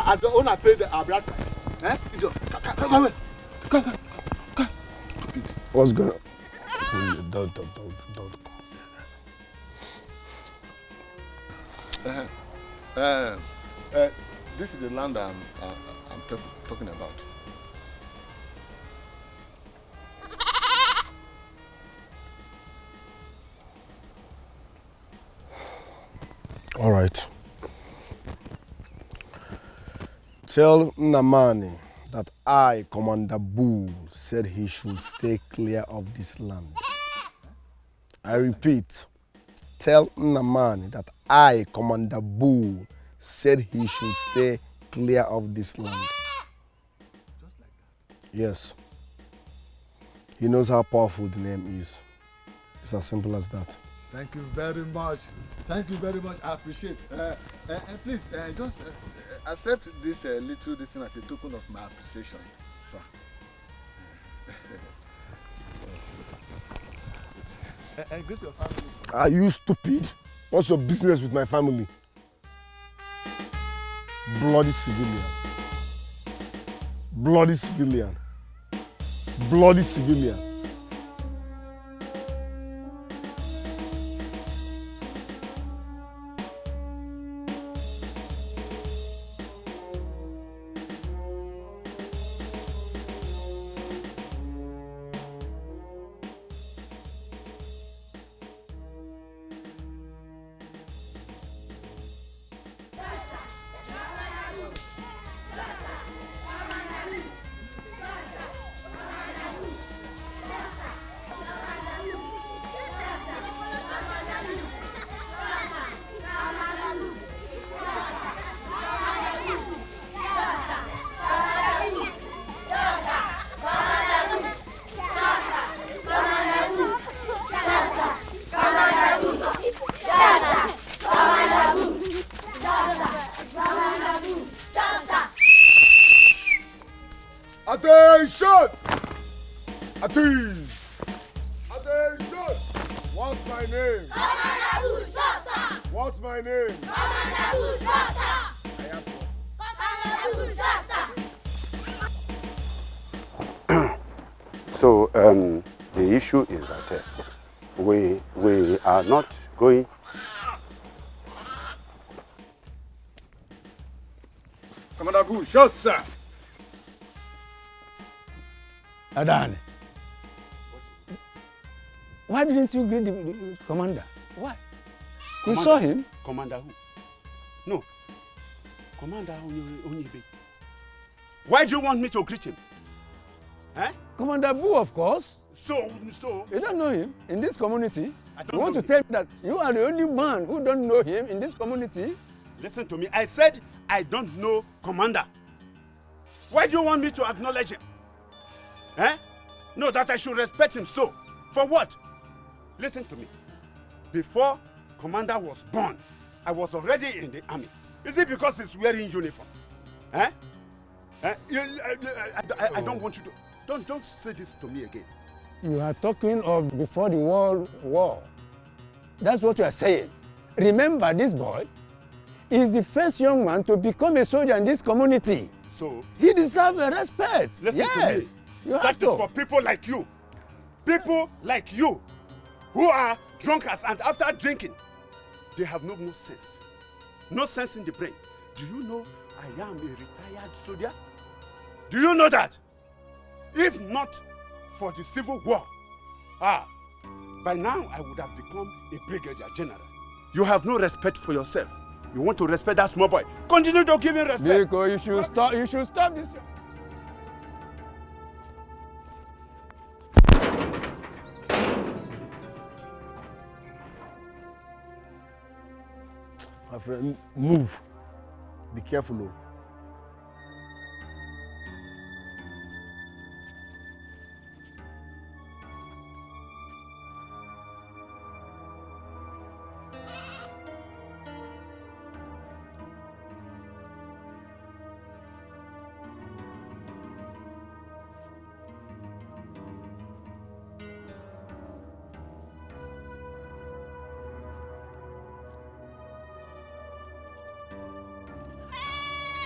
as the owner paid our bride price. Eh? Come. What's going on? Don't. This is the land I'm talking about. All right. Tell Namani that I, Commander Bull, said he should stay clear of this land. I repeat, tell Namani that I, Commander Bull, said he should stay clear of this land. Just like that? Yes. He knows how powerful the name is. It's as simple as that. Thank you very much. Thank you very much. I appreciate. Please, just accept this little thing as a token of my appreciation, sir. Greet your family. Are you stupid? What's your business with my family? Bloody civilian. Bloody civilian. Bloody civilian. Attention! Attention! What's my name? Commander Bulldozer! What's my name? Commander Bulldozer! I am Commander Bulldozer! So the issue is that we are not going. Commander Bulldozer! Adan, why didn't you greet the commander? Why? You saw him? Commander who? No. Commander Onyebe. Why do you want me to greet him? Eh? Commander Boo, of course. So? You don't know him in this community? You want to him. tell me that you are the only man who don't know him in this community? Listen to me. I said I don't know Commander. Why do you want me to acknowledge him? Eh? No, that I should respect him so. For what? Listen to me. Before Commander was born, I was already in the army. Is it because he's wearing uniform? Eh? I don't want you to... Don't say this to me again. You are talking of before the World War. That's what you are saying. Remember, this boy is the first young man to become a soldier in this community. So? He deserves respect. Listen yes. to me. That is for people like you. People like you who are drunkards and after drinking, they have no more sense. No sense in the brain. Do you know I am a retired soldier? Do you know that? If not for the Civil War, by now I would have become a brigadier general. You have no respect for yourself. You want to respect that small boy. Continue to give him respect. Because you should stop this. My friend, move. Be careful, though.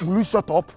Will you shut up?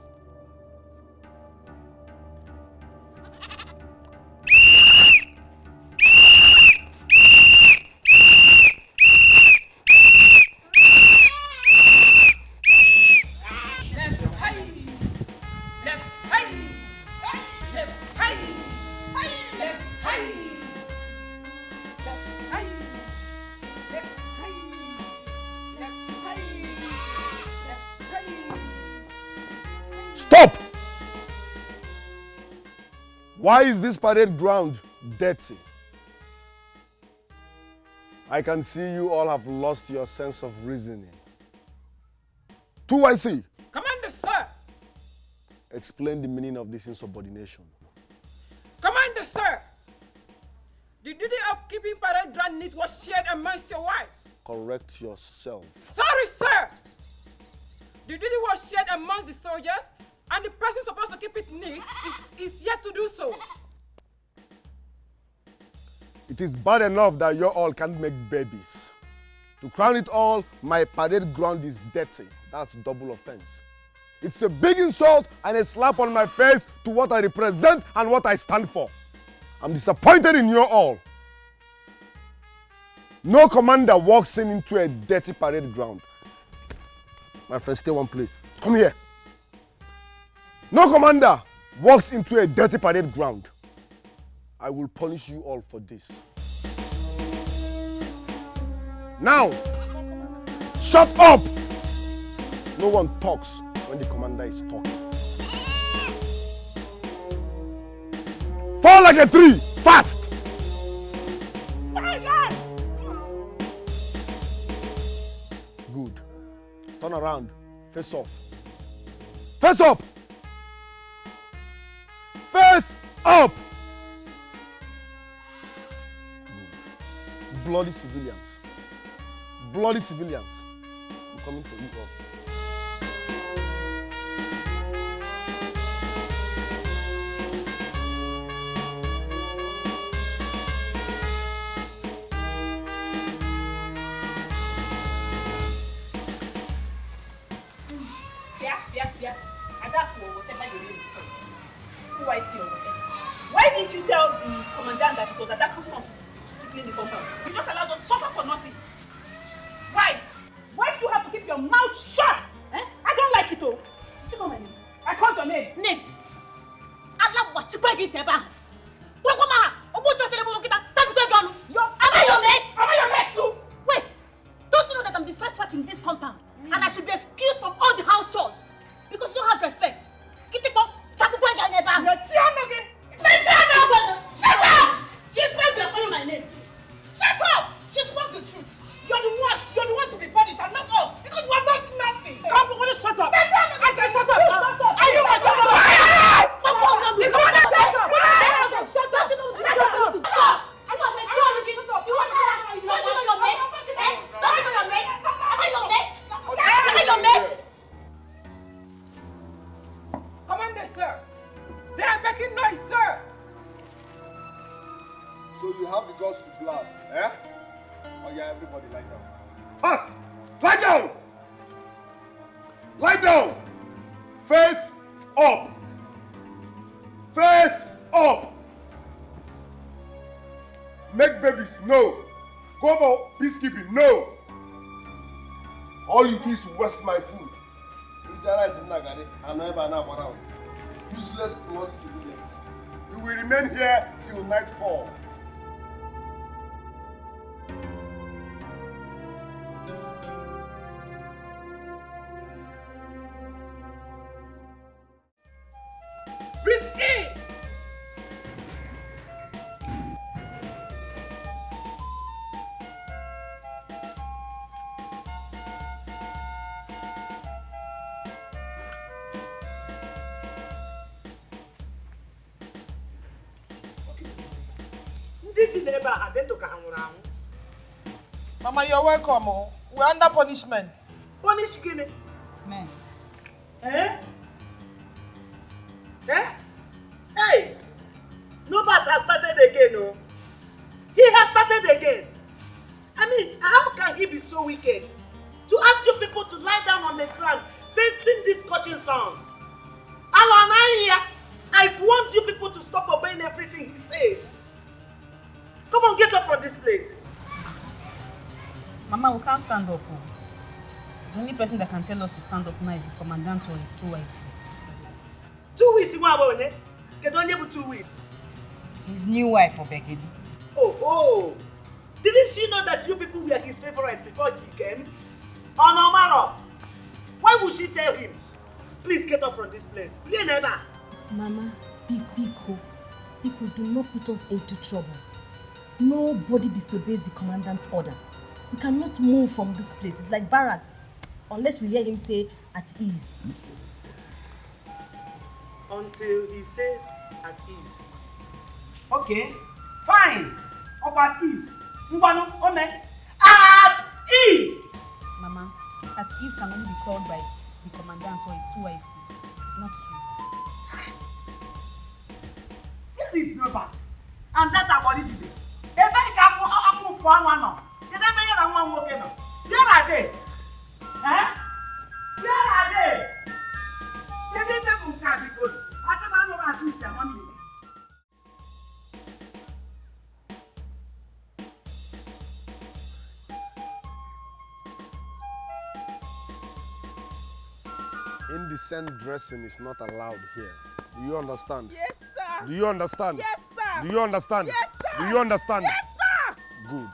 Stop! Why is this parade ground dirty? I can see you all have lost your sense of reasoning. 2YC. Commander, sir. Explain the meaning of this insubordination. Commander, sir. The duty of keeping parade ground neat was shared amongst your wives. Correct yourself. Sorry, sir. The duty was shared amongst the soldiers, and the person supposed to keep it neat is yet to do so. It is bad enough that you all can't make babies. To crown it all, my parade ground is dirty. That's double offense. It's a big insult and a slap on my face to what I represent and what I stand for. I'm disappointed in you all. No commander walks into a dirty parade ground. My friend, stay one place. Come here. No commander walks into a dirty parade ground. I will punish you all for this. Now, shut up! No one talks when the commander is talking. Fall like a tree, fast! Good. Turn around, face off. Face up! Face up! Good. Bloody civilians. Bloody civilians. I'm coming for you all. Why didn't you tell the commandant that it was at that custom to clean the compound? You just allowed us to suffer for nothing. Why? Why do you have to keep your mouth shut? Eh? I don't like it, oh. See, come on. I called your name. Nate. Allah was cheaper than ever. Am I your mate? Am I your mate too? Wait. Don't you know that I'm the first wife in this compound? And I should be excused from all the house chores? Because you don't have respect. Shut up! She spoke the truth. My name. Shut up! She spoke the truth. You're the one to be punished and not us. Because we're not nothing. Come on, shut up. I said shut up. Are you my child? Commander, sir. They are making noise, sir. So you have the guts to blab, eh? Oh yeah, everybody lie down. Fast! Lie down! Lie down! Face up! Face up! Make babies, no. Go for peacekeeping, no. All you do is waste my food. Useless bloody civilians. You will remain here till nightfall. Breathe in. Mama, you're welcome. We're under punishment. Punish Guinea? Men. Eh? Eh? Hey! Nobody has started again, no? He has started again. I mean, how can he be so wicked to ask you people to lie down on the ground facing this scorching sun. I've warned you people to stop obeying everything he says. Come on, get up from this place. Mama, we can't stand up. The only person that can tell us to stand up now is the commandant or his 2IC. 2 weeks, you want to get on you 2 weeks. His new wife for Begedi. Oh. Didn't she know that you people were his favorites before he came? Oh no, Maro. Why would she tell him? Please get up from this place. Mama, Biko, do not put us into trouble. Nobody disobeys the commandant's order. We cannot move from this place. It's like barracks. Unless we hear him say, at ease. Until he says, at ease. Okay, fine. Up at ease. At ease! Mama, at ease can only be called by the commandant or his 2IC, not you. This is no bad. And that's our body today. If I can for one now. Did I make it one working now? Where are they? Eh? Where are they? They didn't even can be good. I said I know at least their money. Indecent dressing is not allowed here. Do you understand? Yes, sir. Do you understand? Yes, sir. Do you understand? Yes, sir. Do you understand? Yes, sir. Good.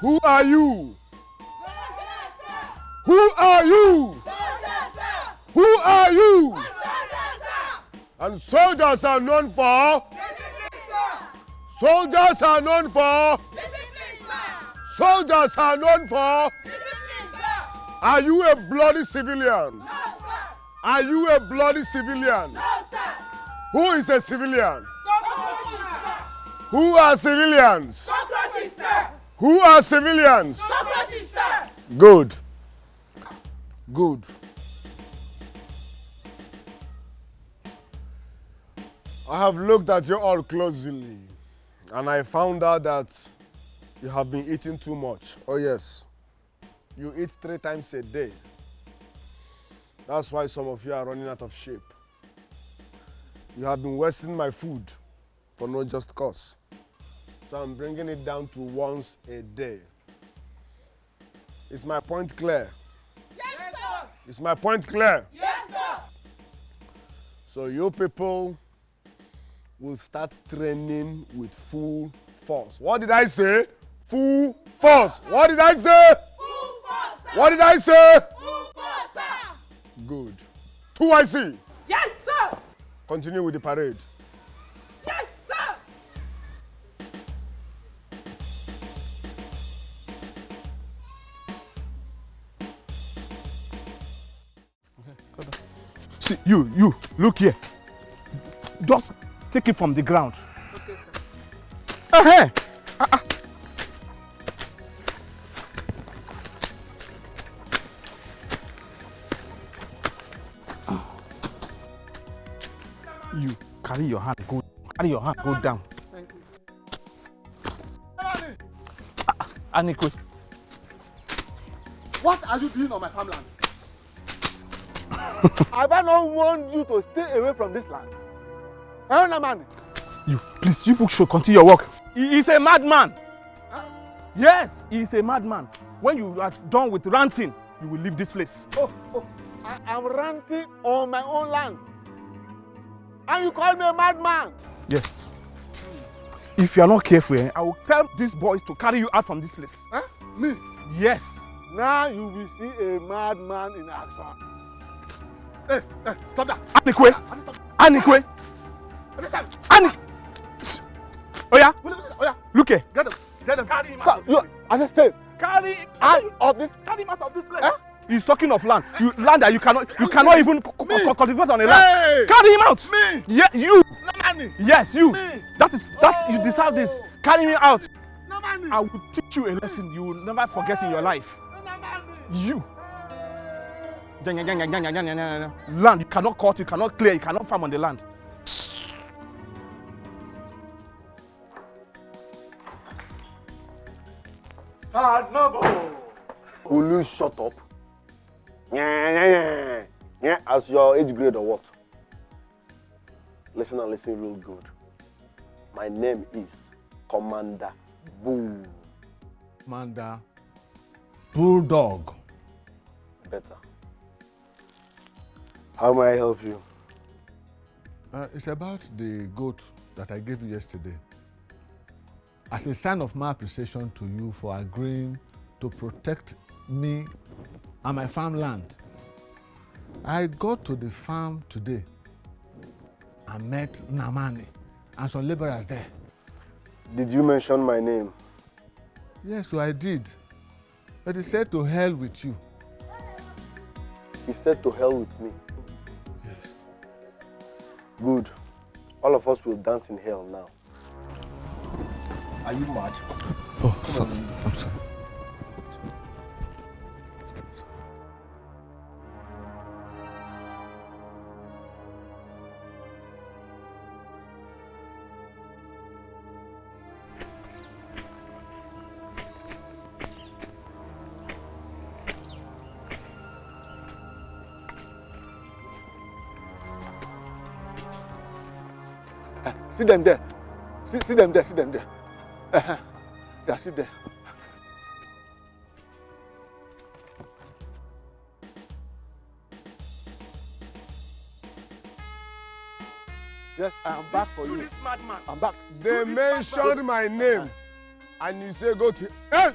Who are you? Who are you? Who are you? And soldiers are known for? Soldiers are known for? Soldiers are known for? Are you a bloody civilian? No, sir. Are you a bloody civilian? No, sir. Who is a civilian? Cockroaches, sir. Who are civilians? Cockroaches, sir. Who are civilians? Cockroaches, sir. Good. Good. I have looked at you all closely and I found out that you have been eating too much. Oh yes. You eat 3 times a day. That's why some of you are running out of shape. You have been wasting my food for no just cause. So I'm bringing it down to once a day. Is my point clear? Yes, sir. Is my point clear? Yes, sir. So you people will start training with full force. What did I say? Full force. What did I say? Full force, sir. What did I say? Full force, sir. Good. 2IC. Yes, sir. Continue with the parade. Yes, sir. See, you, look here. Just take it from the ground. Okay, sir. You carry your hand, go down. Thank you. Anikwe. What are you doing on my farmland? Have I not warned you to stay away from this land? Man. You people should continue your work. He is a madman. Huh? Yes, he is a madman. When you are done with ranting, you will leave this place. Oh, I am ranting on my own land. And you call me a madman? Yes. If you are not careful, I will tell these boys to carry you out from this place. Huh? Me? Yes. Now you will see a madman in action. Hey, stop that. Anikwe. Anikwe. Oh yeah? Look here. Get him. Carry him out. I just said, Carry him out of this. Carry him out of this place. Huh? He's talking of land. Land that you cannot even cultivate on a land. Hey. Carry him out. Me. Yeah, you. Namani. Yes, you. Me. That you deserve this. Carry me out. Namani. I will teach you a lesson you will never forget in your life. You. Land, you cannot cut, you cannot clear, you cannot farm on the land. Will you shut up? Yeah, as your age grade or what? Listen and listen real good. My name is Commander Bull. Commander Bulldog. Better. How may I help you? It's about the goat that I gave you yesterday. As a sign of my appreciation to you for agreeing to protect me and my farmland, I got to the farm today and met Namani and some laborers there. Did you mention my name? Yes, so I did. But he said to hell with you. He said to hell with me? Yes. Good. All of us will dance in hell now. Are you mad? Oh, sorry. I'm sorry. See them there. See them there. See them there. They are sit there. Yes, I am back for you. I'm back. They mentioned my name and you say go to... Hey,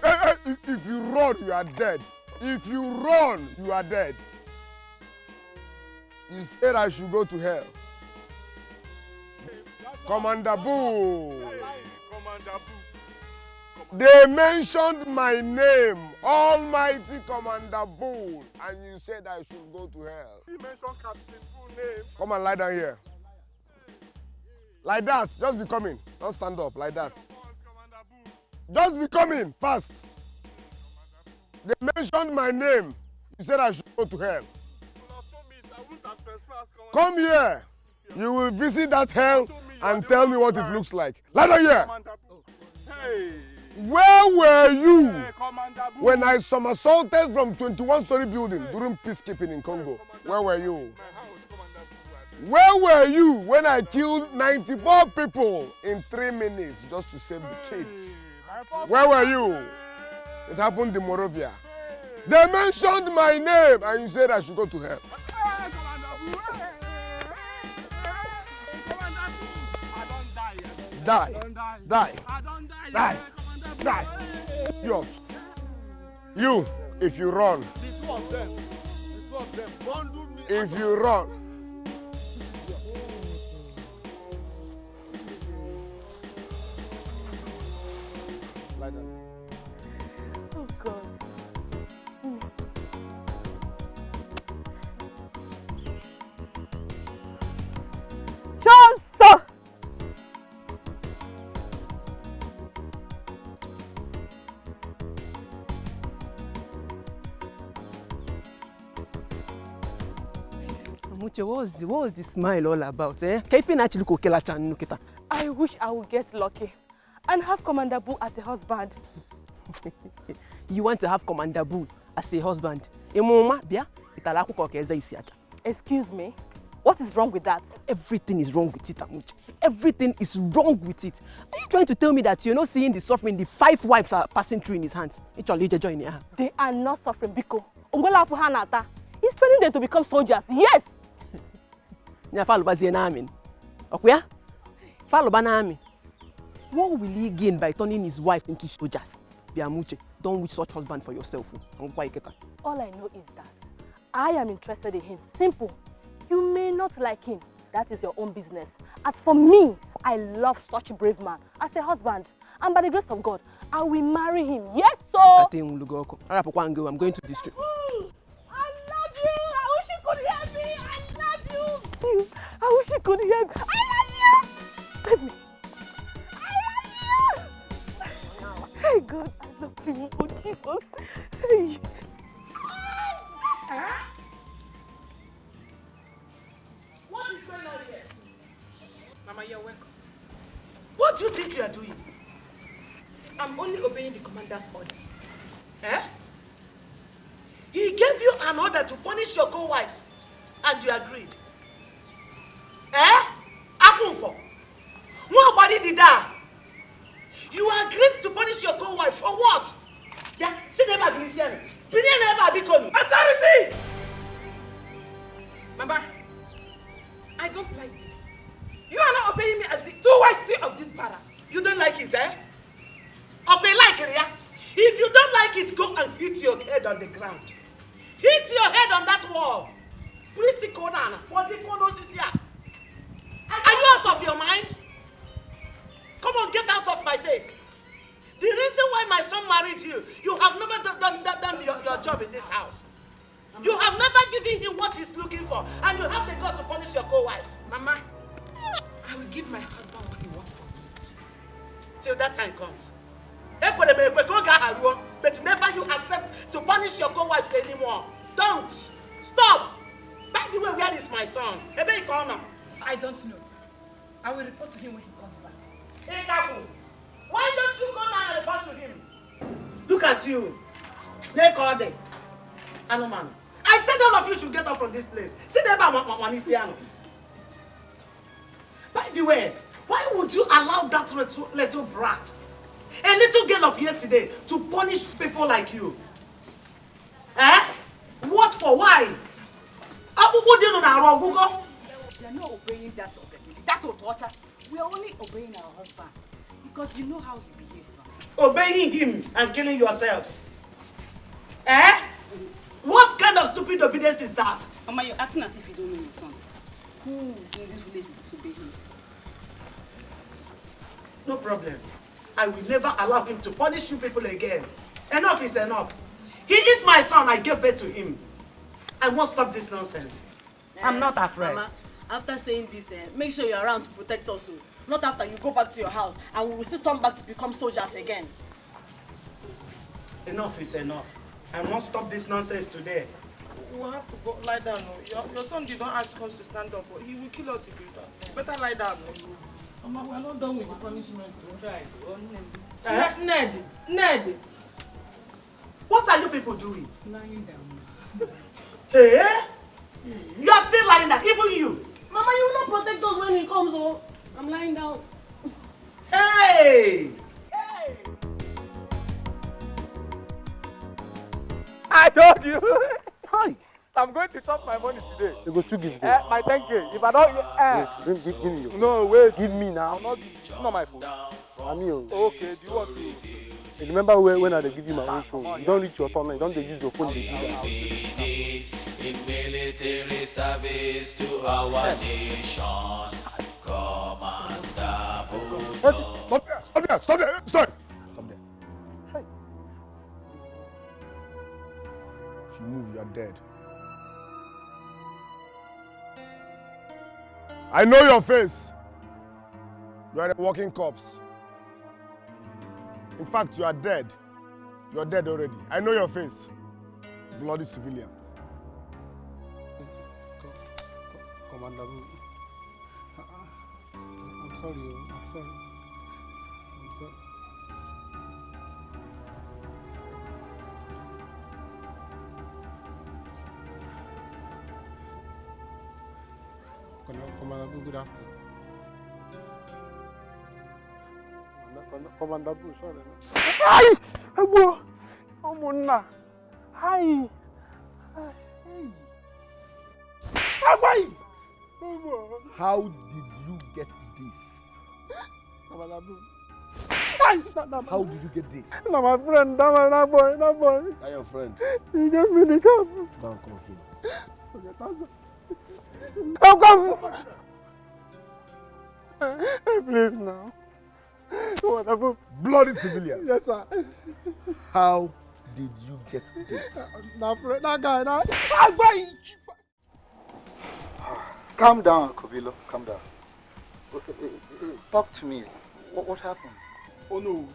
if you run, you are dead. If you run, you are dead. You said I should go to hell. Commander Boo. They mentioned my name, Almighty Commander Boo, and you said I should go to hell. He mentioned Captain Boo's name. Come and lie down here. Like that, just be coming. Don't stand up, like that. Just be coming, fast. They mentioned my name. You said I should go to hell. Come here. You will visit that hell and tell me what it looks like. Lie down here. Hey. Where were you when I somersaulted from 21-story building during peacekeeping in Congo? Where were you? Where were you when I killed 94 people in 3 minutes just to save the kids? Where were you? It happened in Morovia. They mentioned my name and you said I should go to hell. Die. You, if you run. If you run. Oh God. Johnson! What was the smile all about? Eh? I wish I would get lucky and have Commander Boo as a husband. You want to have Commander Boo as a husband? Excuse me? What is wrong with that? Everything is wrong with it, Amuche. Everything is wrong with it. Are you trying to tell me that you're not seeing the suffering the 5 wives are passing through in his hands? They are not suffering, Biko. He's training them to become soldiers, yes! What will he gain by turning his wife into soldiers? Biamuche, don't wish such husband for yourself. All I know is that I am interested in him. Simple. You may not like him. That is your own business. As for me, I love such a brave man as a husband. And by the grace of God, I will marry him. Yes, so. I'm going to the street. I love you. I wish you could hear me. I love you. I wish you could hear me. I love you. Let me. I love you. Hey Mama, you're welcome. What do you think you are doing? I'm only obeying the commander's order. Eh? He gave you an order to punish your co-wives, and you agreed. Eh? Akunfo. Nobody did that. You agreed to punish your co-wife for what? Yeah, see never be listening. Never be coming. Authority! Mama, I don't like this. You are not obeying me as the 2YC of this barracks. You don't like it, eh? Okay, like it, yeah? If you don't like it, go and hit your head on the ground. Hit your head on that wall. Please sit down. What is here? Are you out of your mind? Come on, get out of my face. The reason why my son married you, you have never done your job in this house. You have never given him what he's looking for, and you have the guts to punish your co-wives. Mama, I will give my husband what he wants from me. Till that time comes. But never you accept to punish your co-wives anymore. Don't. Stop. By the way, where is my son? I don't know. I will report to him when he comes back. Ekaku, why don't you go down and report to him? Look at you. Nekode. Anoman. I said all of you should get up from this place. Sit there by Manisiano. By the way, why would you allow that little brat, a little girl of yesterday, to punish people like you? Eh? What for? Why? We are not obeying that already. That will torture. We are only obeying our husband. Because you know how he behaves, man. Obeying him and killing yourselves. Eh? What kind of stupid obedience is that? Mama, you're acting as if you don't know your son. Who in this village will disobey him? No problem. I will never allow him to punish you people again. Enough is enough. He is my son. I gave birth to him. I won't stop this nonsense. I'm not afraid. Mama, after saying this, make sure you're around to protect us. Not after you go back to your house and we will still turn back to become soldiers again. Enough is enough. I must stop this nonsense today. You will have to go lie down. Your son did not ask us to stand up, but he will kill us if you don't. Better lie down. Mama, we are not done with the punishment. Ned. What are you people doing? Lying down. Eh? You are still lying down, even you. Mama, you will not protect us when he comes, oh. I'm lying down. Hey! Hey! I told you. Hi. I'm going to chop my money today. You go to give me. My 10K. If I don't, give me. No, wait. Give me now. I'm not giving. It's not my fault. I mean, okay. Do you want to? Remember when I give you my own phone? You don't reach your phone. You don't use your phone. In military service to our nation, Commander Budo. Stop there. Hey. If you move, you are dead. I know your face. You are a walking corpse. In fact, you are dead. You are dead already. I know your face. Bloody civilian. Commander Budo. I'm sorry. I'm sorry. Commander Budo, good afternoon. Commander Budo, sorry. Hi! Hello! Omona! Hi! Hey! Hi! How did you get this? Commander Budo. How did you get this? No, my friend, that boy. That's your friend. He gave me the cup. Don't come here. Okay, that's it. Come! Please now. Whatever. Bloody civilian. Yes, sir. How did you get this? That guy. Calm down, Kobilo. Calm down. Talk to me. What happened? Oh no.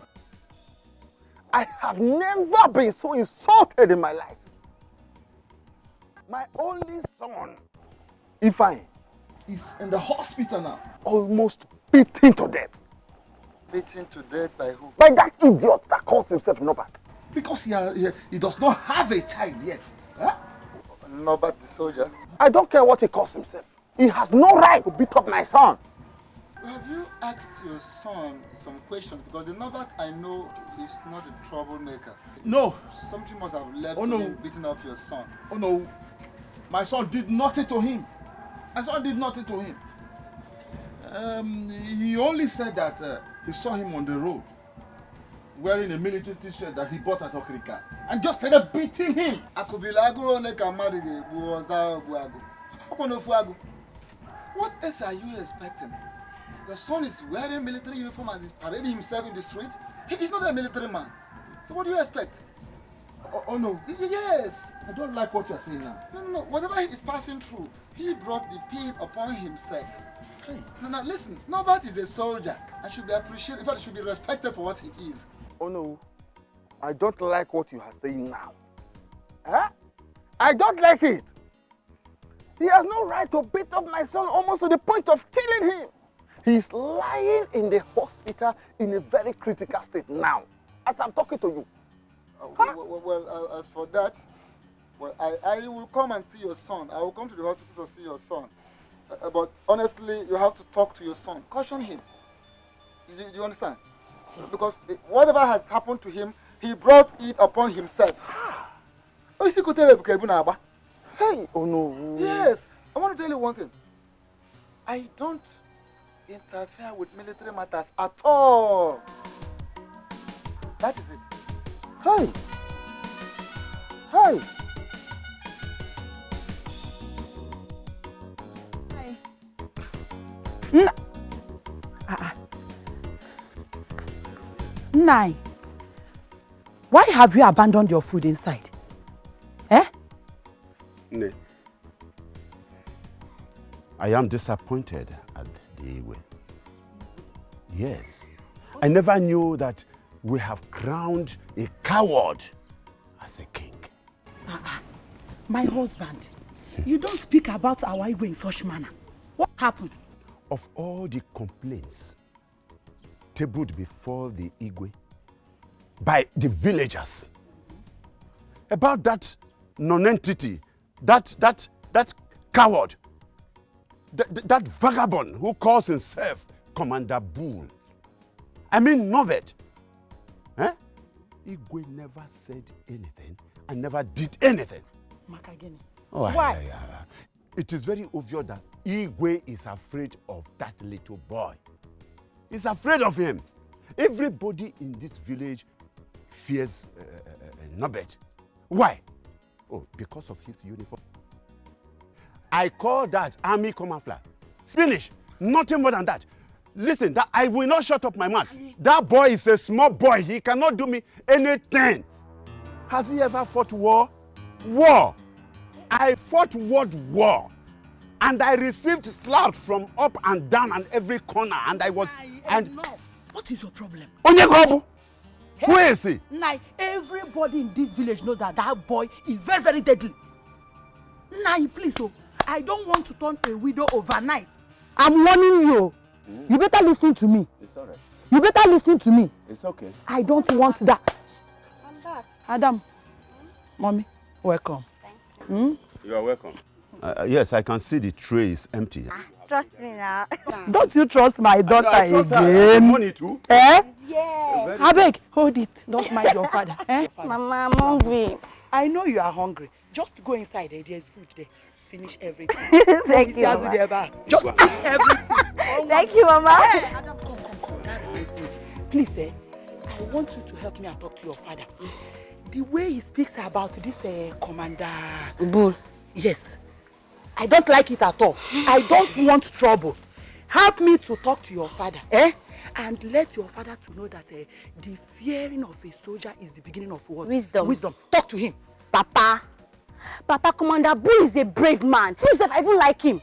I have never been so insulted in my life. My only son, Ifeanyi, is in the hospital now. Almost beaten to death. Beaten to death by who? By that idiot that calls himself Nobat. Because he does not have a child yet. Huh? Nobat the soldier. I don't care what he calls himself. He has no right to beat up my son. Have you asked your son some questions? Because the Nobat I know is not a troublemaker. No. Something must have led Oh, to no. him beating up your son. Oh no, my son did nothing to him. My son did nothing to him. He only said that he saw him on the road wearing a military t-shirt that he bought at Okrika and just started beating him. What else are you expecting? Your son is wearing military uniform and is parading himself in the street. He is not a military man. So what do you expect? Oh no. Yes. I don't like what you're saying now. No. Whatever he is passing through, he brought the pain upon himself. Hey. Now listen, Nobat is a soldier and should be appreciated. In fact, should be respected for what he is. Oh no, I don't like what you are saying now. Huh? I don't like it. He has no right to beat up my son almost to the point of killing him. He's lying in the hospital in a very critical state now, as I'm talking to you. Huh? Well, as for that, well, I will come and see your son. I will come to the hospital to see your son. But honestly, you have to talk to your son. Caution him. Do you understand? Because whatever has happened to him, he brought it upon himself. Hey, oh no. Yes, I want to tell you one thing. I don't interfere with military matters at all. That is it. Hey! Hey! Nai, why have you abandoned your food inside? Eh? Ne. I am disappointed at the Igwe. Yes. I never knew that we have crowned a coward as a king. My husband, you don't speak about our Igwe in such manner. What happened? Of all the complaints tabled before the Igwe by the villagers about that non-entity, that coward, that vagabond who calls himself Commander Bull. I mean Novet. Eh? Igwe never said anything and never did anything. Makagene. Oh, why? It is very obvious that Igwe is afraid of that little boy. He's afraid of him. Everybody in this village fears Nobet. Why? Oh, because of his uniform. I call that army camouflage. Finish. Nothing more than that. Listen, that I will not shut up my mouth. That boy is a small boy. He cannot do me anything. Has he ever fought war? War. I fought world war. And I received slaps from up and down and every corner. And I was... Enough. What is your problem? Onyegobu. Who is he? Nai, everybody in this village knows that that boy is very, very deadly. Nai, please, I don't want to turn a widow overnight. I'm warning you. You better listen to me. It's all right. You better listen to me. It's okay. I don't want that. I'm back. Adam, Mommy, welcome. Thank you. You are welcome. Yes, I can see the tray is empty. Trust me now. Don't you trust my daughter I trust her. again? Money too. Eh? Yeah. Abeg, hold it. Don't mind your father. Eh? Mama, I'm hungry. I know you are hungry. Just go inside there. There's food there. Finish everything. Thank you, Mama. Just eat everything. Thank you, Mama. Hey, Adam, come. That reminds me. Please, I want you to help me and talk to your father. The way he speaks about this Commander Bull. Yes. I don't like it at all. I don't want trouble. Help me to talk to your father, eh? And let your father to know that the fearing of a soldier is the beginning of what? Wisdom. Wisdom. Talk to him. Papa, Commander Bull is a brave man. Who said I even like him?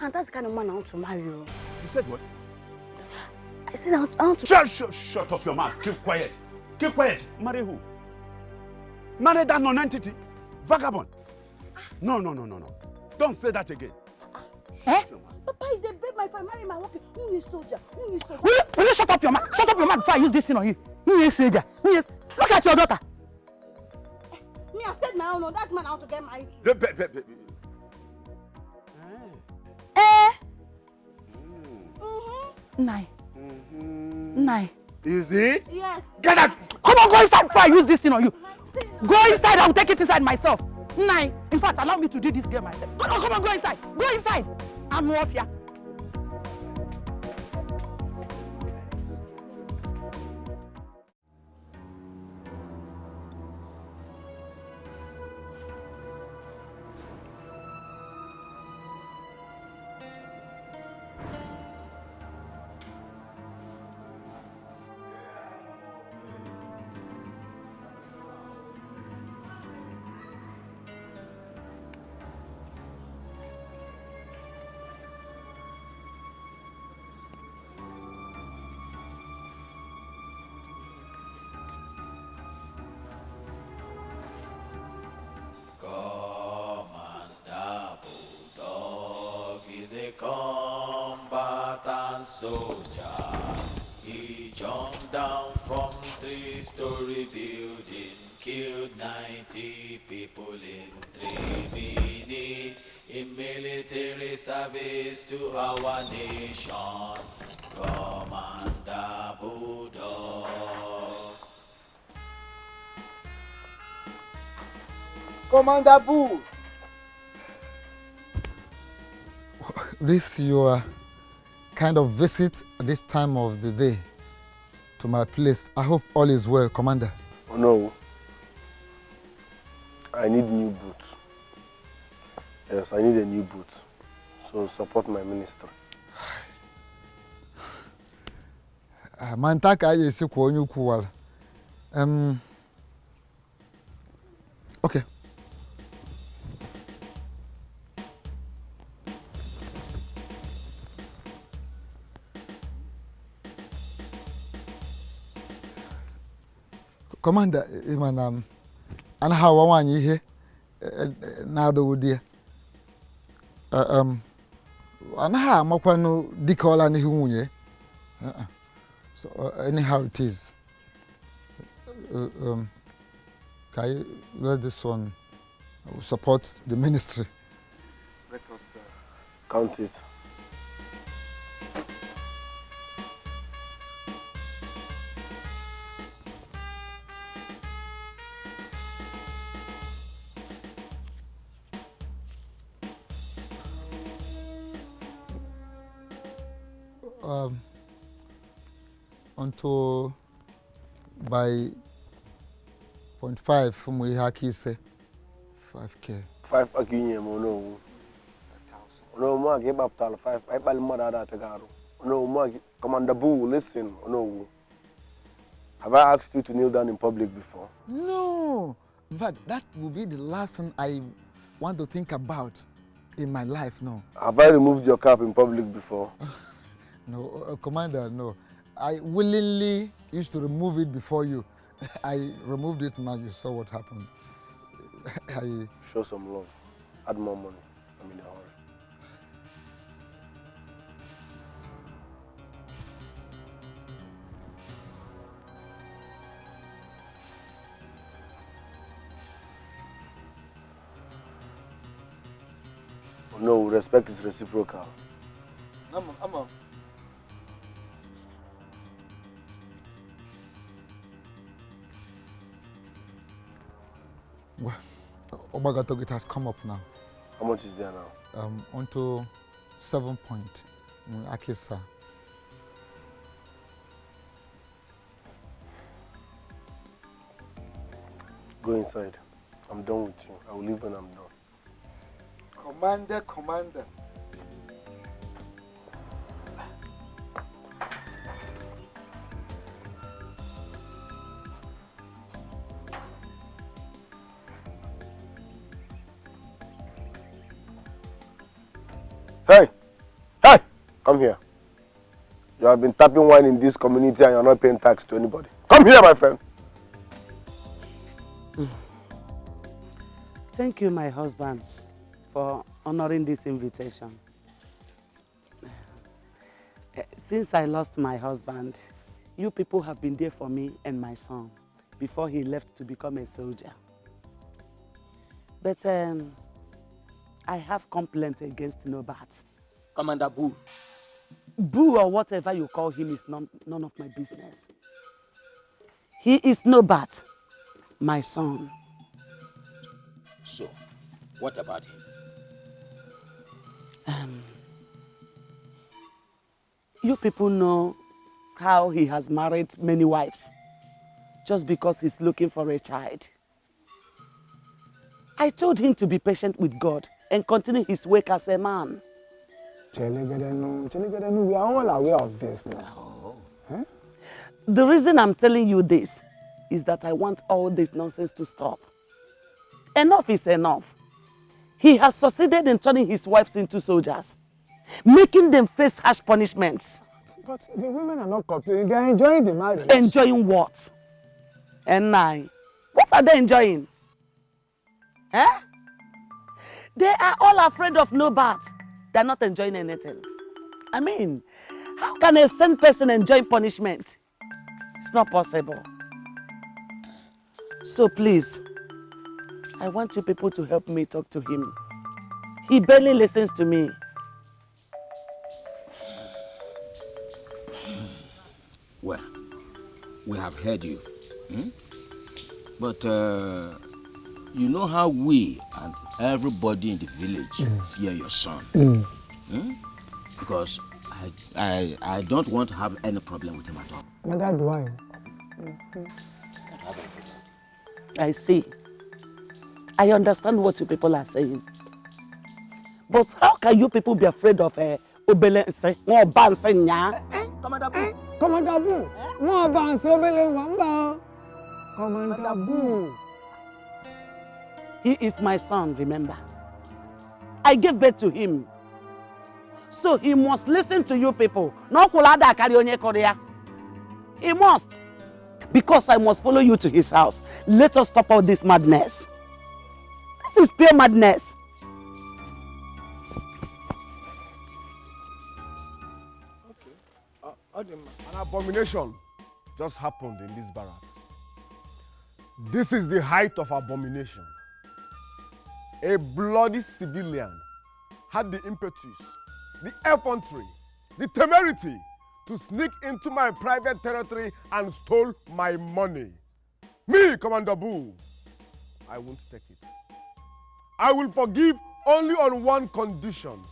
And that's the kind of man I want to marry you. You said what? I said I want to... Shut up your mouth. Keep quiet. Keep quiet. Marry who? Marry that non-entity. Vagabond. No. Don't say that again. Eh? Papa is a brave if I marry my work, who is soldier? Who is soldier? Will you shut up your mouth? Shut up your mouth before I use this thing on you. Who is soldier? Look at your daughter. Me, I've said my own. No, that's man I want to get married to. Nine. Nine. Is it? Yes. Get out! Come on, go inside before I use this thing on you. Go inside, I'll take it inside myself. Nine. In fact, allow me to do this game myself. Come on, go inside. Go inside. I'm off here. Combatant soldier, he jumped down from 3-story building, killed 90 people in 3 minutes in military service to our nation. Commander Bulldog. Commander Bull. This your kind of visit at this time of the day to my place. I hope all is well, Commander. Oh no. I need new boots. Yes, I need a new boot. So support my ministry. Mantaka yesi kwa onyu kuwala. Okay. Commander, Iman, and how I want you here now the wood dear. And how Mopano decola and who so anyhow it is. Can you let this one support the ministry? Let us count it. Until by 0.5 from we haki say 5K. 5 akinyem no. No more give up tal 5. I bal more that garo. No more Commander Boo, listen. No. Have I asked you to kneel down in public before? No. In fact, that will be the last thing I want to think about in my life now. Have I removed your cap in public before? No, Commander, no. I willingly used to remove it before you. I removed it now, you saw what happened. Show some love. Add more money. I'm in a hurry. Oh, no, respect is reciprocal. I'm Well, Obagato, it has come up now. How much is there now? Onto 7 point. Akisa. Go inside. I'm done with you. I will leave when I'm done. Commander. Hey! Come here. You have been tapping wine in this community and you're not paying tax to anybody. Come here, my friend. Thank you, my husbands, for honoring this invitation. Since I lost my husband, you people have been there for me and my son before he left to become a soldier. But I have complaints against Nobat. Commander Boo. Boo or whatever you call him is none of my business. He is Nobat, my son. So, what about him? You people know how he has married many wives just because he's looking for a child. I told him to be patient with God and continue his work as a man. We are all aware of this now. Huh? The reason I'm telling you this is that I want all this nonsense to stop. Enough is enough. He has succeeded in turning his wives into soldiers, making them face harsh punishments. But the women are not complaining. They are enjoying the marriage. Enjoying what? And what are they enjoying? Eh? They are all afraid of Nobat. They are not enjoying anything. I mean, how can a sane person enjoy punishment? It's not possible. So please, I want you people to help me talk to him. He barely listens to me. Well, we have heard you. But you know how we and everybody in the village fear your son. Because I don't want to have any problem with him at all. Neither do I. I see. I understand what you people are saying. But how can you people be afraid of Obelense? Commander Boo! Commander Boo! Commander Boo! He is my son, remember? I gave birth to him. So he must listen to you people. He must. Because I must follow you to his house. Let us stop all this madness. This is pure madness. An abomination just happened in this barracks. This is the height of abomination. A bloody civilian had the impetus, the effrontery, the temerity to sneak into my private territory and stole my money. Me, Commander Boo, I won't take it. I will forgive only on one condition.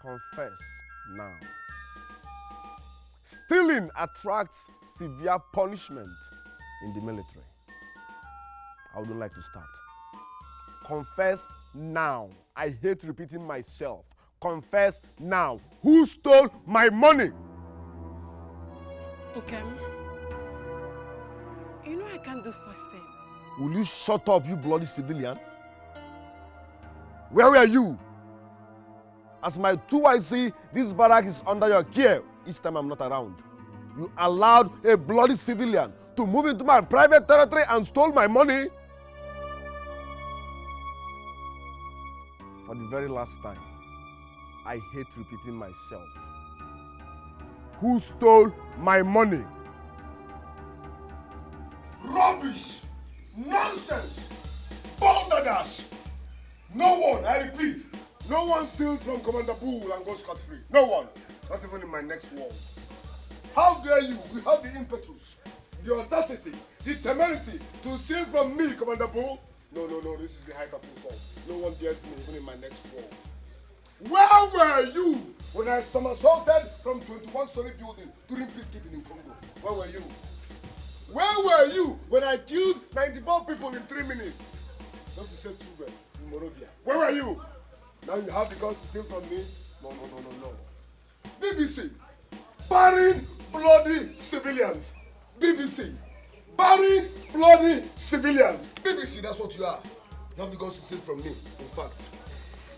Confess now. Stealing attracts severe punishment in the military. I would like to start. Confess now. I hate repeating myself. Confess now. Who stole my money? Okay. You know I can't do such thing. Will you shut up, you bloody civilian? Where were you? As my 2IC, this barrack is under your care each time I'm not around. You allowed a bloody civilian to move into my private territory and stole my money? For the very last time, I hate repeating myself. Who stole my money? Rubbish! Nonsense! Balderdash! No one, I repeat, no one steals from Commander Bull and goes scot-free. No one. Not even in my next war. How dare you, without the impetus, the audacity, the temerity to steal from me, Commander Bull? No, this is the height of insult. No one dares me even in my next war. Where were you when I somersaulted from 21-story building during peacekeeping in Congo? Where were you? Where were you when I killed 94 people in 3 minutes? Just to save children in Morovia. Where were you? Now you have the guts to steal from me? No. BBC, burying bloody civilians. BBC, burying bloody civilians. BBC, that's what you are. You have the guts to steal from me. In fact,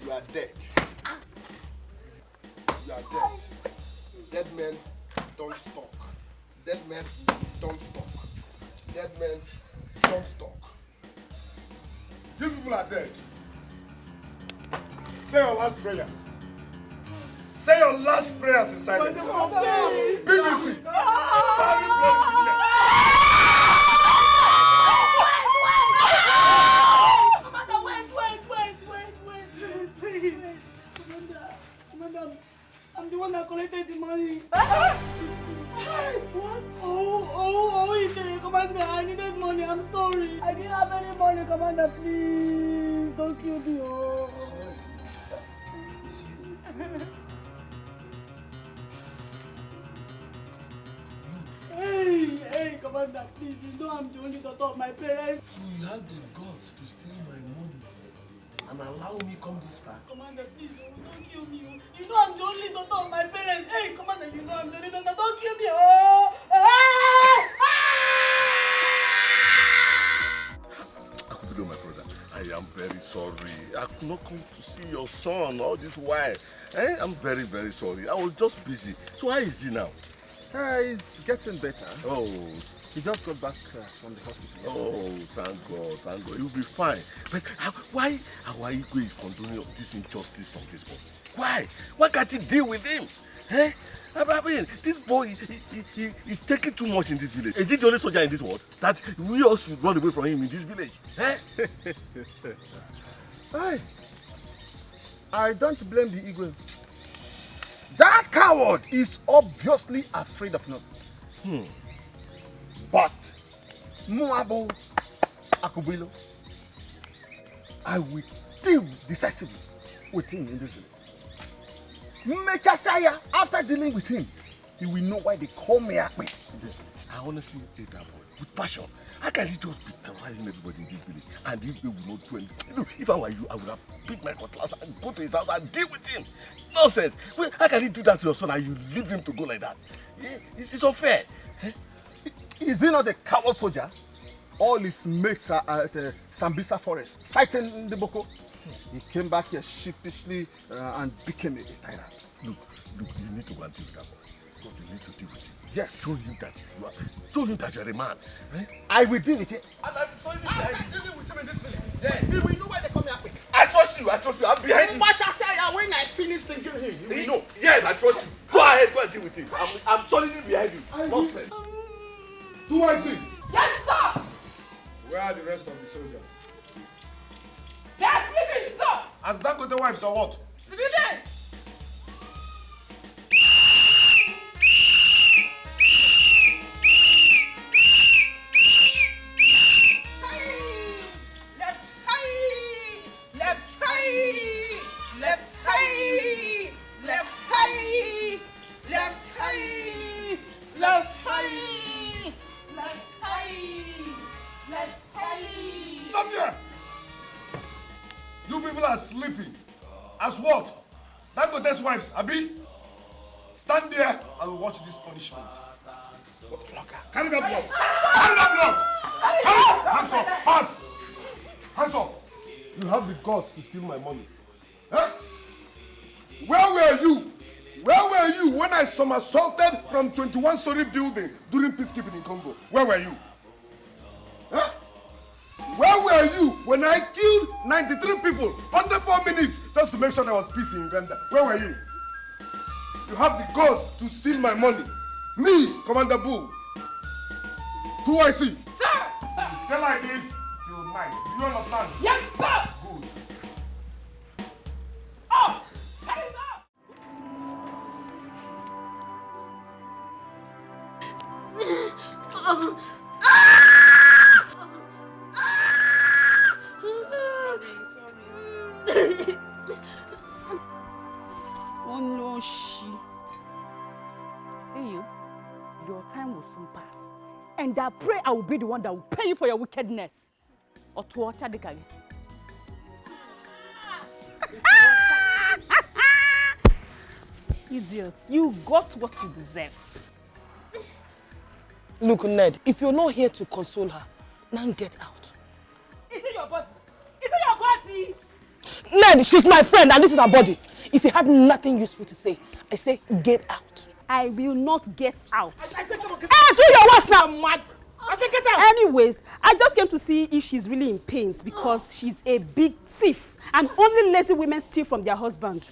you are dead. You are dead. Dead men don't talk. Dead men don't talk. Dead men don't talk. You people are dead. Say your last prayers. Say your last prayers in silence. BBC. Barry blood sickness. Commander, I'm the one that collected the money. What? Commander, I needed money. I'm sorry. I didn't have any money, Commander. Please, don't kill me. Oh. Hey, Commander, please. You know I'm the only daughter of my parents. So you had the guts to steal my money and allow me come this far? Commander, please, don't kill me. You know I'm the only daughter of my parents. Hey, Commander, you know I'm the only daughter. Don't kill me. Oh! Akubido, my brother, I am very sorry. I could not come to see your son all this while. I'm very, very sorry. I was just busy. So how is he now? He's getting better. Oh. He just got back from the hospital. Oh, thank God, thank God. He'll be fine. But why Igwe is condoning this injustice from this boy? Why? Why can't he deal with him? I mean, this boy, he's taking too much in this village. Is he the only soldier in this world that we all should run away from him in this village? I don't blame the Igwe. That coward is obviously afraid of nothing. But Muabo Akubilo, I will deal decisively with him in this village. Mechasaya, after dealing with him, he will know why they call me Akwe. I honestly hate that boy with passion. How can he just be terrorizing everybody in this village and if they will not do anything? Look, if I were you, I would have picked my cutlass and go to his house and deal with him. Nonsense. Well, how can he do that to your son and you leave him to go like that? It's unfair. Is he not a coward soldier? All his mates are at Sambisa forest fighting in the Boko. He came back here sheepishly and became a tyrant. Look, you need to go and deal with that boy. You need to deal with him. Yes. Show him that you're a man. I will deal with him. And I'm dealing with him in this village. Yes. He will know why they come here. I trust you. I'm behind you. When I finish thinking him, you will know. Yes, I trust you. Go ahead, go and deal with him. I'm solidly behind you. Nonsense. Do I see? Yes, sir! Where are the rest of the soldiers? They are sleeping, sir! As Dangote wives or what? Civilians! Stop here! You people are sleeping. As what? Dangote's wives, Abi? Stand there and watch this punishment. Carry that block! Carry that block! Hands up! Fast! Hands up! You have the guts to steal my money. Where were you? Where were you when I somersaulted from 21-story building during peacekeeping in Congo? Where were you? Where were you when I killed 93 people under 4 minutes just to make sure there was peace in Uganda? Where were you? You have the guts to steal my money. Me, Commander Bull. Do I see? Sir! Stay like this till night. Do you understand? Yes, sir! Good. Oh! Hands up! Oh no, she. See you. Your time will soon pass. And I pray I will be the one that will pay you for your wickedness. Or to watch the kage. Idiots, you got what you deserve. Look, Ned, if you're not here to console her, now get out. Is it your body? Is it your body? Ned, she's my friend and this is her body. If you have nothing useful to say, I say get out. I will not get out. I said, come on, Hey, do your worst now, mad. I said, get out. Anyways, I just came to see if she's really in pains because she's a big thief and only lazy women steal from their husband.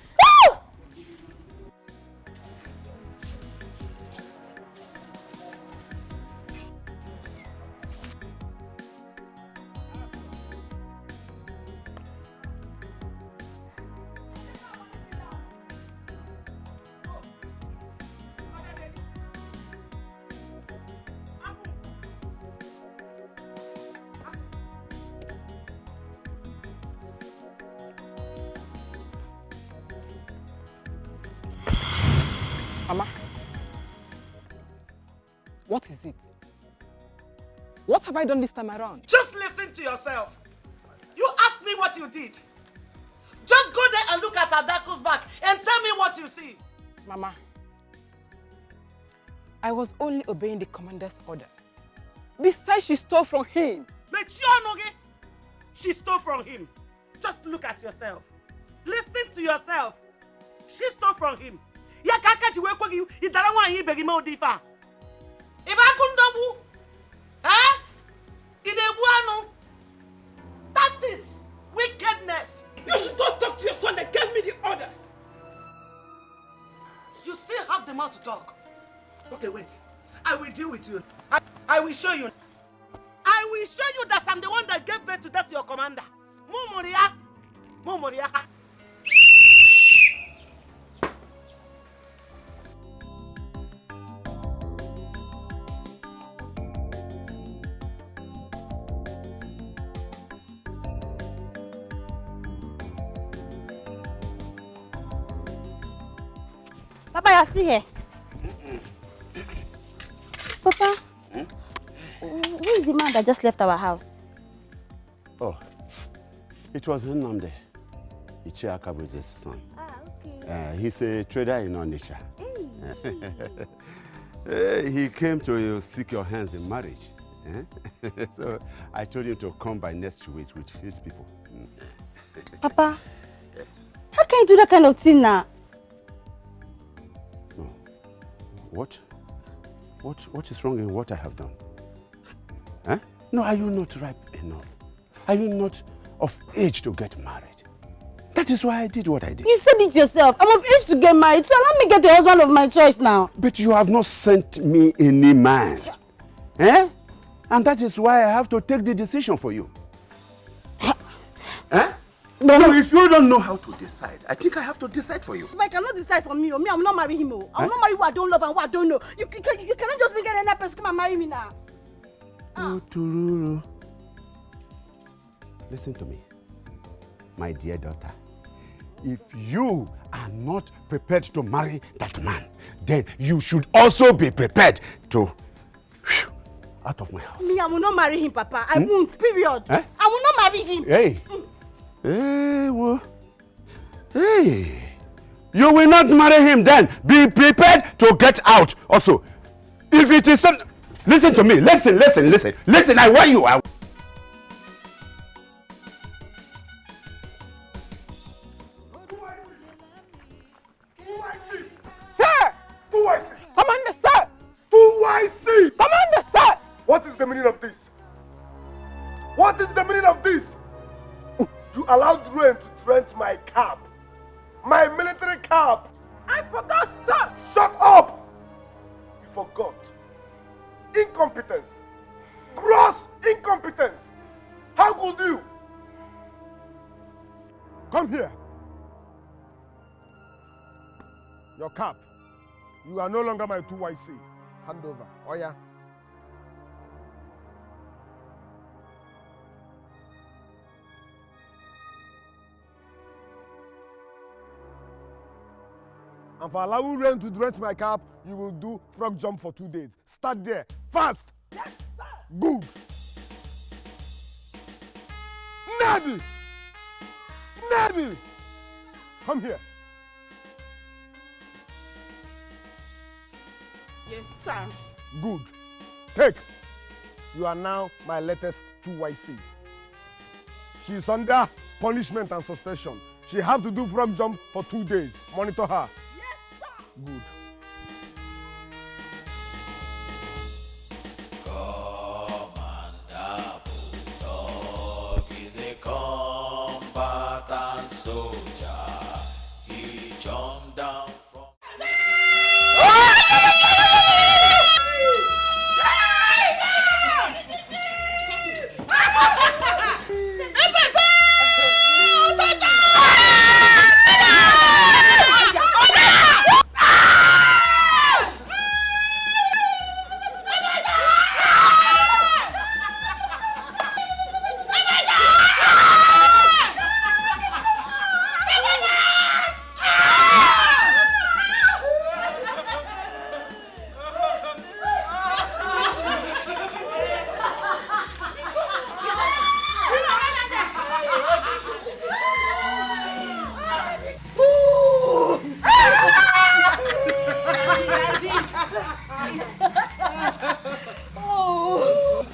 What is it? What have I done this time around? Just listen to yourself. You ask me what you did. Just go there and look at Adaku's back and tell me what you see. Mama, I was only obeying the commander's order. Besides, she stole from him. She stole from him. Just look at yourself. Listen to yourself. She stole from him. That is wickedness. You should not talk to your son that gave me the orders. You still have the mouth to talk. Okay, wait. I will deal with you. I will show you. I will show you that I'm the one that gave birth to that your commander. Mumoria. Mumoria. Papa, you're still here. Papa, who is the man that just left our house? Oh, it was Nnamdi, Ichiakabuze's son. Okay. He's a trader in Onitsha. He came to seek your hands in marriage. So I told him to come by next week with his people. Papa, how can you do that kind of thing now? What is wrong in what I have done? Huh? No, are you not ripe enough? Are you not of age to get married? That is why I did what I did. You said it yourself. I'm of age to get married, so let me get the husband of my choice now. But you have not sent me any man. Eh? And that is why I have to take the decision for you. Eh? No, if you don't know how to decide, I think I have to decide for you. But I cannot decide for me. Me, I'm not marry him. I'm not marry who I don't love and who I don't know. You cannot just bring any person come and marry me now. Tururu. Listen to me, my dear daughter. If you are not prepared to marry that man, then you should also be prepared to out of my house. Me, I will not marry him, Papa. I won't, period. I will not marry him. Hey. Hey, well. Hey. You will not marry him then. Be prepared to get out also. If it is some... Listen to me. Listen. Listen, I want you. Sir! Commander, sir! Commander, sir! What is the meaning of this? What is the meaning of this? You allowed rain to drench my cap. My military cap. I forgot, sir! Shut up! You forgot. Incompetence. Gross incompetence. How could you? Come here. Your cap. You are no longer my 2YC. Hand over. Oh yeah. And for allowing rain to drench my cap, you will do frog jump for 2 days. Start there. Fast. Yes, sir. Good. Nabi! Come here. Yes, sir. Good. Take. You are now my latest 2YC. She is under punishment and suspension. She has to do frog jump for 2 days. Monitor her. Yes, sir. Good. Commander Bulldog is a combatant soldier. He jumped down from... Oh.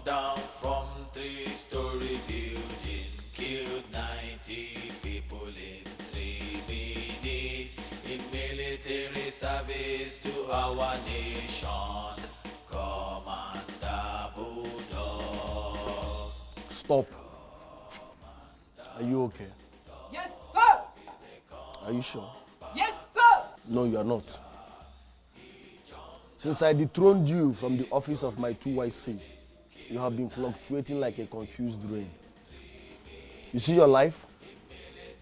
Down from three-story building, killed 90 people in 3 minutes in military service to our nation. Commander Bulldog. Stop. Are you okay? Yes, sir. Are you sure? Yes, sir. No, you are not. Since I dethroned you from the office of my 2YC, you have been fluctuating like a confused rain. You see your life?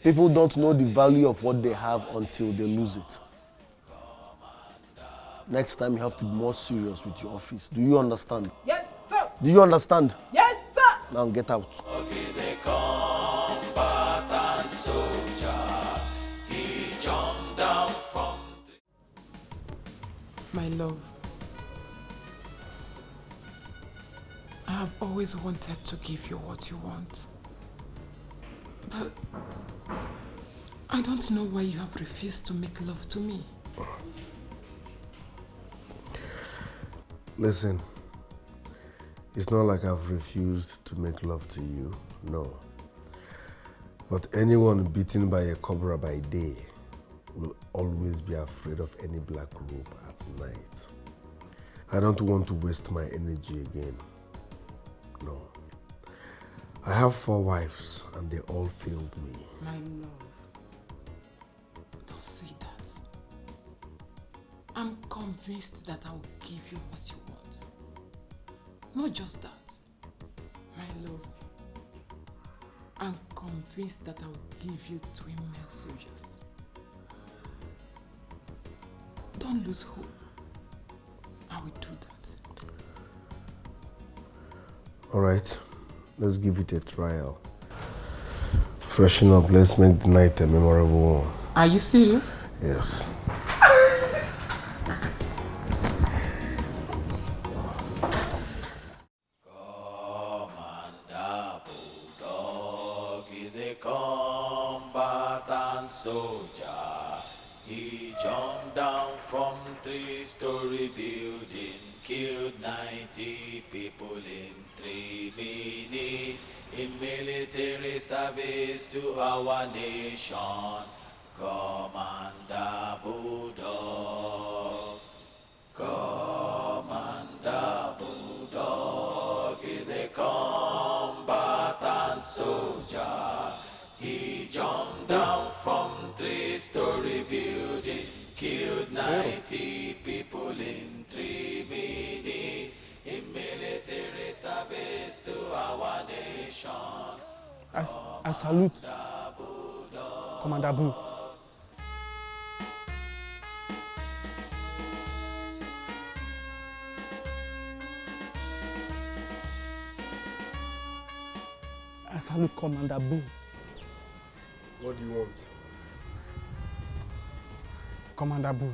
People don't know the value of what they have until they lose it. Next time you have to be more serious with your office. Do you understand? Yes, sir. Do you understand? Yes, sir. Now get out. He's a combatant soldier. He jumped down from My love, I have always wanted to give you what you want. But I don't know why you have refused to make love to me. Listen, it's not like I've refused to make love to you, no. But anyone beaten by a cobra by day will always be afraid of any black robe at night. I don't want to waste my energy again. No. I have 4 wives and they all failed me. My love, don't say that. I'm convinced that I will give you what you want. Not just that. My love, I'm convinced that I will give you twin male soldiers. Don't lose hope. I will do that. All right, let's give it a trial. Freshen up, let's make the night a memorable one. Are you serious? Yes. Commander Bulldog is a combatant soldier. He jumped down from 3-story building, killed 90 people in 3 minutes in military service to our nation. Commander Bulldog. Commander Bulldog is a combatant soldier. He jumped down from 3-story building, killed 90 people in 3 minutes in military service to our nation. I salute Commander Boo. I salute Commander Boo. What do you want? Commander Boo,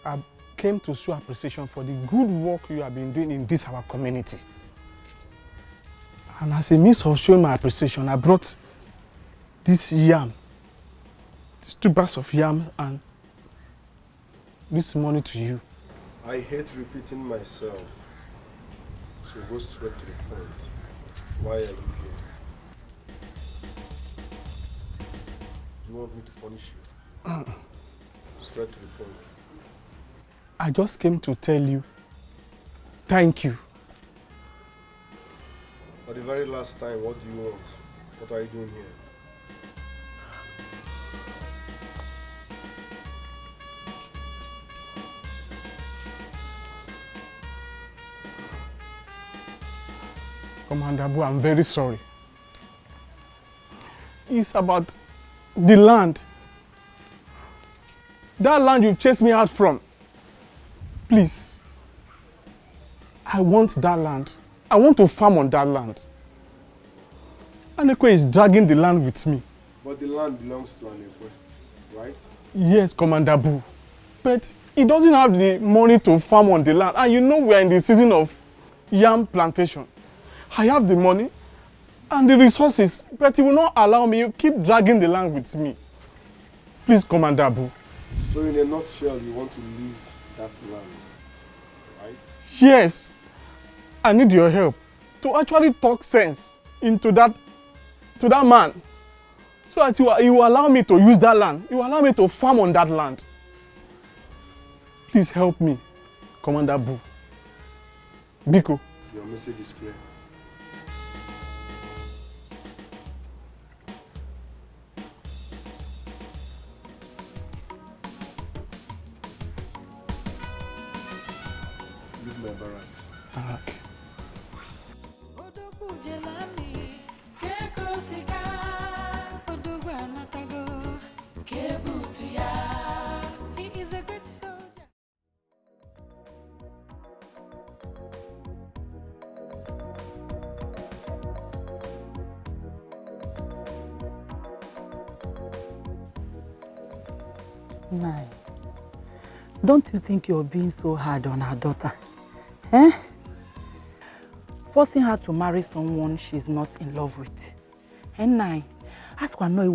I came to show appreciation for the good work you have been doing in this our community. And as a means of showing my appreciation, I brought this yam, these 2 bags of yam and this money to you. I hate repeating myself, so go straight to the point. Why are you here? Do you want me to punish you? Straight to the point. I just came to tell you, thank you. For the very last time, what do you want? What are you doing here? Commander Abu, I'm very sorry. It's about the land. That land you chased me out from. Please. I want that land. I want to farm on that land. Anekwe is dragging the land with me. But the land belongs to Anekwe, right? Yes, Commander Abu. But he doesn't have the money to farm on the land. And you know we are in the season of yam plantation. I have the money and the resources, but he will not allow me to keep dragging the land with me. Please, Commander Abu. So in a nutshell, you want to lease that land, right? Yes. I need your help to actually talk sense into that man. So that you will allow me to use that land. You will allow me to farm on that land. Please help me, Commander Abu. Biko. Your message is clear. Leave my barracks. Okay. He is a great soldier. Nai, don't you think you're being so hard on our daughter? Eh? Forcing her to marry someone she's not in love with. And Nai, ask her no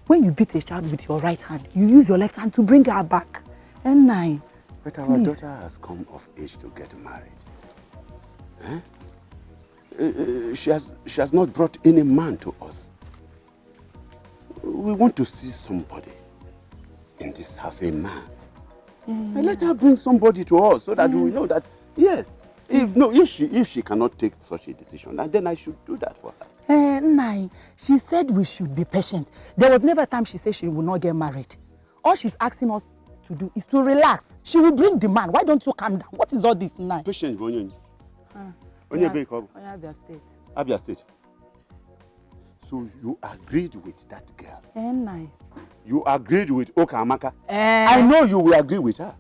when you beat a child with your right hand, you use your left hand to bring her back. And Nai, but our please. daughter has come of age to get married. She has not brought any man to us. We want to see somebody in this house, a man. And let her bring somebody to us so that we know that, yes, if she cannot take such a decision, then I should do that for her. Nai, she said we should be patient. There was never a time she said she will not get married. All she's asking us to do is to relax. She will bring the man. Why don't you calm down? What is all this, Nai? Patient, Abia State. Abia State. So you agreed with that girl? Nai. You agreed with Okamaka? I know you will agree with her.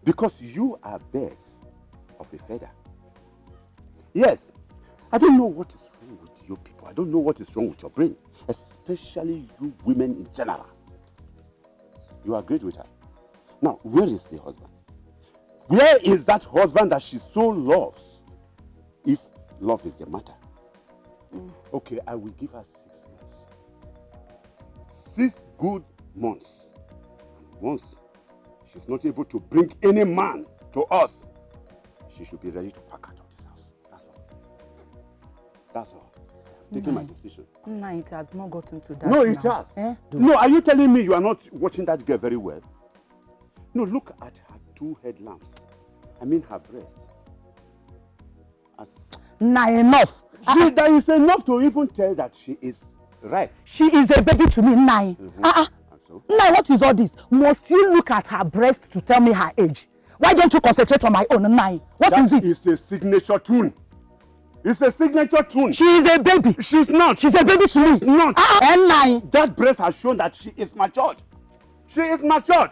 Because you are birds of a feather. Yes. I don't know what is wrong with you people. I don't know what is wrong with your brain. Especially you women in general. You agreed with her. Now, where is the husband? Where is that husband that she so loves? If love is the matter. Okay, I will give her 6 months. 6 good months. And once she's not able to bring any man to us, she should be ready to pack out of this house. That's all. That's all. I've taken my decision. No, it has not gotten to that. No, it has. No, are you telling me you are not watching that girl very well? No, look at her 2 headlamps. I mean her breast. Nah, enough. That is enough to even tell that she is ripe. She is a baby to me, Nai. Nai, what is all this? Must you look at her breast to tell me her age? Why don't you concentrate on my own, Nai? What is it? That is a signature tune. It's a signature tune. She is a baby. She's not. She's a baby to me. She's not. Nai. That breast has shown that she is matured. She is matured.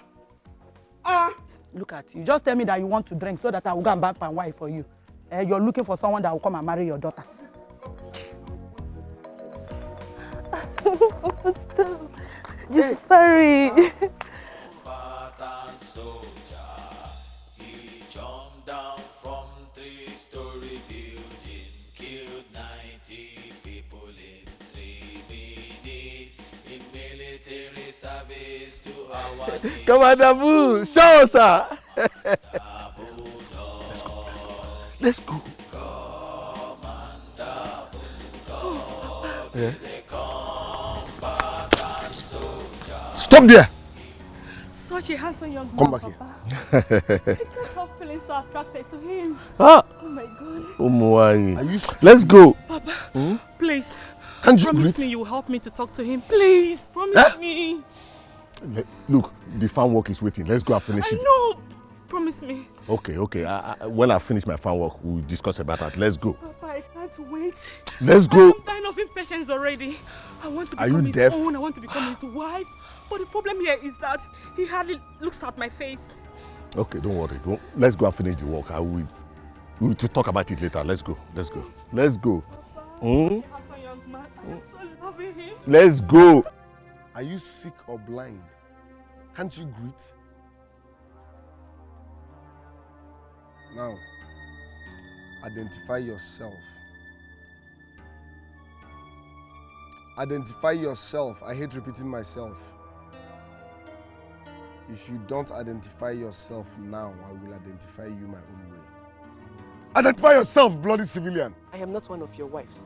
Look at you. Just tell me that you want to drink so that I will go and buy palm wine for you. You're looking for someone that will come and marry your daughter. Stop. Just sorry. He jumped down from 3-story building, killed 90 people in 3 minutes in military service to our Commander Boo, show us, sir. Let's go. Yeah. Such a handsome young man. Come back here. feeling so attracted to him. Ah! Oh my God. Umuwanyi. Let's go. Papa, please. Can't you promise greet? me you will help me to talk to him. Please, promise me. Look, the farm work is waiting. Let's go and finish it. No, promise me. Okay. When I finish my farm work, we'll discuss about that. Let's go. Papa, I can't wait. Let's go. I'm dying of impatience already. I want to Are become you his deaf? own. I want to become his wife. But the problem here is that he hardly looks at my face. Okay, don't worry. Let's go and finish the work. We'll talk about it later. Let's go. Young man, I'm so loving him. Let's go. Are you sick or blind? Can't you greet? Now, identify yourself. Identify yourself. I hate repeating myself. If you don't identify yourself now, I will identify you my own way. Identify yourself, bloody civilian. I am not one of your wives.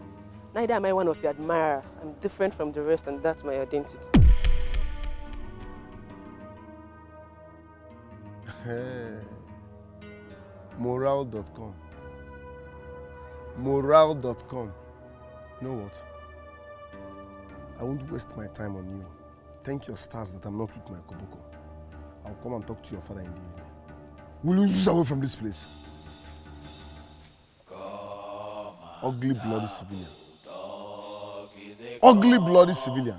Neither am I one of your admirers. I'm different from the rest, and that's my identity. Moral.com. Moral.com. You know what? I won't waste my time on you. Thank your stars that I'm not with my koboko. I'll come and talk to your father in the evening. Will you use away from this place? Ugly bloody civilian. Ugly bloody civilian.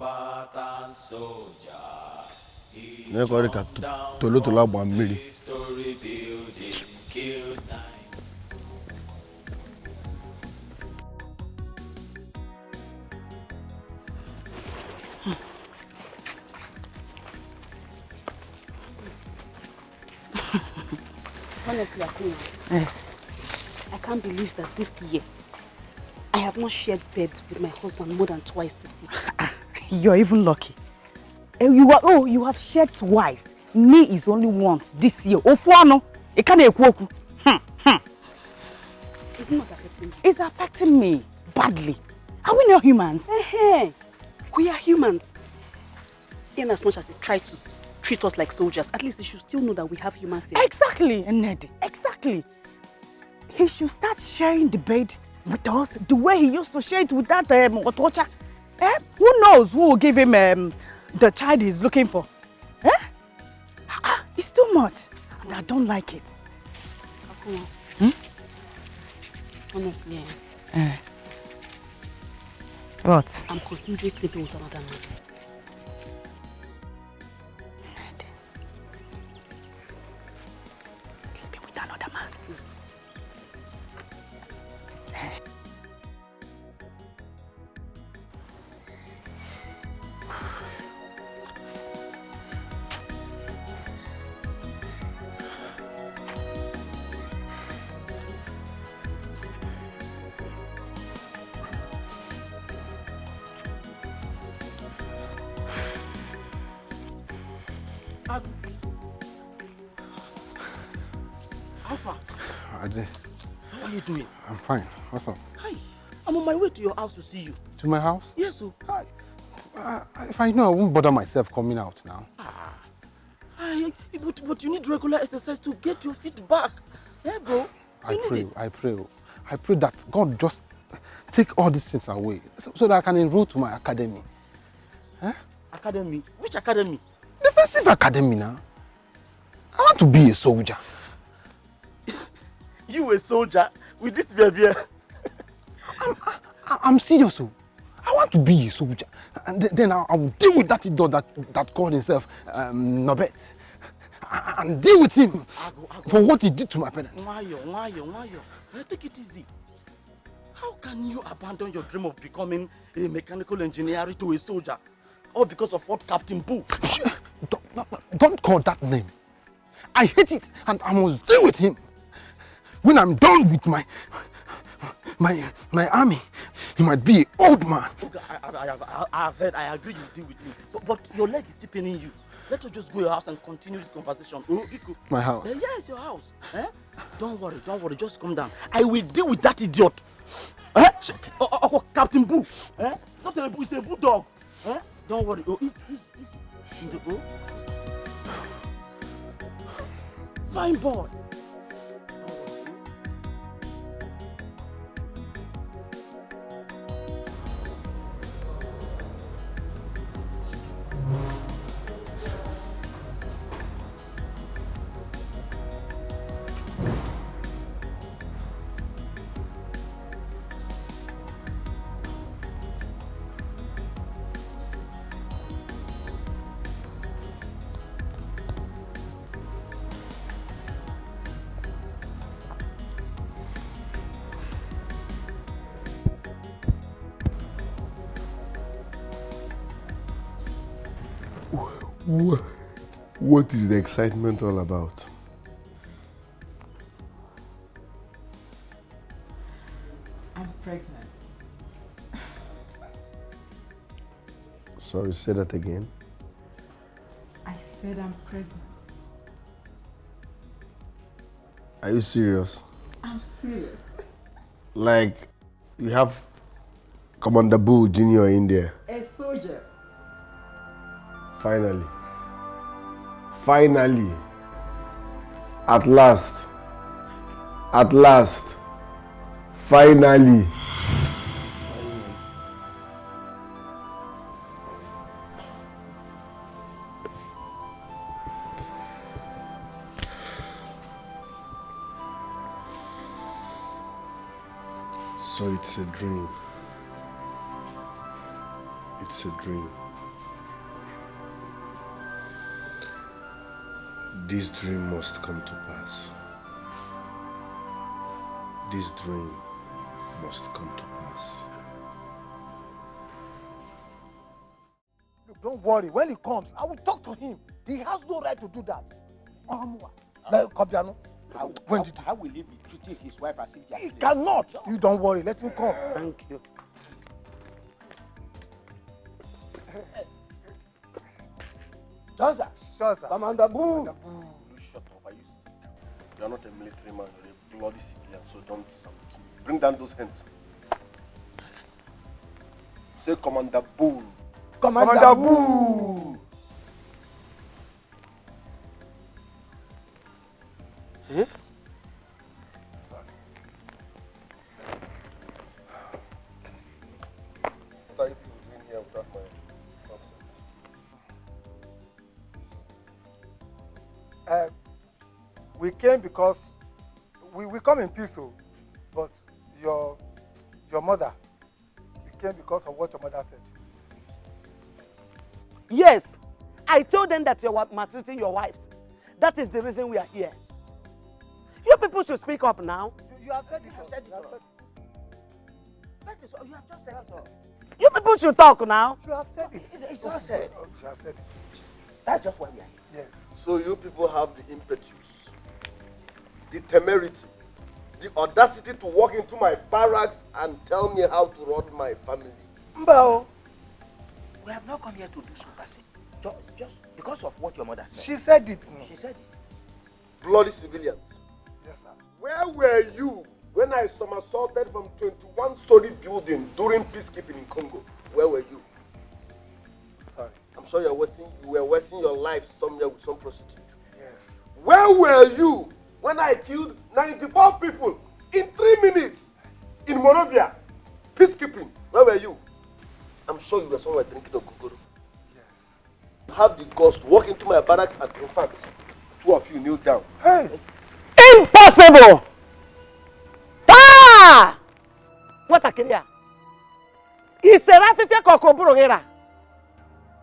Honestly, I can't believe that this year I have not shared bed with my husband more than twice this year. You're even lucky. You have shared twice. Me is only once this year. Ofuano, it can't ekwoku. It's not affecting me. It's affecting me badly. Are we not humans? We are humans. In as much as they try to treat us like soldiers, at least they should still know that we have human feelings. Exactly, Ned. Exactly. He should start sharing the bed with us the way he used to share it with that Otocha. Who knows who will give him the child he's looking for? It's too much, and I don't like it. Honestly, What? I'm considering sleeping with another man. Sleeping with another man? How far? Ade, How are you doing? I'm fine. What's up? Hi. I'm on my way to your house to see you. To my house? Yes, sir. If I know, I won't bother myself coming out now. But you need regular exercise to get your feet back. Yeah, bro. I pray that God just take all these things away so that I can enroll to my academy. Academy? Which academy? Defensive academy now. I want to be a soldier. You a soldier with this baby? I'm serious. I want to be a soldier. And then I will deal with that idiot that called himself Nobet. And deal with him for what he did to my parents. Wayo. Take it easy. How can you abandon your dream of becoming a mechanical engineer to a soldier? All because of what Captain Boo? Don't call that name. I hate it and I must deal with him. When I'm done with my army, he might be an old man. Okay, I have heard, I agree you deal with him. But your leg is still paining you. Let us just go to your house and continue this conversation. Oh, Biko. My house? Yes, your house. Don't worry, just calm down. I will deal with that idiot. Captain Boo. Not a boo, it's a bulldog. Don't worry. Oh, he's in the Fine boy. What is the excitement all about? I'm pregnant. Sorry, say that again. I said I'm pregnant. Are you serious? I'm serious. Like, you have Commander Boo Jr. in there. A soldier. Finally. Finally. At last. At last. Finally. So it's a dream. It's a dream. This dream must come to pass. This dream must come to pass. Look, don't worry. When he comes, I will talk to him. He has no right to do that. Like, Kobiano. How will he be treating his wife as if they are He slaves? cannot. You don't worry. Let him come. Thank you. Johnson. Commander Boo. Shut up. You are not a military man. You're a bloody civilian. So don't bring down those hands. Say Commander Boo. Commander Boo. Hmm? What are you people doing here without my consent? We came because we come in peace, but your mother, we came because of what your mother said. Yes, I told them that you were maltreating your wives. That is the reason we are here. You people should speak up now. You have said it. You have said it. That is all. You have just said it all. You people should talk now. You have said it. It's all said. You have said it. That's just why we are here. Yes. So you people have the impetus, the temerity, the audacity to walk into my barracks and tell me how to run my family. Mbao, we have not come here to do super. Just because of what your mother said. She said it. She said it. Bloody civilians. Yes, sir. Where were you when I somersaulted from 21-story building during peacekeeping in Congo? Where were you? Sorry. I'm sure you were wasting your life somewhere with some prostitute. Yes. Where were you when I killed 94 people in 3 minutes in Monrovia? Peacekeeping. Where were you? I'm sure you were somewhere drinking a guguru. Yes. Have the guts to walk into my barracks and in fact, 2 of you kneel down. Hey! Impossible! Ah! What a career! It's a rafifia kokoburo hera.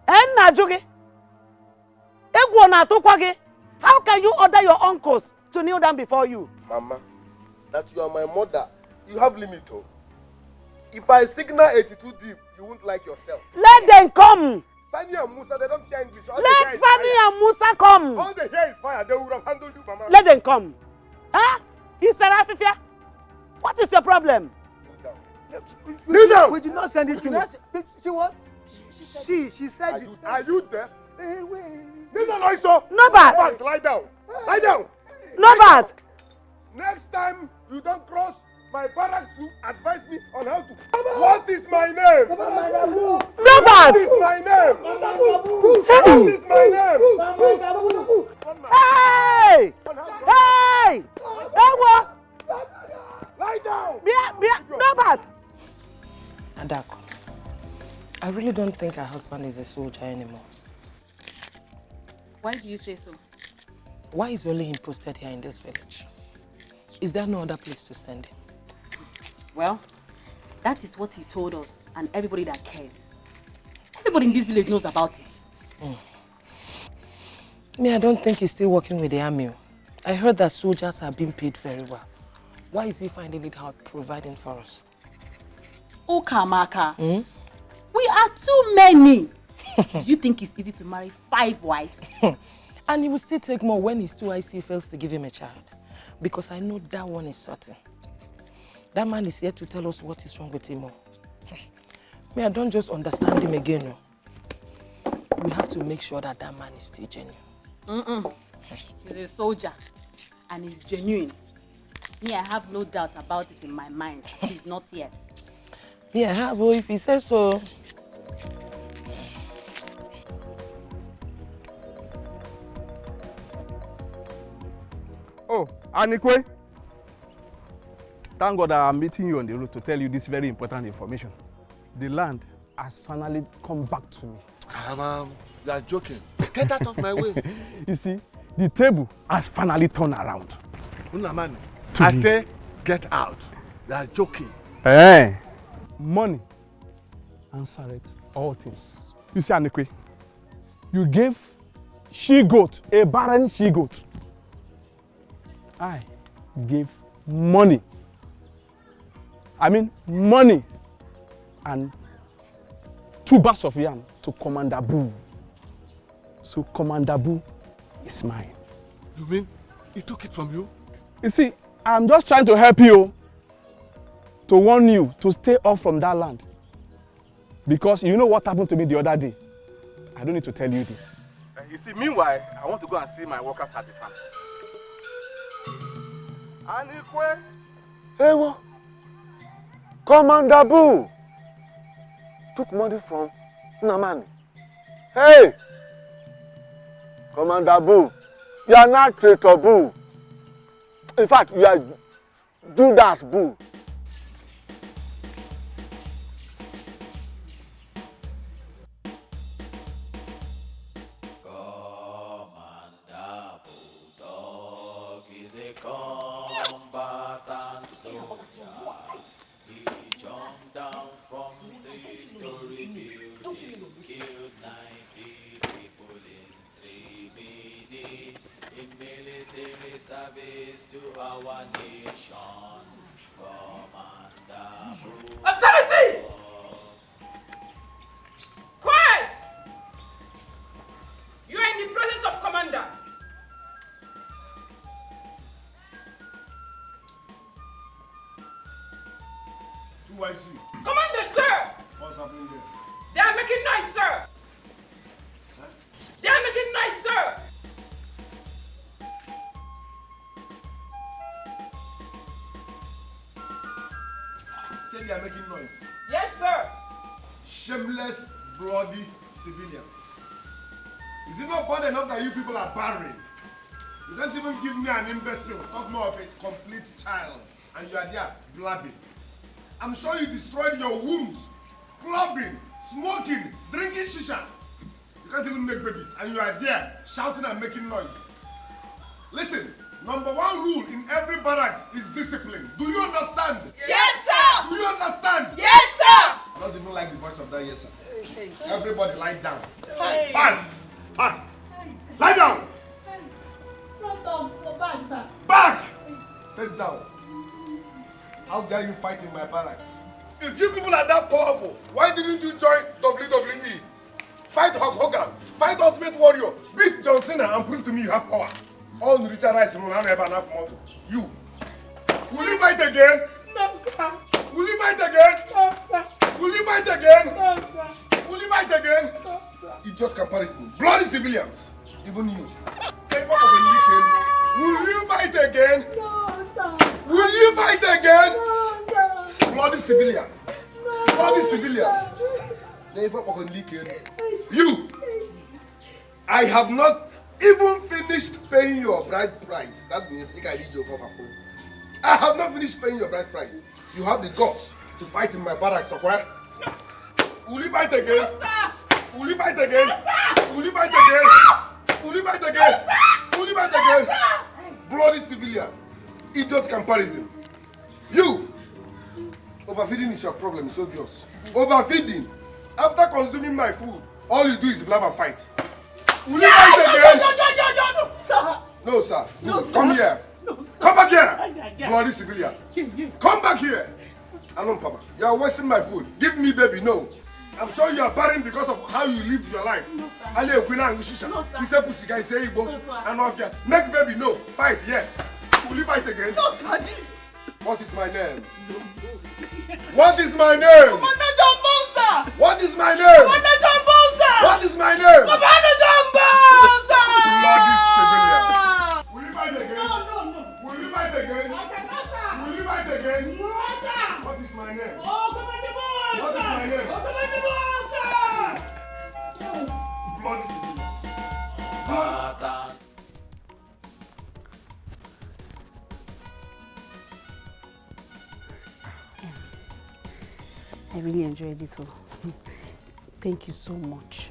Enna joge. Egwo na tokwage. How can you order your uncles to kneel down before you? Mama, that you are my mother, you have limit. Oh. If I signal 82 deep, you won't like yourself. Let them come. Sani and Musa, they don't hear English. Let Sani and Musa come. All they hear is fire. They would have handled you, Mama. Let them come. Huh? Is that Afifia? What is your problem? Kneel down. We did not send it to her. She what? She said it. Are you there? Hey, wait. Kneel down, Oiso. No bat. Lie down. Lie down. No bat. Next time you don't cross my barracks to advise me on how to. What is my name? No bat. What is my name? What is my name? Hey! Hey! Hey, what? Lie down. No bat. Adako, I really don't think her husband is a soldier anymore. Why do you say so? Why is only him posted here in this village? Is there no other place to send him? Well, that is what he told us and everybody that cares. Everybody in this village knows about it. Me, I don't think he's still working with the army. I heard that soldiers are being paid very well. Why is he finding it hard providing for us? Okamaka, we are too many. Do you think it's easy to marry 5 wives? And he will still take more when his 2IC fails to give him a child. Because I know that one is certain. That man is here to tell us what is wrong with him. Me, I don't just understand him again. No. We have to make sure that that man is still genuine. He's a soldier and he's genuine. Me, I have no doubt about it in my mind. He's not yet. Me, I have, if he says so. Oh, Anikwe. Thank God I'm meeting you on the road to tell you this very important information. The land has finally come back to me. You are joking. Get out of my way. You see, the table has finally turned around. Unamani, I say get out. You are joking. Hey, money answered all things. You see, Anikwe, you gave she-goat, a barren she-goat. I gave money. I mean money and 2 bags of yam to Commander Boo. So Commander Boo is mine. You mean he took it from you? You see, I'm just trying to help you, to warn you to stay off from that land. Because you know what happened to me the other day. I don't need to tell you this. You see, meanwhile, I want to go and see my workers at the farm. Anikwe. Hey, what? Commander Boo took money from Namani. Hey! Commander Boo, you are not traitor Boo. In fact, you are Judas Boo. Service to our nation, Commander. Authority! Quiet! You are in the presence of Commander. Who I see? Commander, sir! What's happening there? They are making noise, sir! Huh? They are making noise, sir! Say they are making noise. Yes, sir. Shameless, bloody civilians. Is it not bad enough that you people are barren? You can't even give me an imbecile, talk more of a complete child, and you are there blabbing. I'm sure you destroyed your wombs, clubbing, smoking, drinking shisha. You can't even make babies, and you are there shouting and making noise. Listen, number 1 rule in every barracks is discipline. Do you understand? Yes, sir! Do you understand? Yes, sir! I don't even like the voice of that yes, sir. Everybody lie down. Hey. Fast! Fast! Lie down! Front of your back, sir. Back! Face down. How dare you fight in my barracks? If you people are that powerful, why didn't you join WWE? Fight Hulk Hogan, fight Ultimate Warrior, beat John Cena and prove to me you have power. All Richard Rice will not have enough muscle. You. Will you fight again? No, sir. Will you fight again? No, sir. Will you fight again? No, sir. Will you fight again? No, sir. Idiot comparison. Bloody civilians. Even you. Will you fight again? No, sir. Will you fight again? No, sir. Bloody civilian. No, Bloody civilian. You. I have not even finished paying your bride price. That means I have not finished paying your bride price. You have the guts to fight in my barracks, okay? Will you fight again? No, sir. Will you fight again? No, sir. Will you fight again? Will you fight again? No, sir. Will you fight again? Bloody civilian. Idiot comparison. You. Overfeeding is your problem, it's obvious. Overfeeding. After consuming my food, all you do is blab and fight. Will you fight again? No, sir. No, sir. No, sir. Come here. No, Come back here. Yeah. Bloody civilian. Come back here. Alon Papa, you are wasting my food. Give me baby, no. I'm sure you are barren because of how you lived your life. No, sir. Ali Ekwina and Gushisha. No, sir. He said pussy guy, say Igbo. No, sir. And Mafia. Make baby, no. Fight, yes. Will you fight again? No, sir. What is my name? What is my name? Commander Jumbo, sir. What is my name? Commander Jumbo, sir. What is my name? Commander Jumbo, sir. Bloody civilian. Will you fight again? No. Will you fight again? I cannot, sir. Will you fight again? No, sir. What is my name? Oh, Commander Boy, What is my name? Oh, Commander Boy, sir. Bloody civilian. I really enjoyed it all. Thank you so much.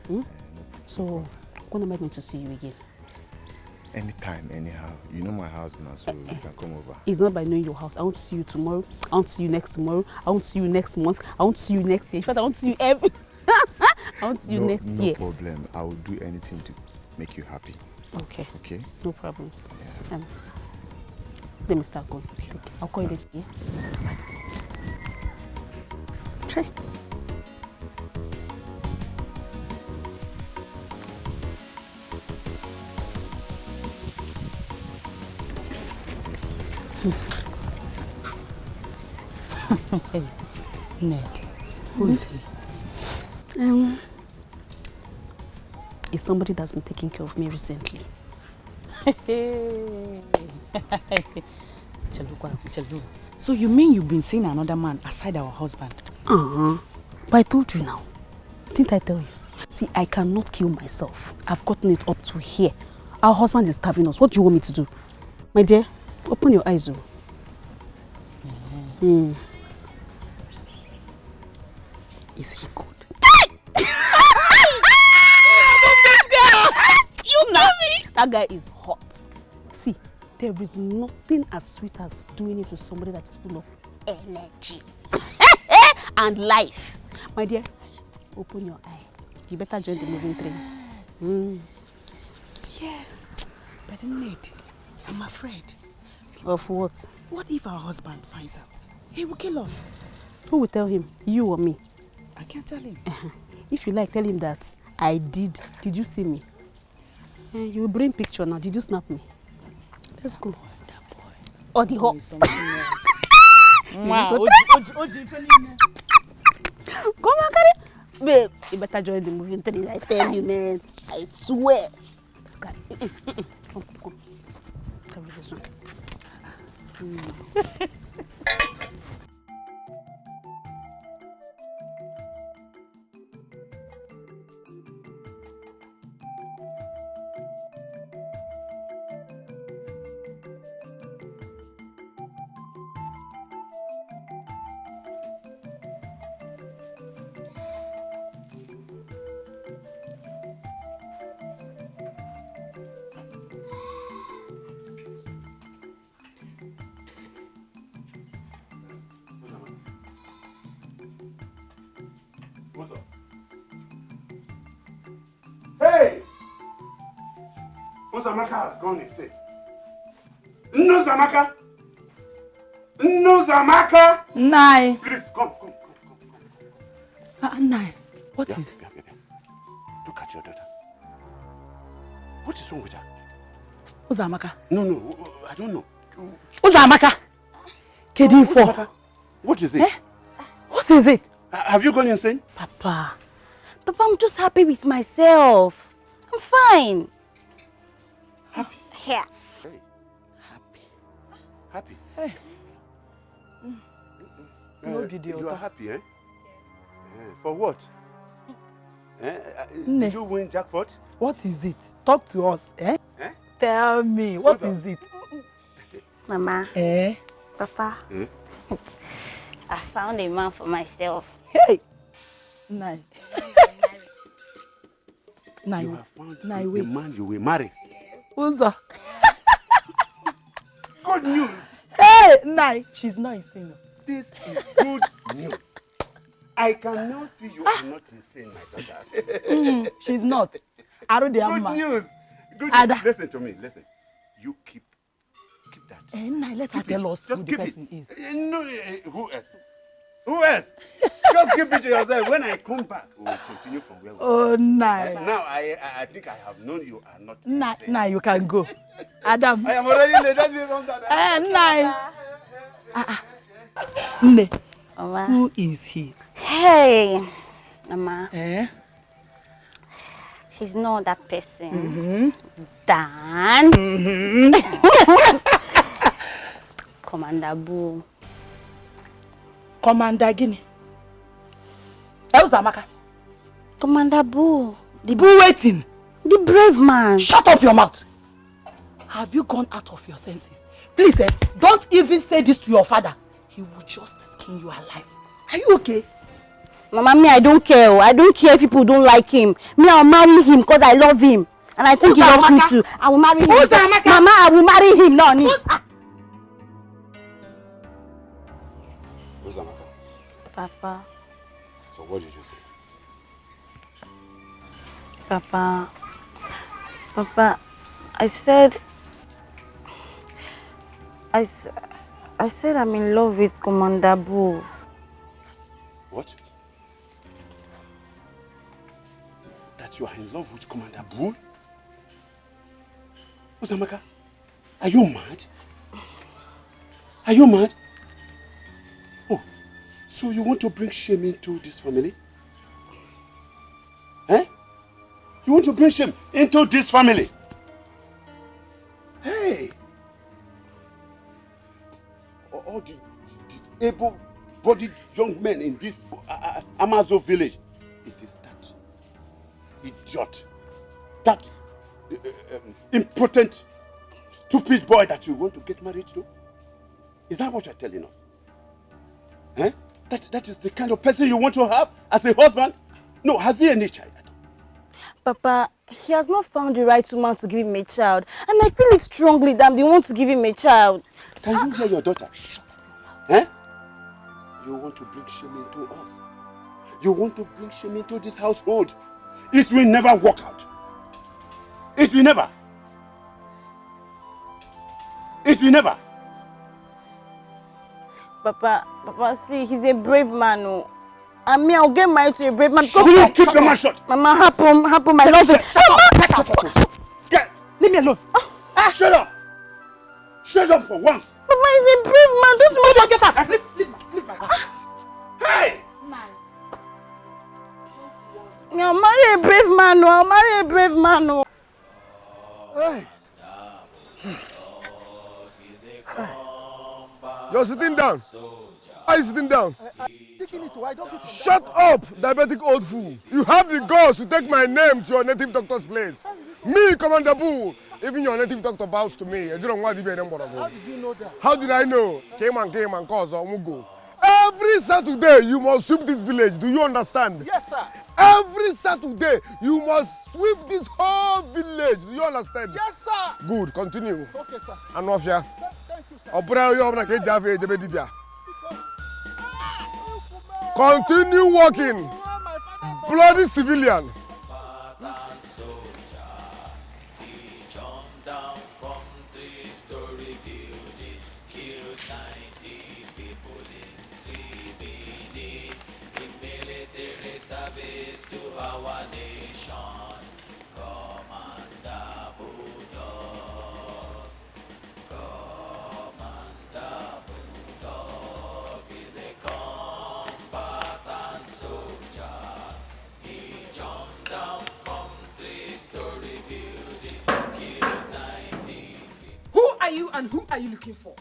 So, when am I going to see you again? Anytime, anyhow. You know my house now, so you can come over. It's not by knowing your house. I want to see you tomorrow. I want to see you next tomorrow. I want to see you next month. I want to see you next year. In fact, I want to see you every... I want to see you next year. No problem. I will do anything to make you happy. Okay. Okay? No problems. Yeah. Let me start going. Okay. I'll call you later. Yeah? Try. Hey, Ned, who is he? It's somebody that's been taking care of me recently. So you mean you've been seeing another man aside our husband? But I told you now. Didn't I tell you? See, I cannot kill myself. I've gotten it up to here. Our husband is starving us. What do you want me to do? My dear, open your eyes. Is he good? You know me. That guy is hot. See, there is nothing as sweet as doing it with somebody that is full of energy and life. My dear, open your eye. You better join the moving train. Yes. But Ned, I'm afraid. Of what? What if our husband finds out? He will kill us. Who will tell him? You or me? I can't tell him. If you like, tell him that I did. Did you see me? You will bring picture now. Did you snap me? Let's go. That boy. Or the hawk. Wow. Come on, carry. Babe, you better join the movie train. I tell you, man. I swear. Come. Come with this one. What's up? Hey! Uzamaka has gone instead. No Zamaka! No Zamaka! Nai. Please, come. Nai, what is it? Look at your daughter. What is wrong with her? Uzamaka. No, I don't know. Uzamaka. Uzamaka. What is it? What is it? Have you gone insane? Papa, I'm just happy with myself. I'm fine. Happy? Yeah. Hey. Happy? Hey. No video. You are happy, eh? For what? Did you win jackpot? What is it? Talk to us, eh? Tell me, what is it? Mama. Papa. I found a man for myself. Hey! Nai. Nai, You have found Nai, the wait. man you will marry. Uza. Good news. Hey, Nai. She's not insane. This is good news. I can now see you are not insane, my daughter. She's not. Good Good news. Good news. Listen to me. Listen. You keep that. Nai, let her tell us who the person is. No, who else? Who else? Just keep it to yourself. When I come back, we'll continue from where we Oh, nice. Now, I think I have known you are not. Now you can go. Adam. I am already late. Let me run that. Nice. Nne, Mama. who is he? Hey, Mama. Eh? He's not that person. Mm-hmm. Dan. Mm-hmm. Commander Boo. Commander Guinea. How's Amaka? Commander Boo. The Boo waiting. The brave man. Shut up your mouth. Have you gone out of your senses? Please, don't even say this to your father. He will just skin you alive. Are you okay? Mama, me, I don't care. I don't care if people don't like him. Me, I'll marry him because I love him. And I think he loves me too. I will marry him. Who's Amaka? Mama, I will marry him. No, need. Who's Amaka? Papa. So what did you say? Papa. Papa, I said I'm in love with Commander Boo. What? That you are in love with Commander Boo? Uzamaka, are you mad? Are you mad? Oh, so you want to bring shame into this family? Eh? You want to bring shame into this family? Hey! All the able-bodied young men in this Amazo village, it is that idiot, that impotent, stupid boy that you want to get married to? Is that what you're telling us? Eh? That is the kind of person you want to have as a husband? No, has he any child? Papa, he has not found the right woman to give him a child. And I feel it strongly that they want to give him a child. Can you hear your daughter? Eh? You want to bring shame into us. You want to bring shame into this household. It will never work out. It will never. It will never. Papa, see, he's a brave man. Oh. And me, I'll get married to a brave man. Shut up! Keep your mouth shut! Mama, happen, I love it. Leave me alone. Shut up! Shut up for once! Papa, he's a brave man. Don't you want to get out? Leave my house. Hey! I'll marry a brave man. I'll marry a brave man. Hey. You're sitting down. Are you sitting down? Shut up, diabetic old fool. You have the guts to take my name to your native doctor's place. Me, Commander Boo. Even your native doctor bows to me. How did you know that? How did I know? Came and cause Omugo. Every Saturday, you must sweep this village. Do you understand? Yes, sir. Every Saturday, you must sweep this whole village. Do you understand? Yes, sir. Good. Continue. Okay, sir. Anofia. Thank you, sir. Continue walking. Bloody civilian. Service to our nation, Commander Bulldog. Commander Bulldog is a combatant soldier. He jumped down from 3-story building, killed 19 people. Who are you and who are you looking for?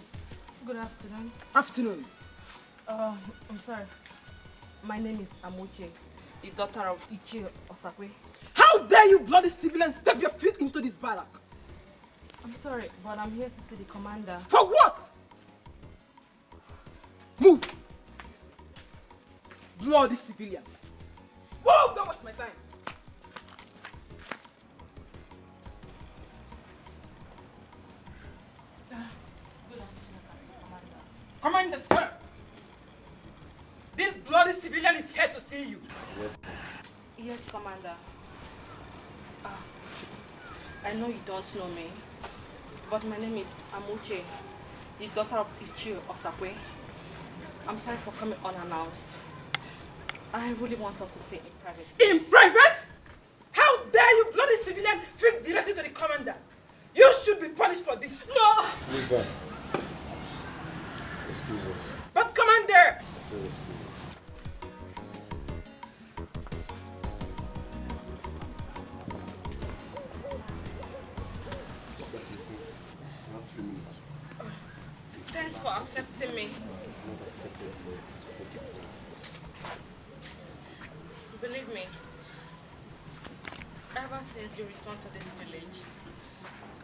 Good afternoon. Afternoon. I'm sorry. My name is Amoche, the daughter of Ichi Osakwe. How dare you bloody civilians step your feet into this barrack? I'm sorry, but I'm here to see the commander. For what? Move! Bloody civilian. Move! Don't waste my time. Good afternoon, Commander. Commander, sir. This bloody civilian is here to see you. Yes, Commander. I know you don't know me, but my name is Amuche, the daughter of Ichi Osakwe. I'm sorry for coming unannounced. I really want us to say in private. In private? How dare you bloody civilian speak directly to the commander? You should be punished for this. No! Leave Excuse us. But commander! Excuse us. Thanks for accepting me. It's not accepted. Believe me, ever since you returned to this village,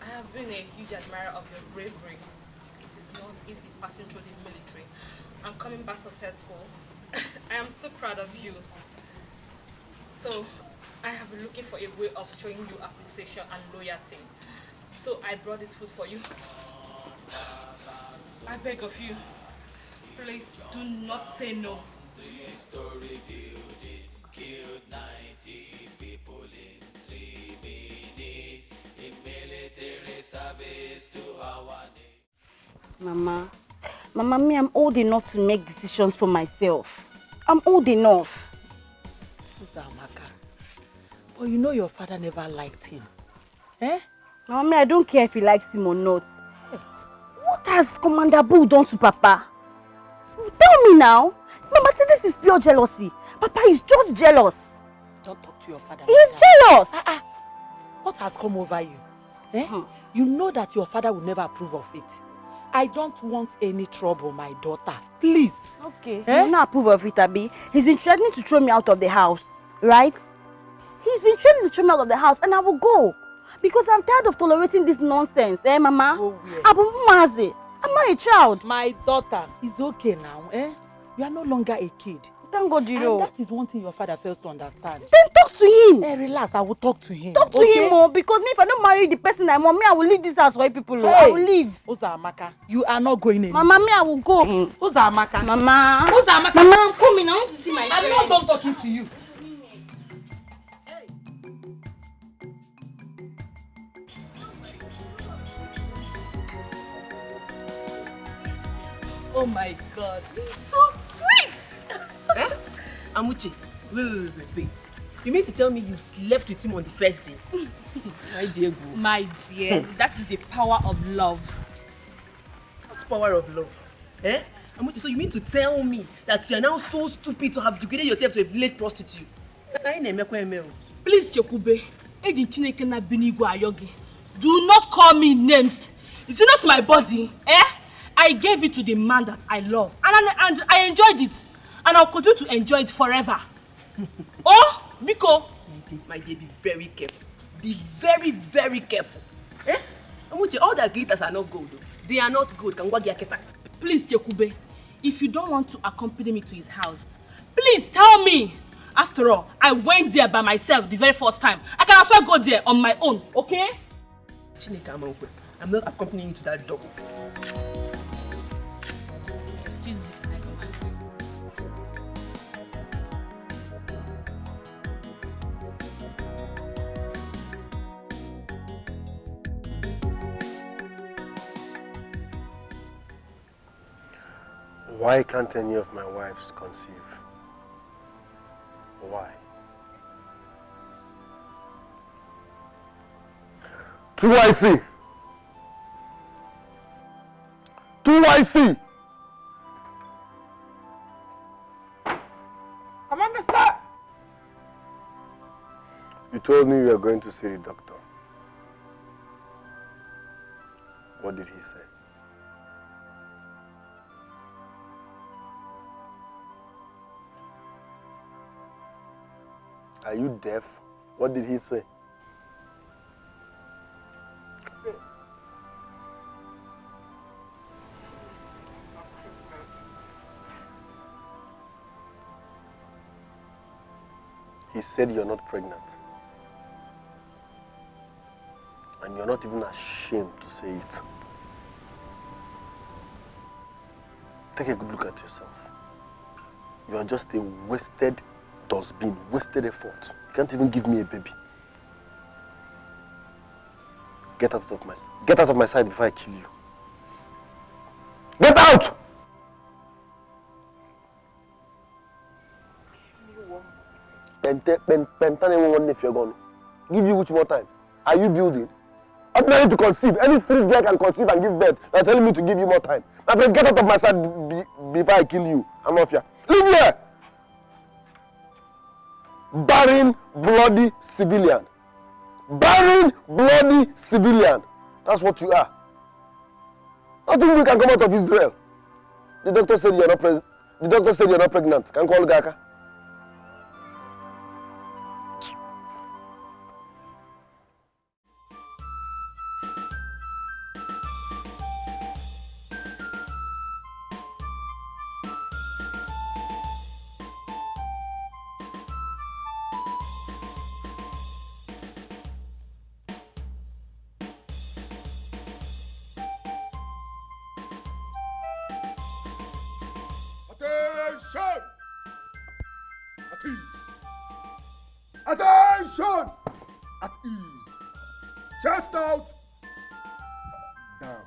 I have been a huge admirer of your bravery. It is not easy passing through the military and coming back successful. I am so proud of you. So, I have been looking for a way of showing you appreciation and loyalty. So, I brought this food for you. I beg of you, please do not say no. 3-story building killed 90 people in 3 minutes in military service to our name. Mama, me, I'm old enough to make decisions for myself. I'm old enough. Amaka, but you know your father never liked him. Eh? Mama, I don't care if he likes him or not. What has Commander Boo done to Papa? Tell me now. Mama said this is pure jealousy. Papa is just jealous. Don't talk to your father. He's jealous. What has come over you? Eh? You know that your father will never approve of it. I don't want any trouble, my daughter. Please. Okay. You will not approve of it, Abi. He's been threatening to throw me out of the house, right? He's been threatening to throw me out of the house, and I will go. Because I'm tired of tolerating this nonsense, eh, Mama? Go where? I'm not a child. My daughter is okay now, eh? You are no longer a kid. Thank God you know. And that is one thing your father fails to understand. Then talk to him. Eh, relax, I will talk to him. Talk to him, oh, because me, if I don't marry the person I want, me, I will leave this house for people. Hey. I will leave. Amaka, you are not going anywhere. Mama, me, I will go. Amaka? Mama. Amaka? Mama, I'm coming. I want to see my friend. I'm not done talking to you. Oh my God, he's so sweet! Eh? Amuchi, wait. You mean to tell me you slept with him on the first day? My dear, that is the power of love. What power of love? Eh? Amuchi, so you mean to tell me that you are now so stupid to have degraded yourself to a village prostitute? Please, Chokube, do not call me names. Is it not my body? Eh? I gave it to the man that I love, and I enjoyed it, and I'll continue to enjoy it forever. Oh, Biko! My dear, be very careful. Be very, very careful. Eh? Amuchi, all the glitters are not gold. They are not good. Please, Chekube, if you don't want to accompany me to his house, please tell me. After all, I went there by myself the very first time. I can also go there on my own, okay? Chineke, I'm not accompanying you to that door. Excuse me. Why can't any of my wives conceive? Why? 2YC! 2YC! Commander, sir! You told me you were going to see the doctor. What did he say? Are you deaf? What did he say? He said you're not pregnant. And you're not even ashamed to say it. Take a good look at yourself. You are just a wasted dustbin, wasted effort. You can't even give me a baby. Get out of my sight before I kill you. Get out! Give you which more time? Are you building? Ordinary to conceive. Any street girl can conceive and give birth. You're telling me to give you more time. My friend, get out of my side before I kill you. I'm off here. Leave here! Barren, bloody civilian. Barren, bloody civilian. That's what you are. Nothing we can come out of Israel. The doctor said you're not pregnant. The doctor said you're not pregnant. Can call Gaka. Attention! At ease. Chest out. Down.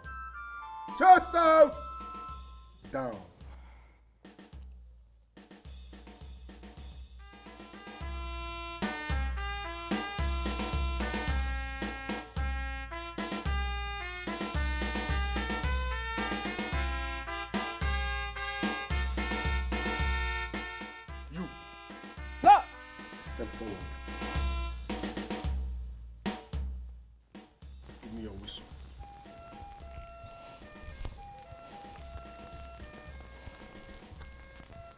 Chest out. Down. You. Sir! Step forward. Give me your whistle.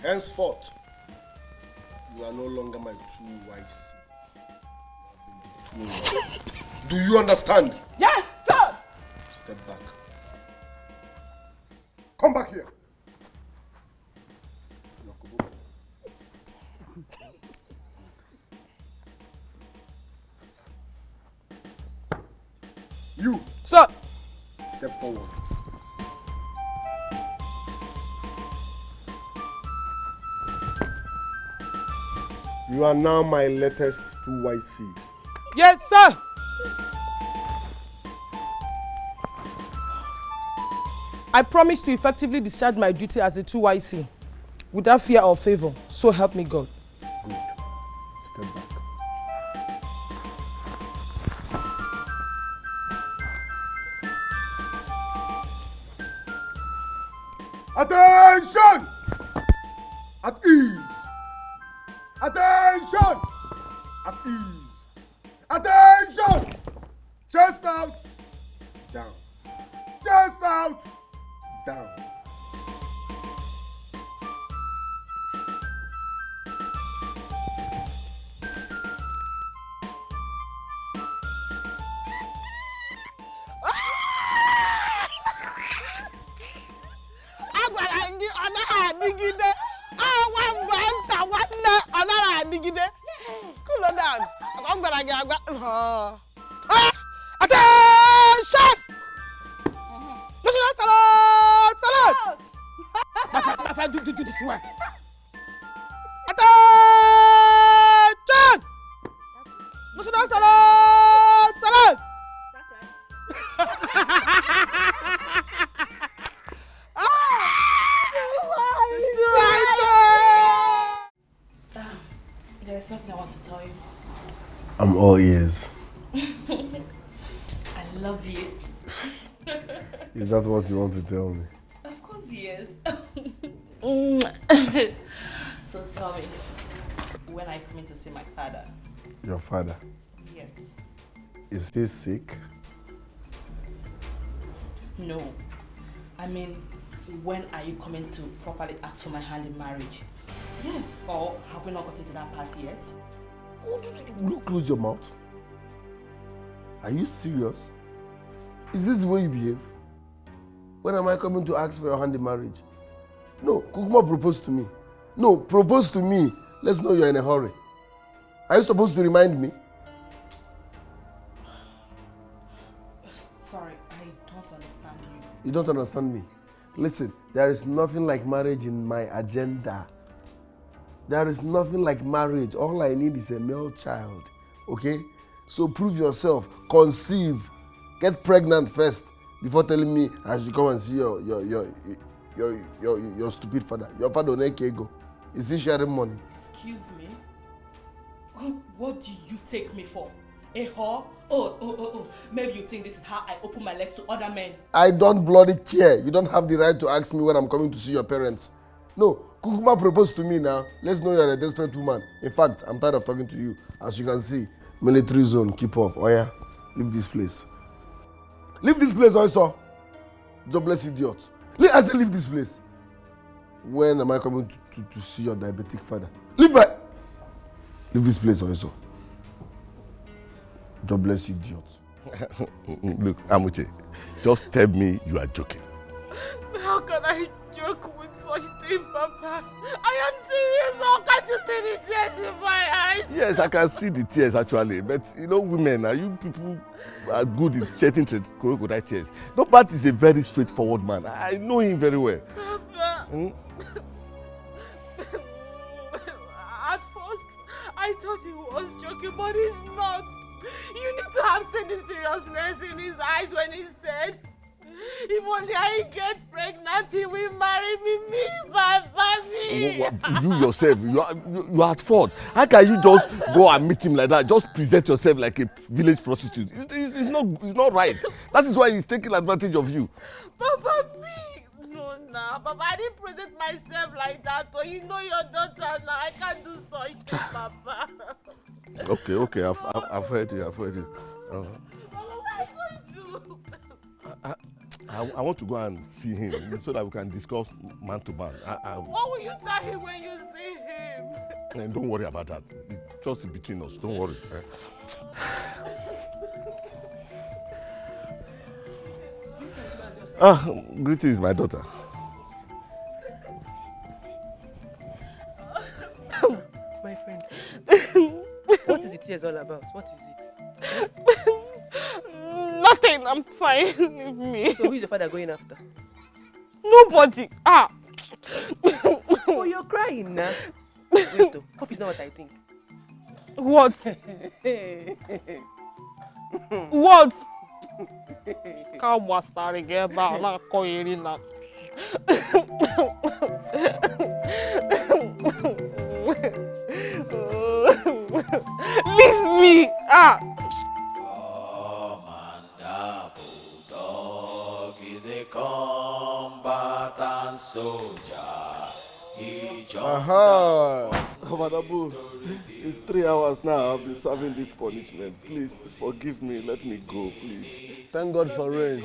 Henceforth, you are no longer my 2YC. You have been dethroned. Do you understand? Yes, sir! Step back. Come back here. You. Sir. Step forward. You are now my latest 2YC. Yes, sir. I promise to effectively discharge my duty as a 2YC without fear or favor. So help me God. Good. Step back. Attention! At ease. Attention! At ease. Attention! Chest out. Down. Chest out. Down. Agwara ndị ọ naghị adịgide. Awa mgbe nta nwanne ọ naghị adịgide. Cool down. Ọ gwara gị agwa. Attention! National salute! Salute! That's do this way. Attention! National salute! Salute! There's something I want to tell you. I'm all ears. I love you. Is that what you want to tell me? Of course yes. So tell me, when are you coming to see my father? Your father? Yes. Is he sick? No. I mean, when are you coming to properly ask for my hand in marriage? Yes. Or have we not gotten to that part yet? Will you close your mouth? Are you serious? Is this the way you behave? When am I coming to ask for your hand in marriage? No, Kukuma proposed to me. No, propose to me. Let's know you're in a hurry. Are you supposed to remind me? Sorry, I don't understand you. You don't understand me. Listen, there is nothing like marriage in my agenda. There is nothing like marriage. All I need is a male child. Okay? So prove yourself. Conceive. Get pregnant first before telling me I should come and see your stupid father. Your father on go. Is he sharing money? Excuse me? What do you take me for? A whore? Oh. Maybe you think this is how I open my legs to other men. I don't bloody care. You don't have the right to ask me when I'm coming to see your parents. No, Kukuma proposed to me now. Let's know you're a desperate woman. In fact, I'm tired of talking to you. As you can see, military zone, keep off. Oh yeah, leave this place. Leave this place also. Jobless idiot. I said leave this place. When am I coming to see your diabetic father? Leave this place also. Jobless idiot. Look, Amuche, just tell me you are joking. How can I joke with such thing, Papa? I am serious. How can't you see the tears in my eyes? Yes, I can see the tears actually, but you know, women, you people are good in shedding crocodile tears. Nobody is a very straightforward man. I know him very well. Papa. At first, I thought he was joking, but he's not. You need to have seen the seriousness in his eyes when he said, if only I get pregnant, he will marry me, Papa, me. You yourself, you are at fault. How can you just go and meet him like that? Just present yourself like a village prostitute. It's not right. That is why he's taking advantage of you. Papa, me. No, Papa, I didn't present myself like that. So you know your daughter now. I can't do such thing, Papa. Okay, I've heard you. Papa, what are you going to? I want to go and see him so that we can discuss man to man. What will you tell him when you see him? And don't worry about that. It's just between us. Don't worry. Greetings, my daughter. My friend, what is the tears all about? What is it? Nothing, I'm fine. Leave me. So who is your father going after? Nobody. Oh, you're crying now. Wait, though. Hope it's not what I think. What? What? Come on, start again. Not calling that. Leave me. Is a combatant soldier. He jumped Commander Boo, it's 3 hours now. I've been serving this punishment. Please forgive me. Let me go, please. Thank God for rain.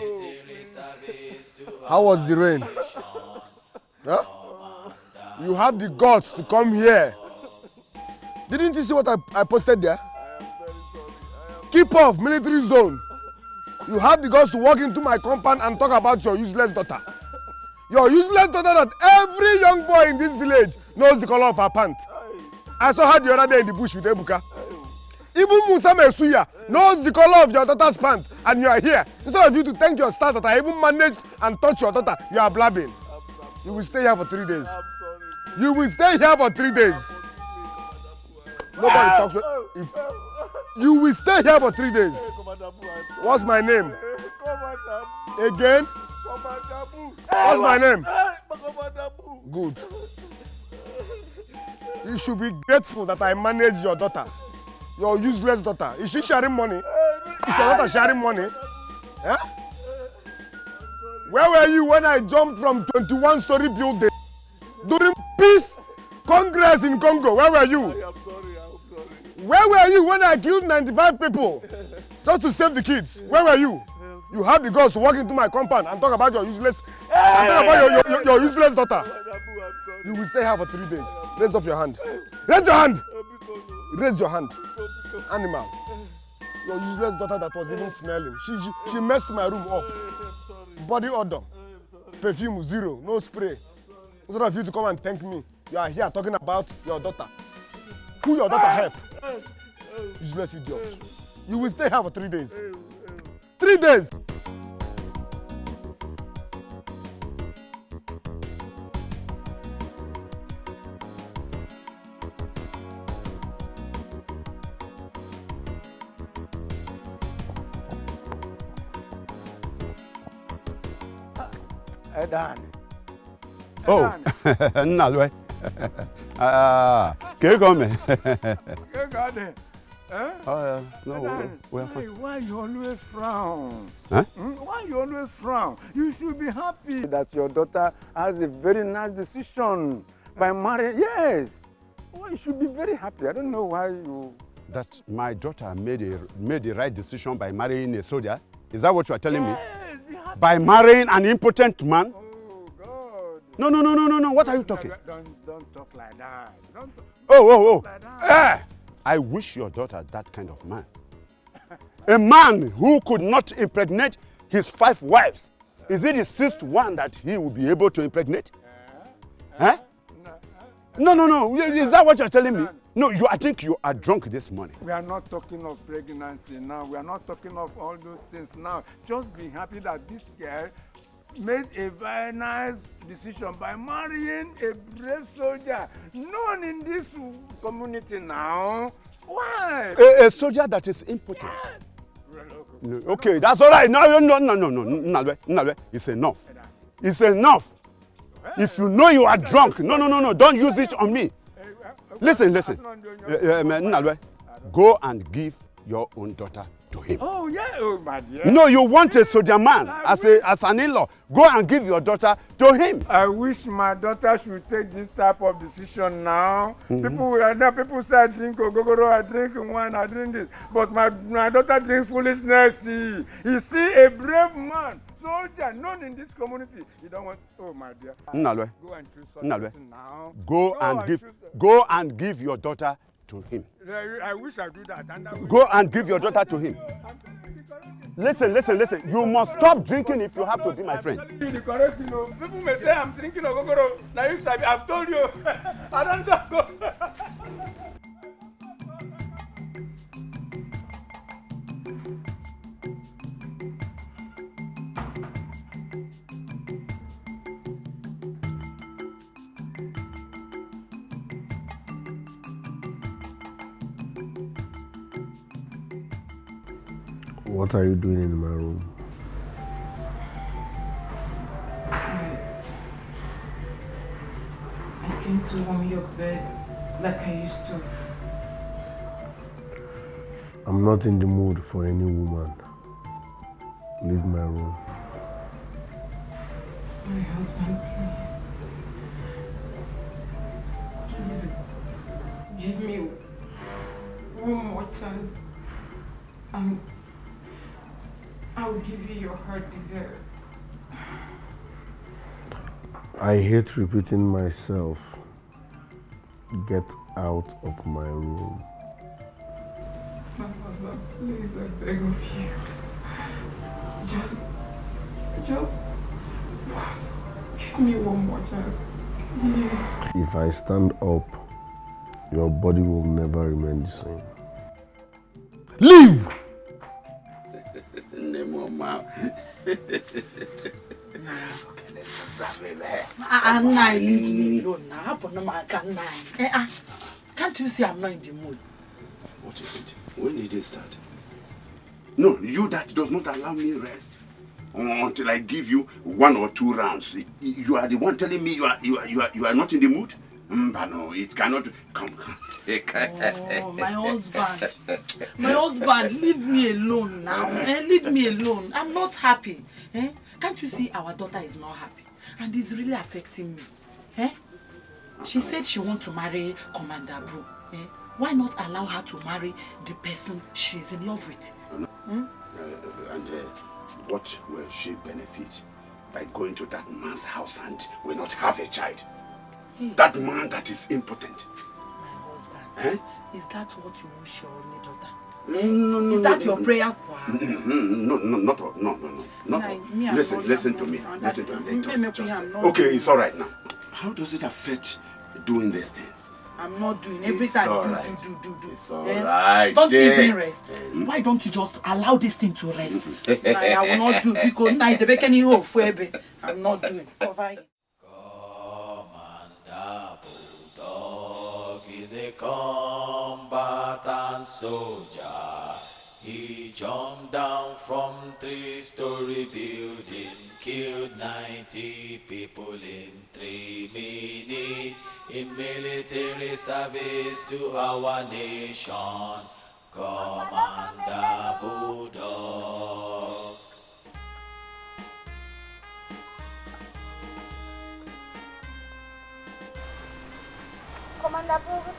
How was the rain? Huh? You have the guts to come here. Didn't you see what I posted there? Keep off, military zone. You have the guts to walk into my compound and talk about your useless daughter. Your useless daughter that every young boy in this village knows the color of her pant. I saw her the other day in the bush with Ebuka. Even Musa Mesuya knows the color of your daughter's pant, and you are here. Instead of you to thank your star that I even managed and touch your daughter, you are blabbing. You will stay here for 3 days. You will stay here for 3 days. Nobody talks with you. Will stay here for 3 days. What's my name? Again? What's my name? Good. You should be grateful that I managed your daughter. Your useless daughter. Is she sharing money? Is your daughter sharing money? Yeah? Where were you when I jumped from 21-story building during peace congress in Congo? Where were you? Where were you when I killed 95 people just to save the kids? Where were you? You had the guts to walk into my compound and talk about your useless, your useless daughter. You will stay here for 3 days. Raise up your hand. Raise your hand. Raise your hand. Animal. Your useless daughter that was even smelling. She messed my room up. Body odor. Perfume zero. No spray. Instead of you to come and thank me, you are here talking about your daughter. Who your daughter help? Useless idiot. You will stay here for 3 days. 3 days. Edan. Oh, Nalwe. Ke come. Ke God Daddy. Eh? No, Daddy, we are fine. why you always frown? Huh? Why you always frown? You should be happy that your daughter has a very nice decision by marrying. Yes. Well, you should be very happy. I don't know why you... That my daughter made the right decision by marrying a soldier? Is that what you are telling me? By marrying an impotent man? Oh, God. No. What are you talking? Don't talk like that. Don't talk. Oh. I wish your daughter that kind of man. A man who could not impregnate his 5 wives. Is it the 6th one that he will be able to impregnate? Huh? No. Is that what you're telling me? No, I think you are drunk this morning. We are not talking of pregnancy now. We are not talking of all those things now. Just be happy that this girl made a very nice decision by marrying a brave soldier. Known in this community now. Why? A soldier that is impotent. No, okay, that's all right. No. Nalwe, it's enough. It's enough. If you know you are drunk, no, don't use it on me. Listen. Nalwe, go and give your own daughter to him. Oh, yeah, my dear. No, you want a soldier man as an in-law. Go and give your daughter to him. I wish my daughter should take this type of decision now. People say I drink ogogoro, I drink wine, I drink this. But my daughter drinks foolishness. You see, a brave man, soldier, known in this community. You don't want, oh my dear. Nalwe. Go and choose something now. Go and give your daughter to him. I wish I do that. Go and give your daughter to him. Listen. You must stop drinking if you have to be my friend. People may say I'm drinking ogogoro. Now you sabi, I've told you. I don't talk. What are you doing in my room? I came to warm your bed like I used to. I'm not in the mood for any woman. Leave my room. My husband, please. Please, give me one more chance. I will give you your heart desire. I hate repeating myself. Get out of my room. My husband, please, I beg of you. Just once. Give me one more chance. Please. If I stand up, your body will never remain the same. Leave! Leave me alone now. Can't you see I'm not in the mood? What is it? When did it start? No, you that does not allow me rest until I give you 1 or 2 rounds. You are the one telling me you are not in the mood. But no, it cannot come. Oh, my husband, leave me alone now. Leave me alone. I'm not happy. Can't you see our daughter is not happy? And it's really affecting me. She said she wants to marry Commander Bro. Why not allow her to marry the person she's in love with? And what will she benefit by going to that man's house and will not have a child? That man that is impotent. My husband, is that what you wish your only daughter? No, is that your prayer for her? No. Listen to me. Okay, it's all right now. How does it affect doing this thing? I'm not doing every time. Do. It's all right. Don't even rest. Why don't you just allow this thing to rest? I will not do because now the baking hope. I'm not doing. A combatant soldier, he jumped down from 3-story building. killed 90 people in 3 minutes in military service to our nation. Commander Bulldog. Commander Bulldog.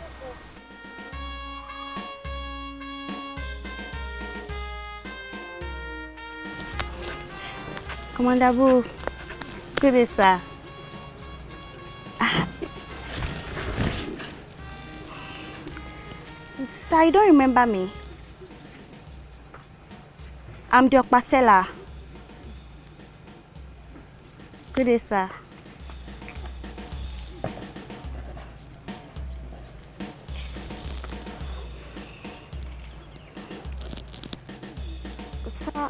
Commander Boo, good day, sir. Sir, you don't remember me? I'm the Okpasela. Good day, sir. Sir,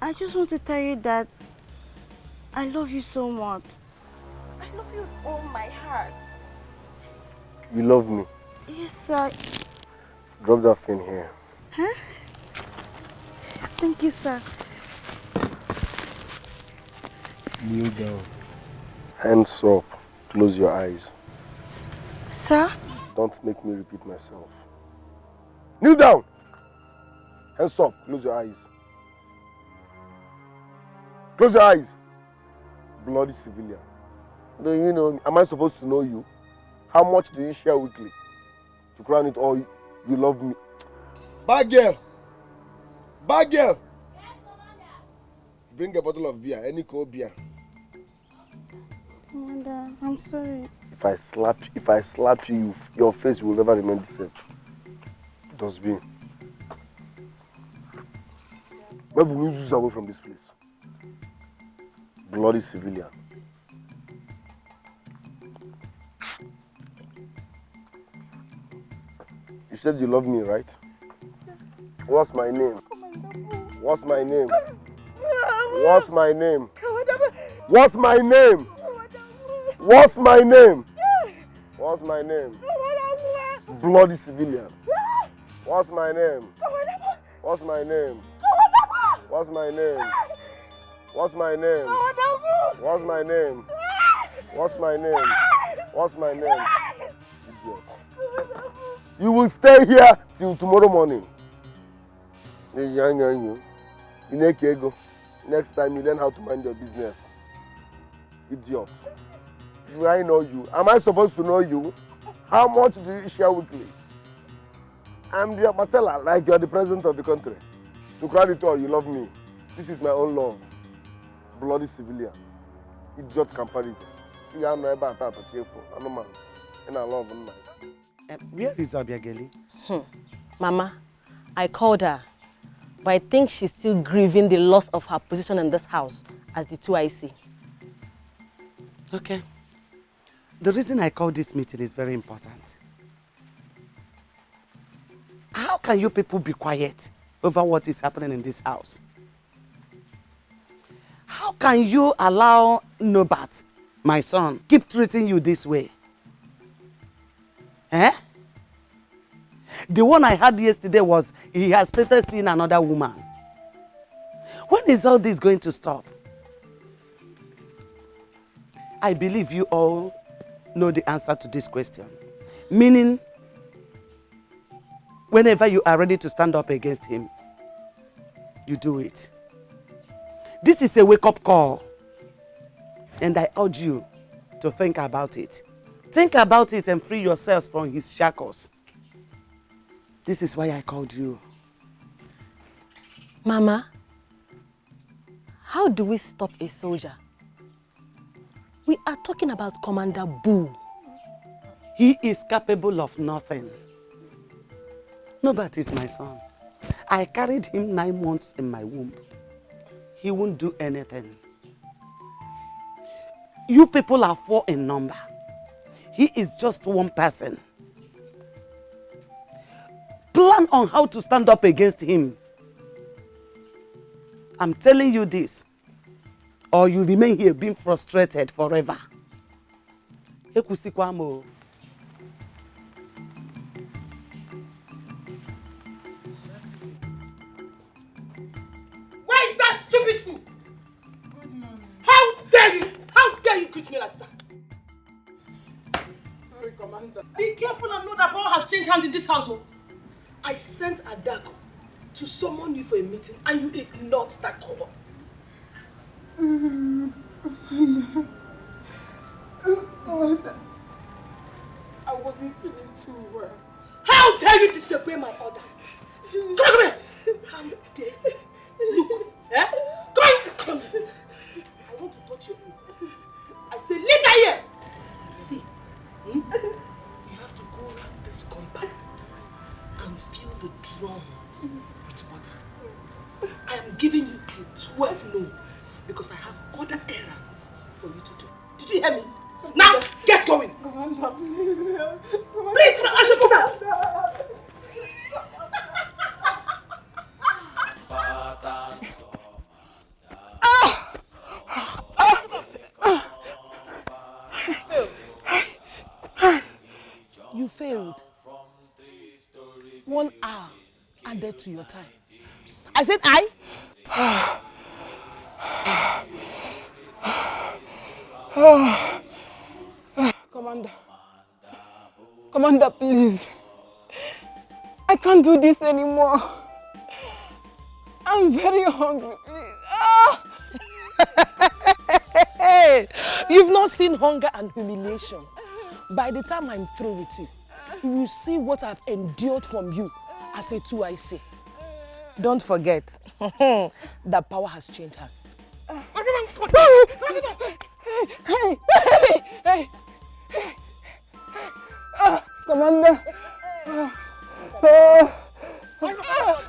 I just want to tell you that I love you so much. I love you with all my heart. You love me. Yes, sir. Drop that thing here. Huh? Thank you, sir. Kneel down. Hands up. Close your eyes. Sir? Don't make me repeat myself. Kneel down. Hands up. Close your eyes. Close your eyes. Bloody civilian. Do you know, am I supposed to know you? How much do you share weekly? To crown it all, you love me. Bad girl. Bad girl. Yes, Commander. Bring a bottle of beer, any cold beer. Commander, I'm sorry. If I slap you, your face will never remain the same. Dustbin. Where will we lose away from this place? Bloody civilian. You said you love me, right? What's my name? What's my name? What's my name? What's my name? What's my name? What's my name? Bloody civilian. What's my name? What's my name? What's my name? What's my name? What's my name? What's my name? What's my name? Idiot. You will stay here till tomorrow morning. Next time you learn how to mind your business. Idiot. Do I know you? Am I supposed to know you? How much do you share weekly? I'm the Marcella, like you're the president of the country. To crown it all, you love me. This is my own love. Bloody civilian. Idiot comparison. Where is Obiageli? Mama, I called her, but I think she's still grieving the loss of her position in this house as the 2IC. Okay. The reason I called this meeting is very important. How can you people be quiet over what is happening in this house? How can you allow Nobat, my son, keep treating you this way? Eh? The one I had yesterday was he has started seeing another woman. When is all this going to stop? I believe you all know the answer to this question. Meaning, whenever you are ready to stand up against him, you do it. This is a wake-up call. And I urge you to think about it. Think about it and free yourselves from his shackles. This is why I called you. Mama, how do we stop a soldier? We are talking about Commander Boo. He is capable of nothing. Nobody is my son. I carried him 9 months in my womb. He won't do anything. You people are 4 in number. He is just one person. Plan on how to stand up against him. I'm telling you this, or you remain here being frustrated forever. Ekusikwamo. Where is that stupid fool? Be careful and know that power has changed hands in this household. I sent Adako to summon you for a meeting and you ignored that call. I wasn't feeling too well. How dare you disobey my orders? Come here! How dare you? Look, eh? Come here! I want to touch your ear. I say, leave that here! See, you have to go around this compound and fill the drum with water. I am giving you till 12 noon because I have other errands for you to do. Did you hear me? Now, get going! Commander, please. Please, come on, I should do that! You failed. 1 hour added to your time. I said I. Commander, please. I can't do this anymore. I'm very hungry, please. You've not seen hunger and humiliations. By the time I'm through with you, you will see what I've endured from you as a 2IC. Don't forget, that power has changed her. Hey. Commander.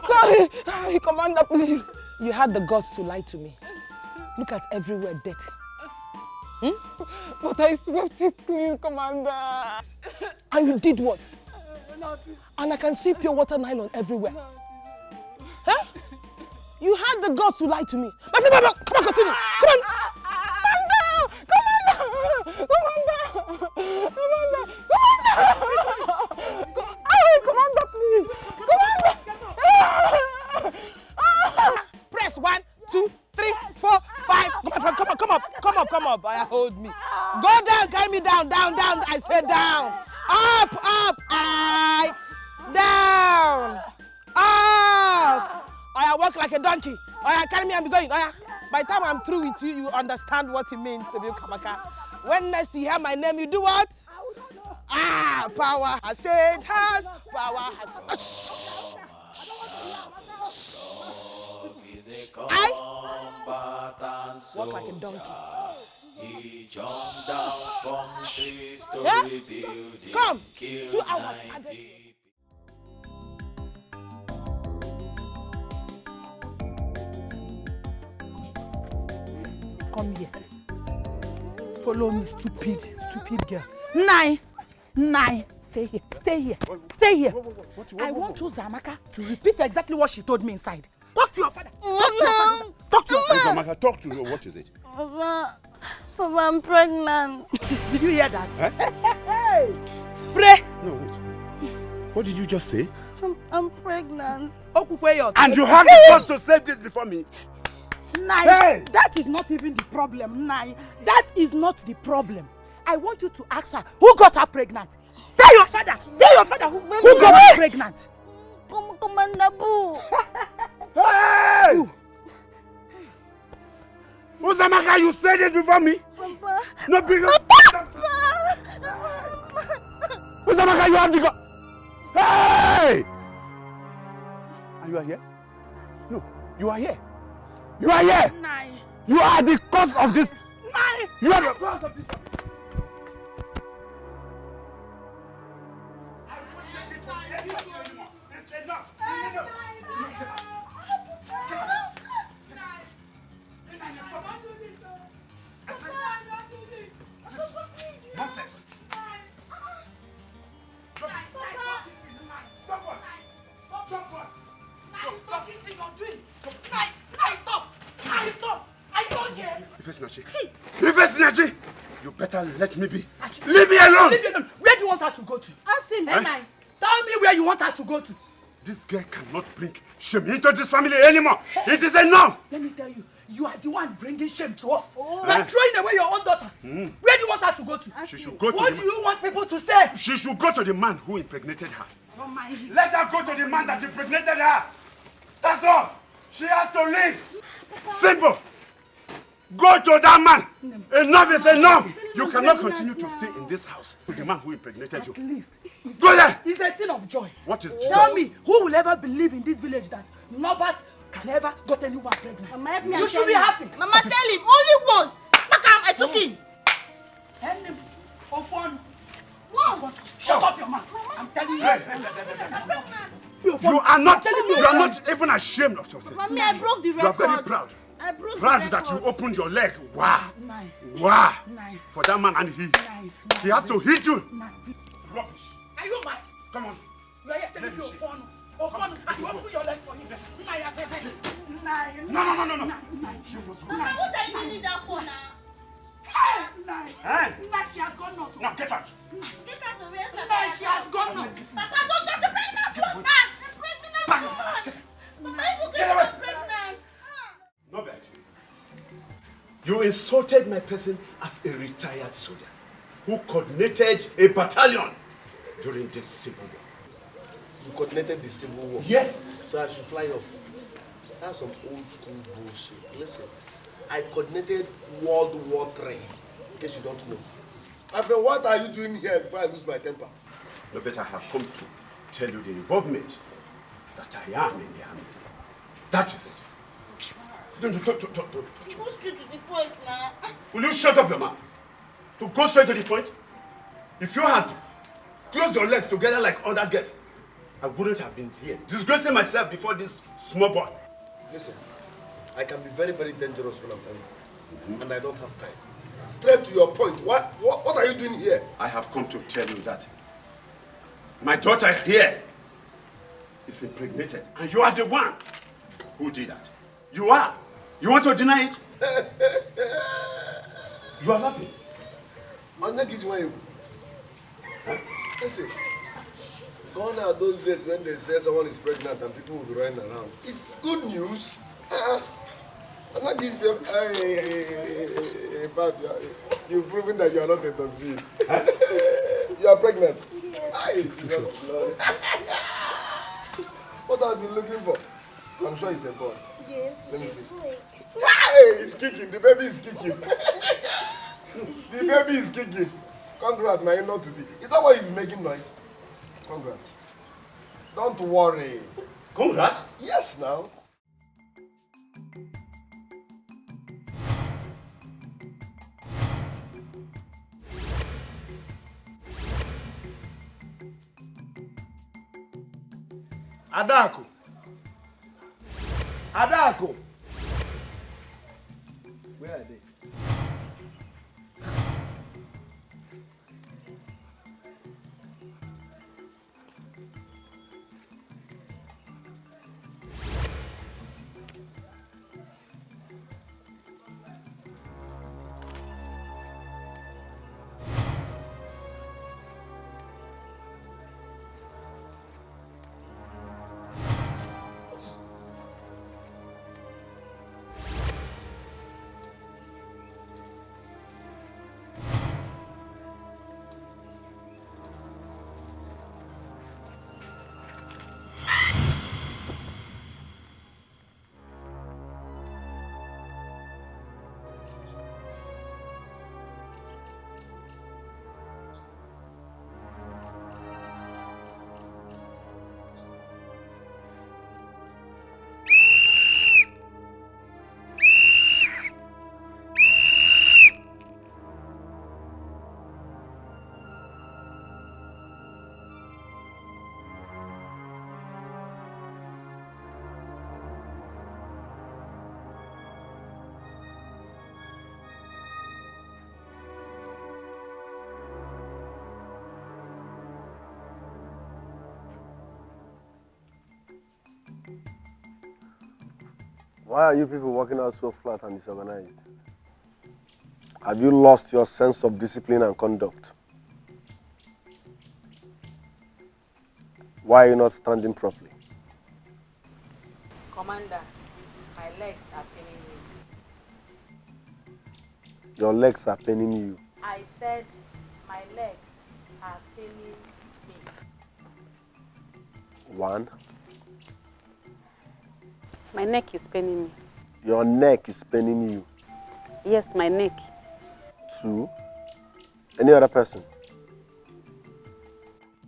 Sorry, Commander, please. You had the guts to lie to me. Look at everywhere dirty. But I swept it clean, Commander. And you did what? And I can see pure water nylon everywhere. Huh? You had the guts to lie to me. My friend, come on, continue. Come on. Commander, please. Press 1, 2, 3, 4, 5. Come up. Hold me. Go down, carry me down. I said down. Up. Down. Up. I walk like a donkey. Carry me and be going. By the time I'm through with you, you understand what it means to be a Kamaka. When next you hear my name, you do what? Power has changed hands. Power has... Walk like a donkey. He jumped down from 3-story building. Come. 2 hours added. Come here. Follow me, stupid girl. Nine. Stay here. I want Uzamaka to repeat exactly what she told me inside. Talk to your father. Talk to your father. Uzamaka, talk to her. What is it? Papa, I'm pregnant. Did you hear that? Hey! Pray. No, wait. What did you just say? I'm pregnant. And you have the guts to say this before me? Nine, that is not even the problem. Nine, that is not the problem. I want you to ask her who got her pregnant. Tell your father who got her pregnant. Commander Boo. Hey! Uzamaka, you said this before me? Papa. No, big Uzamaka, you have to go. Hey! And you are here? No, you are here. You are here. Nine. You are the cause of this. Nine. You are the cause of this. I won't take it from anybody anymore. It's enough. Nonsense. Ifesinachi, you better let me be. Leave me alone. Where do you want her to go to? Ask him, Nine. Tell me where you want her to go to. This girl cannot bring shame into this family anymore. It is enough. Let me tell you, You are the one bringing shame to us. You are throwing away your own daughter. Where do you want her to go to? She should go to What do you want people to say? She should go to the man who impregnated her. Oh my. Let her go to the man that impregnated her. That's all. She has to leave. Simple. Go to that man. Enough is enough. You cannot continue to stay in this house with the man who impregnated you. At least. Go there. It's a thing of joy. What is joy? Tell me, who will ever believe in this village that Norbert can ever got anyone pregnant? Mama, help me. You should be happy. Mama, tell him. Only once. Makam, I took him. End him. For fun. What? Shut up your mouth. I'm telling you. You are not even ashamed of yourself. Mommy, I broke the record. You are very proud. I broke Proud the that record. you opened your leg. Wow. Wow. For that man and he has to hit you. Rubbish. Are you mad? Come on. You are here telling me Ofonu. Ofonu, you open your leg for him. No. Mama, what are you using that for now? Hey. She has gone out. Now get out. Get out of here. She has gone out. Papa, don't touch a pregnant woman. A pregnant woman. Papa, you get her pregnant. Norbert, you insulted my person as a retired soldier who coordinated a battalion during this civil war. You coordinated the civil war? Yes. So I should fly off. That's some old school bullshit. Listen, I coordinated World War III, in case you don't know. My friend, what are you doing here before I lose my temper? Norbert, I have come to tell you the involvement that I am in the army. That is it. Don't. You go straight to the point now. Will you shut up your mouth? To go straight to the point? If you had closed your legs together like other guests, I wouldn't have been here, disgracing myself before this small boy. Listen, I can be very, very dangerous when I'm angry, and I don't have time. Straight to your point, what are you doing here? I have come to tell you that my daughter here is impregnated, and you are the one who did that. You are. You want to deny it? You are laughing. I'm not getting you. Listen, gone are those days when they say someone is pregnant and people will be running around. It's good news. I'm not this baby. But you've proven that you are not a dustbin. You are pregnant. Ay, Jesus Lord. What have you been looking for? I'm sure it's a boy. Yes. Let me see. Hey, it's kicking. The baby is kicking. The baby is kicking. Congrats, my in-law to be. Is that why you've been making noise? Congrats. Don't worry. Congrats? Yes, now. Adako. Adako. Where are they? Why are you people working out so flat and disorganized? Have you lost your sense of discipline and conduct? Why are you not standing properly? Commander, my legs are paining me. Your legs are paining you. I said my legs are paining me. 1. My neck is paining me. Your neck is paining you. Yes, my neck. 2. Any other person?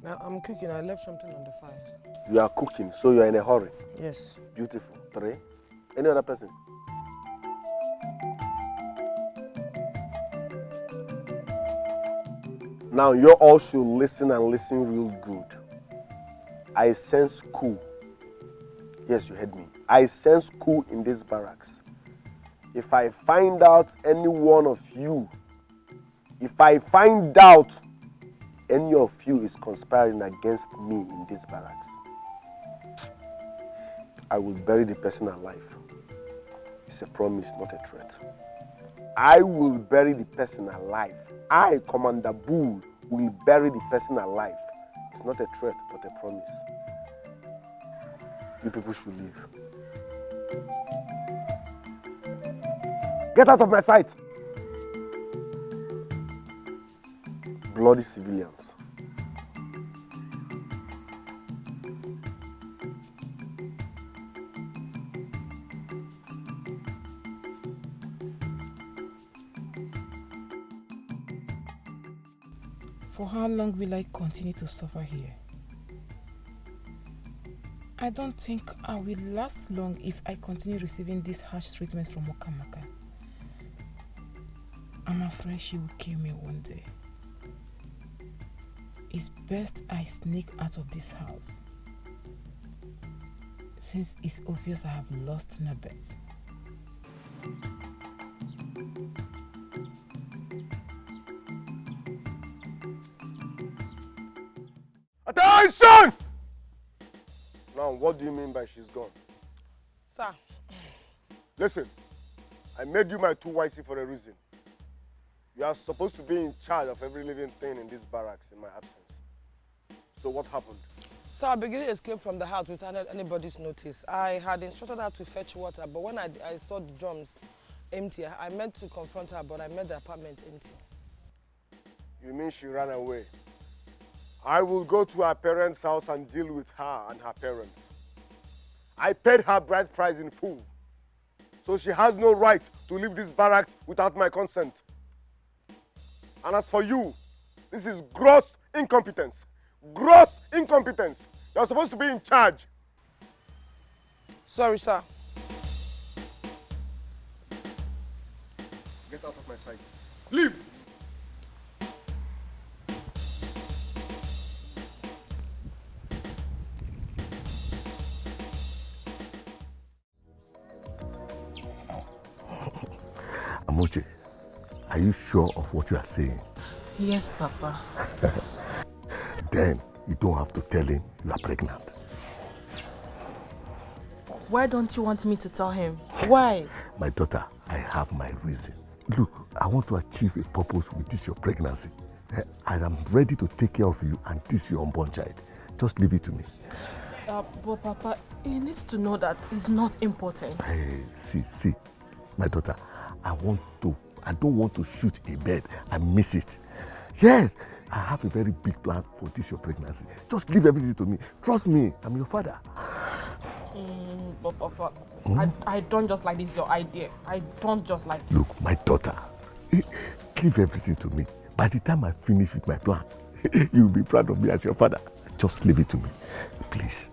Now I'm cooking. I left something on the fire. You are cooking, so you are in a hurry. Yes. Beautiful. 3. Any other person? Now you all should listen and listen real good. I sense cool. Yes, you heard me. I sense cool in this barracks. If I find out any one of you, if I find out any of you is conspiring against me in this barracks, I will bury the person alive. It's a promise, not a threat. I will bury the person alive. I, Commander Bull, will bury the person alive. It's not a threat, but a promise. You people should leave. Get out of my sight! Bloody civilians. For how long will I continue to suffer here? I don't think I will last long if I continue receiving this harsh treatment from Okamaka. I'm afraid she will kill me one day. It's best I sneak out of this house, since it's obvious I have lost Nabet. Attention! Now, what do you mean by she's gone? Sir. Listen, I made you my 2YC for a reason. You are supposed to be in charge of every living thing in this barracks in my absence. So what happened? Sir, Abigili escaped from the house without anybody's notice. I had instructed her to fetch water, but when I saw the drums empty, I meant to confront her, but I met the apartment empty. You mean she ran away? I will go to her parents' house and deal with her and her parents. I paid her bride price in full, so she has no right to leave this barracks without my consent. And as for you, this is gross incompetence. Gross incompetence. You're supposed to be in charge. Sorry, sir. Get out of my sight. Leave! Amoche, are you sure of what you are saying? Yes, Papa. Then you don't have to tell him you are pregnant. Why don't you want me to tell him? Why? My daughter, I have my reason. Look, I want to achieve a purpose with this your pregnancy. I am ready to take care of you and teach your unborn child. Just leave it to me. But Papa, he needs to know that it's not important. Hey, see, my daughter, I don't want to shoot a bird and miss it. Yes, I have a very big plan for this your pregnancy. Just leave everything to me. Trust me, I'm your father. But Papa, I don't just like this your idea. I don't just like it. Look, my daughter, leave everything to me. By the time I finish with my plan, you'll be proud of me as your father. Just leave it to me. Please,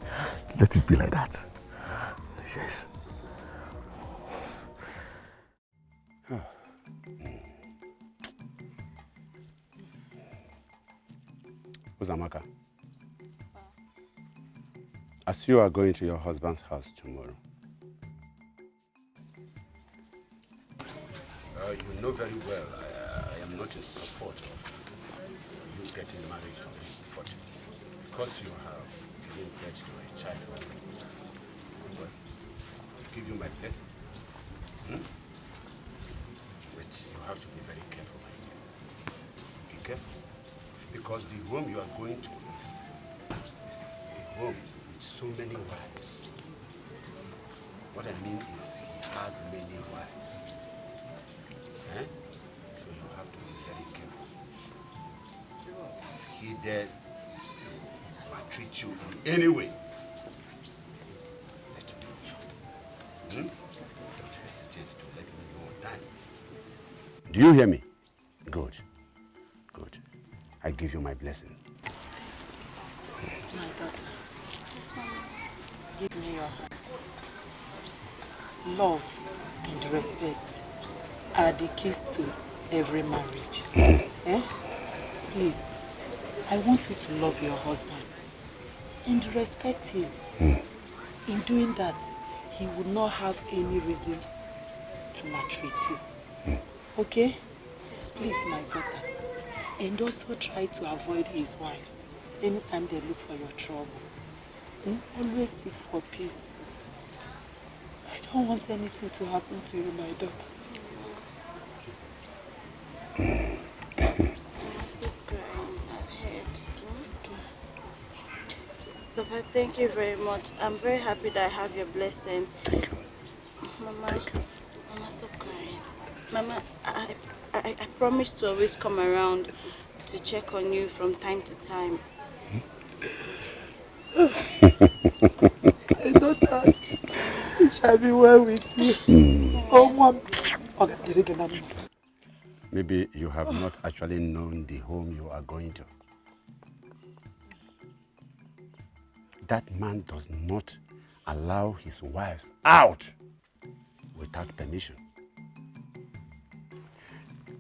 let it be like that. Yes. Uzamaka, as you are going to your husband's house tomorrow, you know very well I am not in support of you getting married from him, but because you have given birth to a child from him, well, I'll give you my blessing. But you have to be very careful, my dear. Be careful. Because the home you are going to is a home with so many wives. What I mean is he has many wives. If he dares to maltreat you in any way, let me know. Don't hesitate to let me know on time. Do you hear me? Good. Good. I give you my blessing. My daughter, give me your hand. Love and respect are the keys to every marriage. Eh? Please, I want you to love your husband and respect him. In doing that, he would not have any reason to maltreat you. Okay? Please, my daughter. And also try to avoid his wives anytime they look for your trouble. Always seek for peace. I don't want anything to happen to you, my daughter. Papa, thank you very much. I'm very happy that I have your blessing. Thank you. Mama, Mama, stop crying. Mama, I promise to always come around to check on you from time to time. My daughter, it shall be well with you. Oh, Mom. Okay, Maybe you have not actually known the home you are going to. That man does not allow his wives out without permission.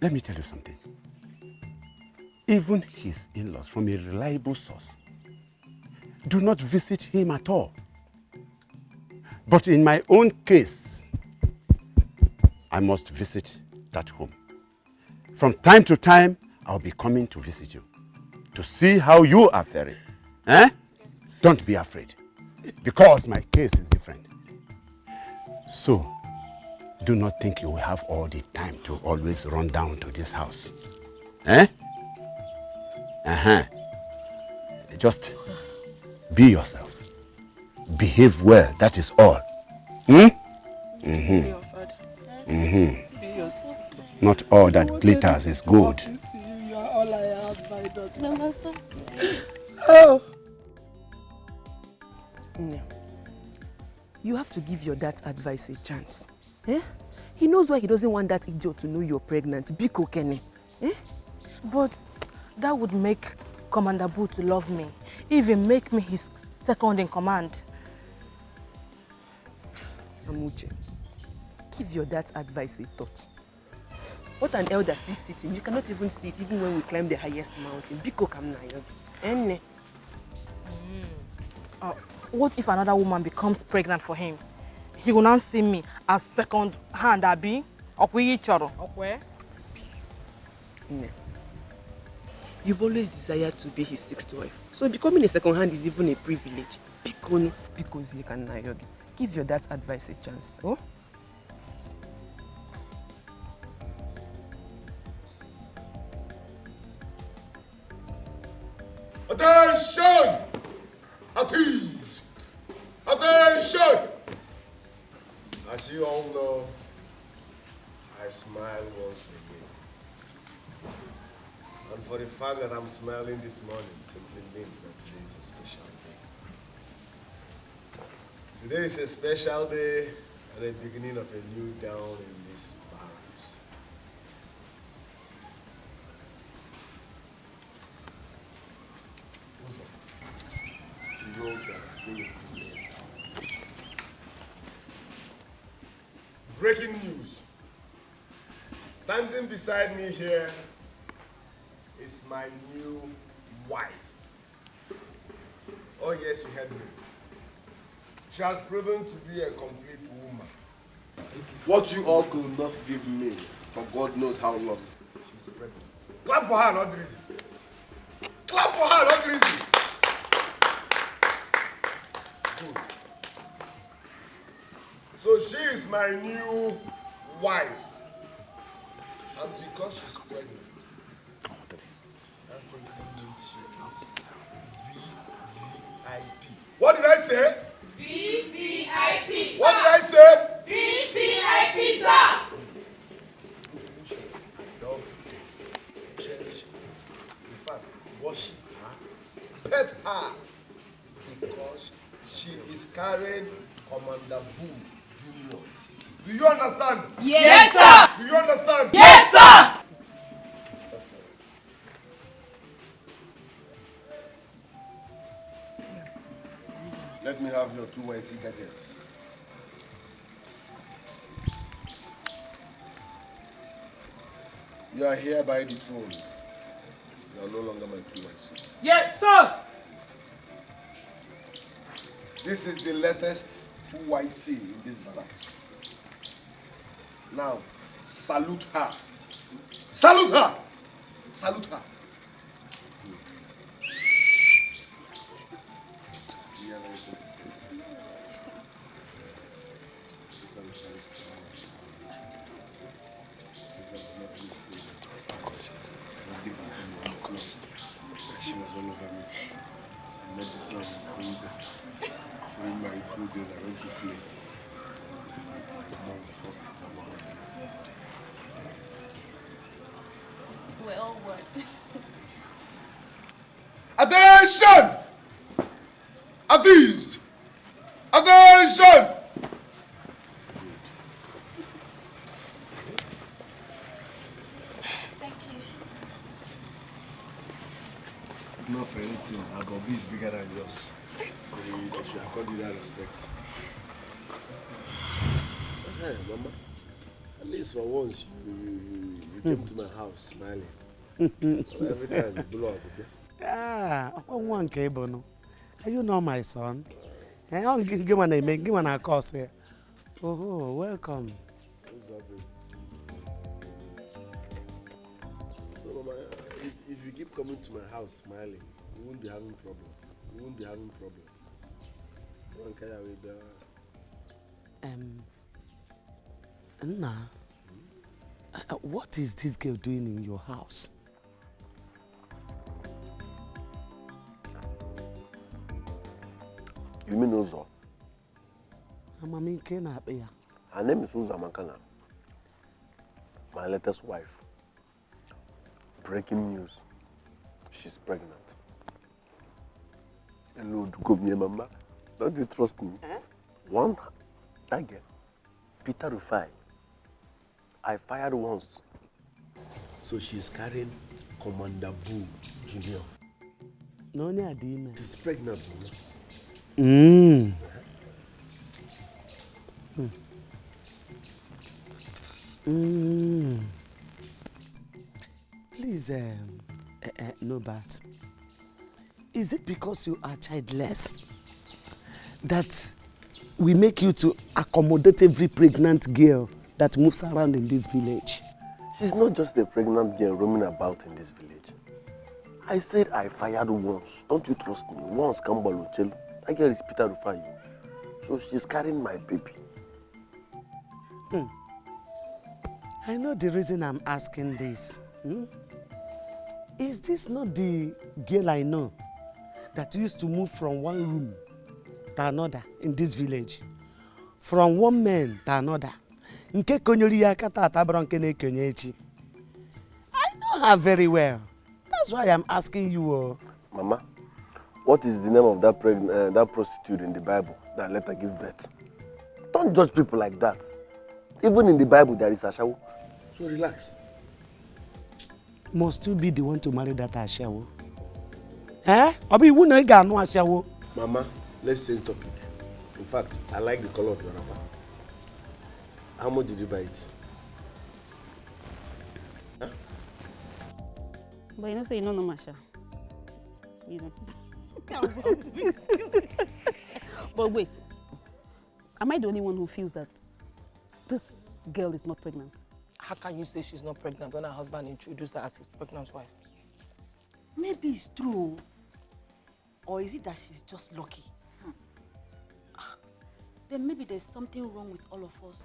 Let me tell you something. Even his in-laws from a reliable source do not visit him at all. But in my own case, I must visit that home. From time to time, I'll be coming to visit you to see how you are faring. Eh? Don't be afraid, because my case is different. So, do not think you will have all the time to always run down to this house. Eh? Just be yourself. Behave well, that is all. Be your father. Be yourself. Not all that glitters is gold. You are all I have, my daughter. Mama, stop. Oh! No. You have to give your dad advice a chance. Eh? He knows why he doesn't want that idiot to know you're pregnant. Biko Kenny. Eh? But that would make Commander Boo to love me. Even make me his second in command. Amuche, give your dad advice a thought. What an elder sees sitting, you cannot even see it even when we climb the highest mountain. Biko Kamnayo. Enne. What if another woman becomes pregnant for him? He will not see me as second hand, Abi. Okay? You've always desired to be his sixth wife. So becoming a second hand is even a privilege. Biko Kamnayo. Give your dad advice a chance. Oh? Attention! At ease! Attention! As you all know, I smile once again. And for the fact that I'm smiling this morning simply means that today is a special day. Today is a special day and the beginning of a new dawn in this barracks. Breaking news. Standing beside me here is my new wife. Oh yes, you heard me. She has proven to be a complete woman. What you all could not give me for God knows how long. She's pregnant. Clap for her, not reason. Clap for her, not reason. Good. So she is my new wife. And because she's pregnant, that simply means she is VVIP. What did I say? VVIP. What did I say? VVIP, sir. Cherish. In fact, her because she is carrying Commander Boo Jr. Do you understand? Yes, sir. Do you understand? Yes, sir. Let me have your 2 YC gadgets. You are hereby dethroned. You are no longer my 2 YC. Yes, sir. This is the latest 2 YC in this barracks. Now, salute her. Salute her! Salute her. She was all over me. I met this man during my 2 days I went to play. This man, mom forced it on me. Well, what? Attention! At these! Attention! Not for anything, our Bobby is bigger than yours. So they should accord you that respect. Hey, Mama. At least for once you came to my house smiling. Every time you blow up, okay? Ah, one cable. Are you not my son? I'll give one a make, give one a course here. Oh, welcome. What's up, babe? So, Mama, if you keep coming to my house smiling, we won't be having problem. We won't be having problem. Go and carry away the... Nna, what is this girl doing in your house? You mean Uzo? Her name is Uzo Makana. My latest wife. Breaking news. She's pregnant. Hello, Dugovie Mama. Don't you trust me? One, that girl, Peter Rufai. I fired once. So she's carrying Commander Boo Jr. No, no, Adina. She's pregnant, Mama. Please, no, but is it because you are childless that we make you to accommodate every pregnant girl that moves around in this village? She's not just a pregnant girl roaming about in this village. I said I fired once. Don't you trust me? Once Kambalo Chel. That girl is Peter Rufai. So she's carrying my baby. I know the reason I'm asking this. Is this not the girl I know that used to move from one room to another in this village? From one man to another. I know her very well. That's why I'm asking you. Mama, what is the name of that prostitute in the Bible that let her give birth? Don't judge people like that. Even in the Bible, there is Ashawo. So relax. Must you be the one to marry that Ashawo? Eh? Obi, you know no Ashawo. Mama, let's change topic. In fact, I like the color of your wrapper. How much did you buy it? Huh? But you know, say you don't know Masha. You know. But wait, am I the only one who feels that this girl is not pregnant? How can you say she's not pregnant when her husband introduced her as his pregnant wife? Maybe it's true. Or is it that she's just lucky? Then maybe there's something wrong with all of us.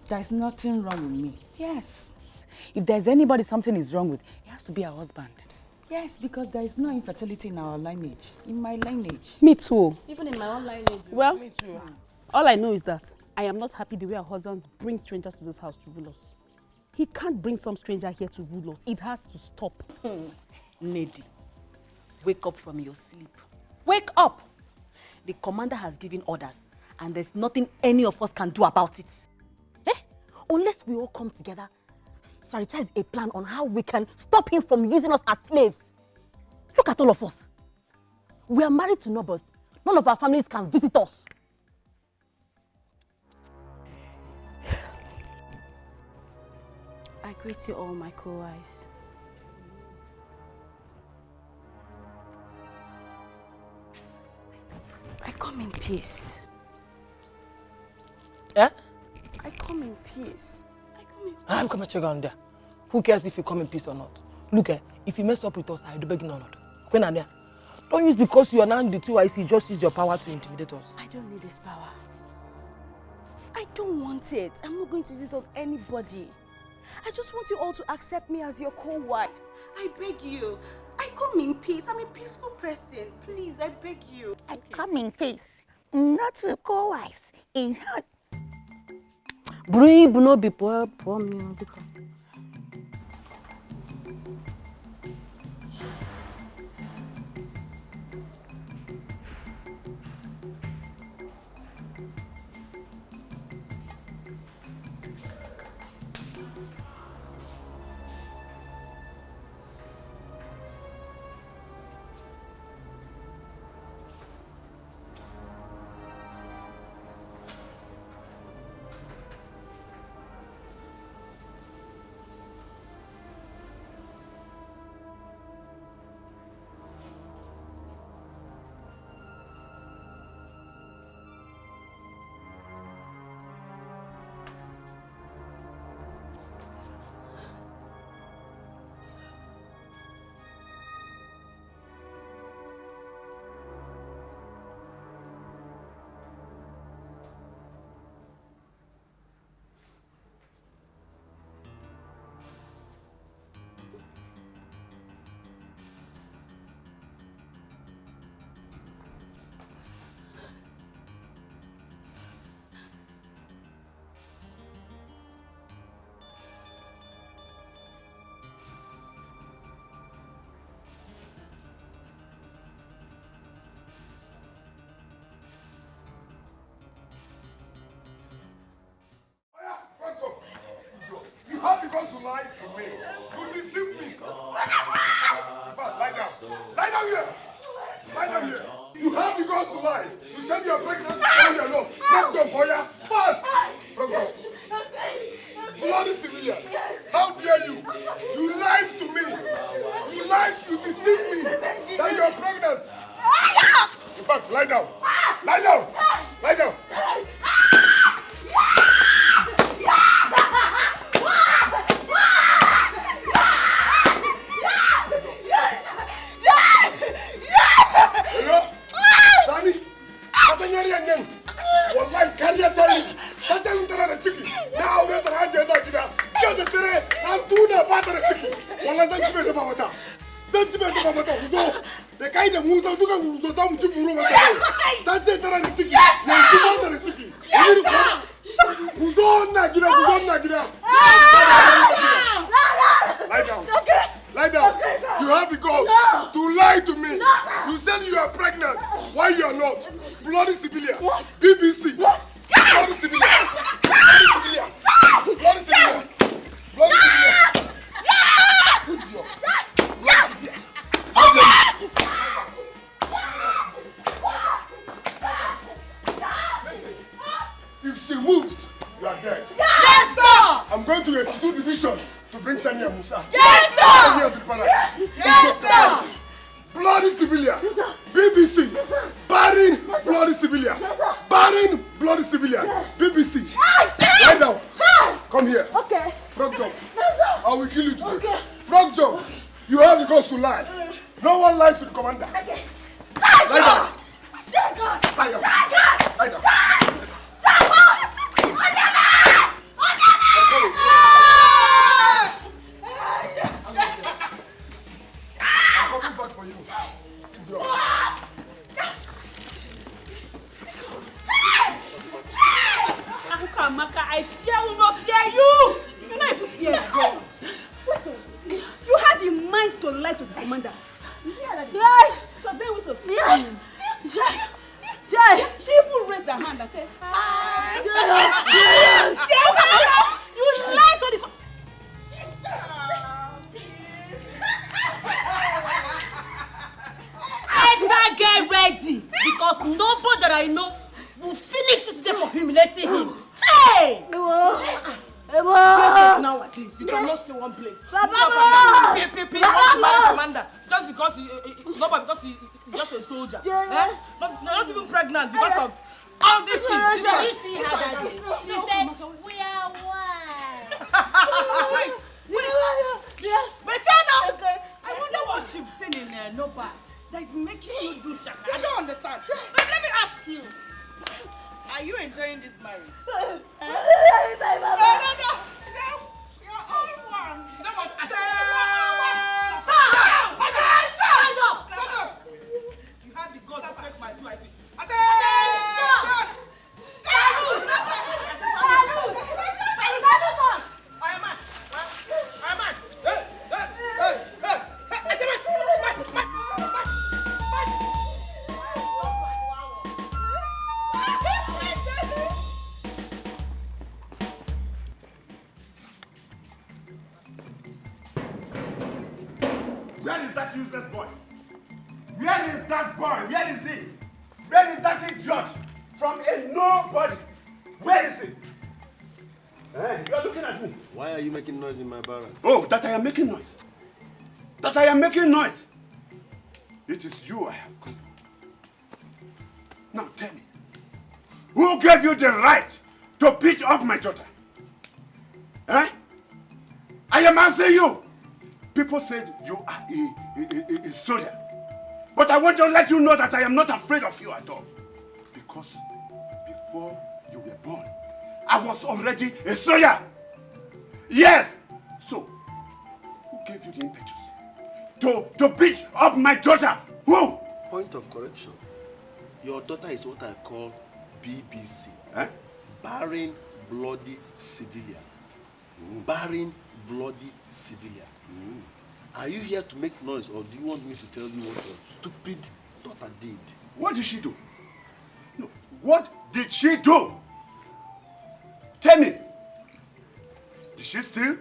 There's nothing wrong with me. Yes. If there's anybody something is wrong with, it has to be our husband. Yes, because there is no infertility in our lineage. In my lineage. Me too. Even in my own lineage. Well, me too. All I know is that I am not happy the way our husbands bring strangers to this house to rule us. He can't bring some stranger here to rule us. It has to stop. Lady, wake up from your sleep. Wake up! The commander has given orders and there's nothing any of us can do about it. Unless we all come together, strategize a plan on how we can stop him from using us as slaves. Look at all of us. We are married to nobody. None of our families can visit us. I greet you all, my co-wives. I come in peace. Eh? I come in peace. I'm coming to check on there. Who cares if you come in peace or not? Look, if you mess up with us, I do beg or not. When I'm there, don't use because you are now the 2IC, just use your power to intimidate us. I don't need this power. I don't want it. I'm not going to use it on anybody. I just want you all to accept me as your co-wives. I beg you. I come in peace. I'm a peaceful person. Please, I beg you. I come in peace. Not your co-wives. In her. Breathe, no be poor, me. You have begun to lie to me. You deceive me. Lie down. Lie down here. Lie down here. You have begun to lie. You said you are pregnant. No, you are not. Let's go, Boya. Fast. From go. Bloody civilian. How dare you? You lied to me. You lied. You deceived me. That you are pregnant. In fact, lie down. Lie down. Lie down. Wallahi kariya ta yi ta ce tana da ciki na aure ta haje da gida yau da dare an tuna ba ta da ciki wallahi zan ci bai dafa mata ku zo da kai da mu zo duka ku zo ta mu ci buru mata ta ce tana da ciki yanzu ba ta da ciki ku zo na gida lie down. Lie down. You have the guts to lie to me. You said you are pregnant. Why you are not? Bloody civilian. BBC. Bloody civilian. Bloody civilian. Bloody civilian. Bloody civilian. If she moves, you are dead. Yes, sir! I'm going to a 2 division to bring Sani and Musa. Yes, sir! Yes, sir! Bloody civilian. BBC. Barring bloody civilian. Barring bloody civilian. BBC. Lie down. Come here. Okay. Frog jump. I will kill you today. Okay. Frog jump. You have the guts to lie. No one lies to the commander. Okay. Lie down. Lie down. Lie down. Amaka, I fear will not fear you. You know if you fear God. You had the mind to lie to the commander. Yes. So then whistle. her hand and say, You lied to the... Better get ready, because nobody that I know will finish this day for humiliating him. Hey! Nowadays, you cannot stay one place. Commander, just because he's just a soldier. Not even pregnant because of all these things. Did you see her that day? She said, we are one. Wait, now. Okay. I wonder what you've seen in No Pass that is making you do shaka. I don't understand. But let me ask you. Are you enjoying this marriage? No. You're all one. No, but stand up. You had the God to take my 2 IC. Where is that useless boy? Where is that boy? Where is he? Where is that idiot? From a nobody. Where is he? Hey, you are looking at me. Why are you making noise in my barracks? Oh, that I am making noise. That I am making noise. It is you I have come for. Now tell me, who gave you the right to beat up my daughter? Eh? I am asking you. People said you are a soldier. But I want to let you know that I am not afraid of you at all. Because before you were born, I was already a soldier. Yes. So, who gave you the impetus to beat up my daughter? Who? Point of correction. Your daughter is what I call BBC. Eh? Barren bloody civilian. Barren bloody civilian. Are you here to make noise, or do you want me to tell you what your stupid daughter did? What did she do? No, what did she do? Tell me. Did she steal?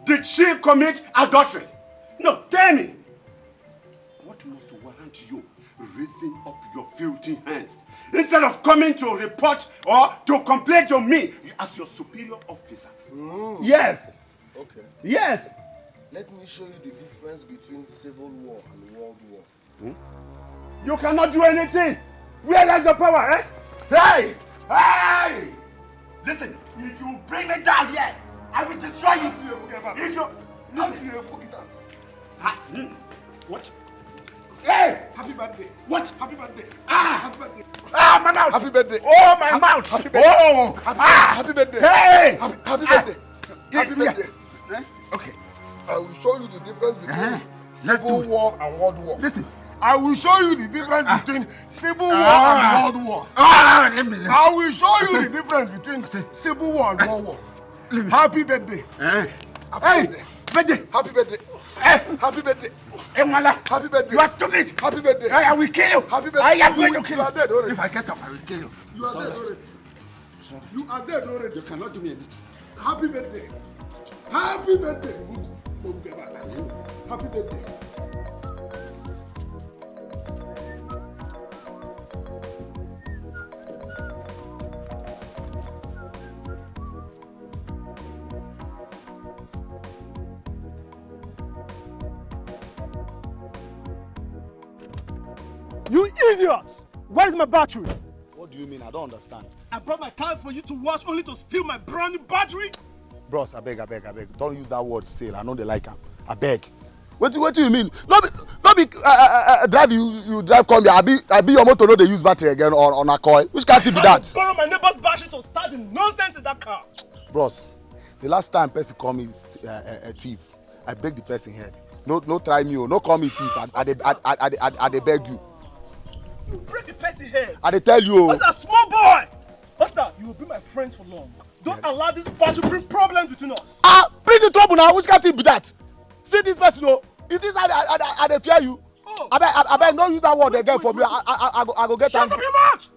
Did she commit adultery? No, tell me. What must warrant you raising up your filthy hands instead of coming to report or to complain to me as your superior officer? Yes. Okay. Yes. Let me show you the difference between civil war and world war. You cannot do anything. Where lies your power, eh? Hey! Hey! Listen, if you bring me down here, I will destroy you. If you... What? Hey! Happy birthday. What? Happy birthday. Happy birthday. My mouth! Happy birthday. Oh, my mouth! Happy birthday. Oh! Happy birthday. Hey! Happy birthday. Happy birthday. Okay. I will show you the difference between Let's civil war and world war. Listen. I will show you the difference between civil war and world war. Let me. I will show you the difference between civil war and world war. Happy birthday. Happy birthday. Happy birthday. Happy birthday. Happy birthday. You are stupid. Happy birthday. I will kill you. Happy birthday. I am going to kill you. You are dead already. If I get up, I will kill you. You are dead already. You are dead already. You cannot do me anything. Happy birthday. Happy birthday. Happy birthday. You idiots! Where is my battery? What do you mean? I don't understand. I brought my car for you to wash only to steal my brand new battery? Bros, I beg. Don't use that word still. I know they like him. I beg. What do you mean? Not be drive you drive come here. I be your motor no they use battery again on a coil. Which can't it be that? I borrow my neighbor's battery to start the nonsense in that car. Bros, the last time person call me a thief, I beg the person head. No try me, no call me thief. I dey beg you. You break the person head. I dey tell you. What's a small boy? Osa, you will be my friends for long. Don't allow this battle to bring problems between us. Bring the trouble now. Which can't it be that? See this person, if this I dey fear you. I beg, don't use that word again for me. I go get angry. Shut up your mouth!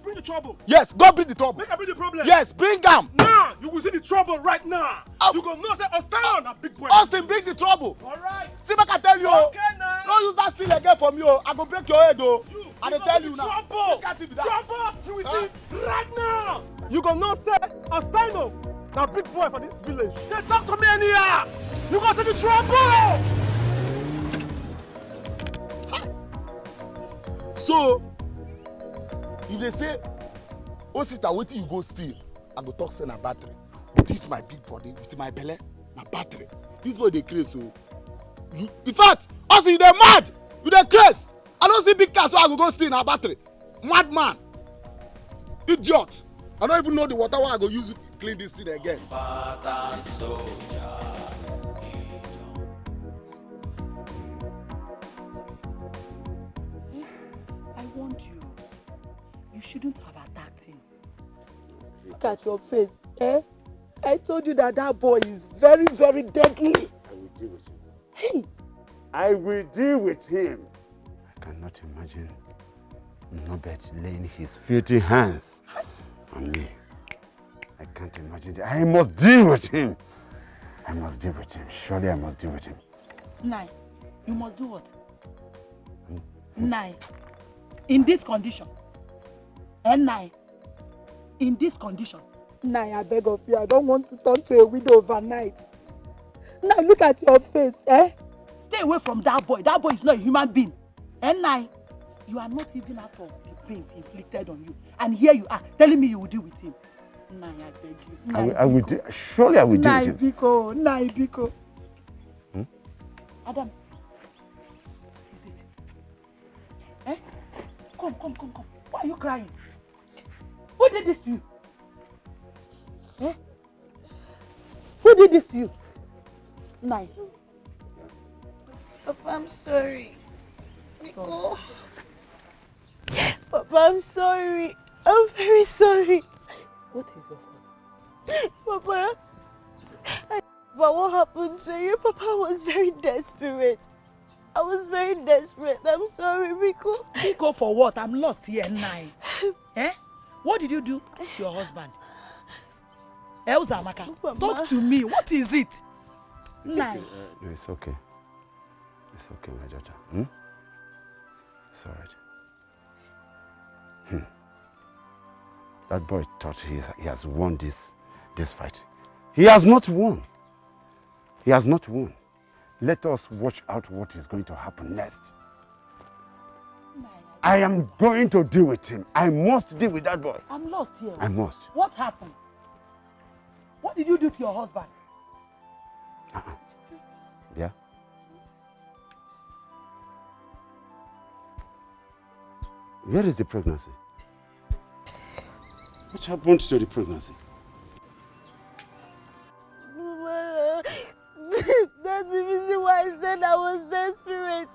bring the trouble. Yes, go bring the trouble. Make I bring the problem. Yes, bring them. Now, you will see the trouble right now. You go know say Austin na big boy. Austin, bring the trouble. All right. See, make I tell you. Okay, now. Don't use that steel again from you. I go break your head, though. I dey tell you now. Trouble. Trouble. You will see right now. You go know say Austin na big boy for this village. They talk to me anyhow. You go see the trouble. So, if they say, oh sister, wait till you go steal, I go talk say na battery. This my big body with my belly, na battery. This boy dey craze so. In fact, also you dey mad, you dey craze. I don't see big car so I go steal na battery. Madman, idiot. I don't even know the water I go use to clean this thing again. I warned you. You shouldn't have attacked him. Look at your face, eh? I told you that that boy is very, very deadly. I will deal with him. Hey! I will deal with him. I cannot imagine Nobet laying his filthy hands on me. I can't imagine that. I must deal with him. I must deal with him. Surely I must deal with him. Nai, you must do what? Nai, in this condition. And Nai, in this condition. Nai, I beg of you, I don't want to turn to a widow overnight. Now look at your face, eh? Stay away from that boy. That boy is not a human being. And Nai, you are not even out of the pains inflicted on you. And here you are, telling me you will deal with him. Nai, I beg you. Nai, I will deal. Surely I will deal Nai with him. Biko, Nai Biko. Adam. Eh? Come. Why are you crying? Who did this to you? Eh? Who did this to you? Nai. Papa, I'm sorry. Nico. Papa, I'm sorry. I'm very sorry. What is your fault? Papa, but what happened to you? Papa was very desperate. I was very desperate. I'm sorry, Rico. Rico for what? I'm lost here, Nai. Eh? What did you do to your husband? Elsa Amaka, talk to me. What is it? Nai. No, it's okay. It's okay, my daughter. It's all right. That boy thought he has won this fight. He has not won. He has not won. Let us watch out what is going to happen next. I am going to deal with him. I must deal with that boy. I'm lost here. I must. What happened? What did you do to your husband? Yeah? Where is the pregnancy? What happened to the pregnancy? Mama, that's the reason why I said I was desperate.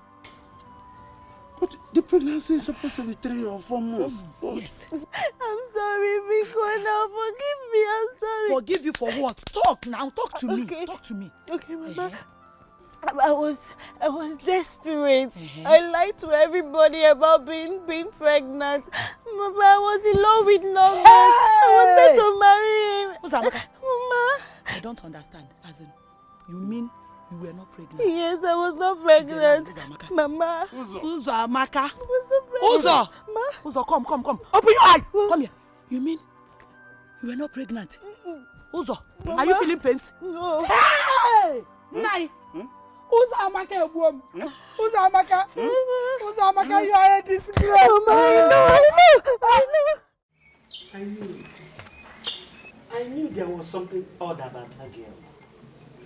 But the pregnancy is supposed to be 3 or 4 months. Yes. I'm sorry, Rico. Now forgive me. I'm sorry. Forgive you for what? Talk now. Talk to me. Talk to me. Okay, Mama. I was desperate. I lied to everybody about being pregnant. Mama, I was in love with Nollywood. I wanted to marry him. Who's Amaka? Mama. I don't understand. As in, you mean you were not pregnant? Yes, I was not pregnant. Mama. Who's Amaka? I was not pregnant. Uzo, come. Open your eyes. Come here. You mean you were not pregnant? Uzo, are you feeling pains? No. Hey! Nai. Uzo Amaka, Uzo Amaka. Uzo Amaka, you are a disgrace. I know. I knew it. I knew there was something odd about that girl.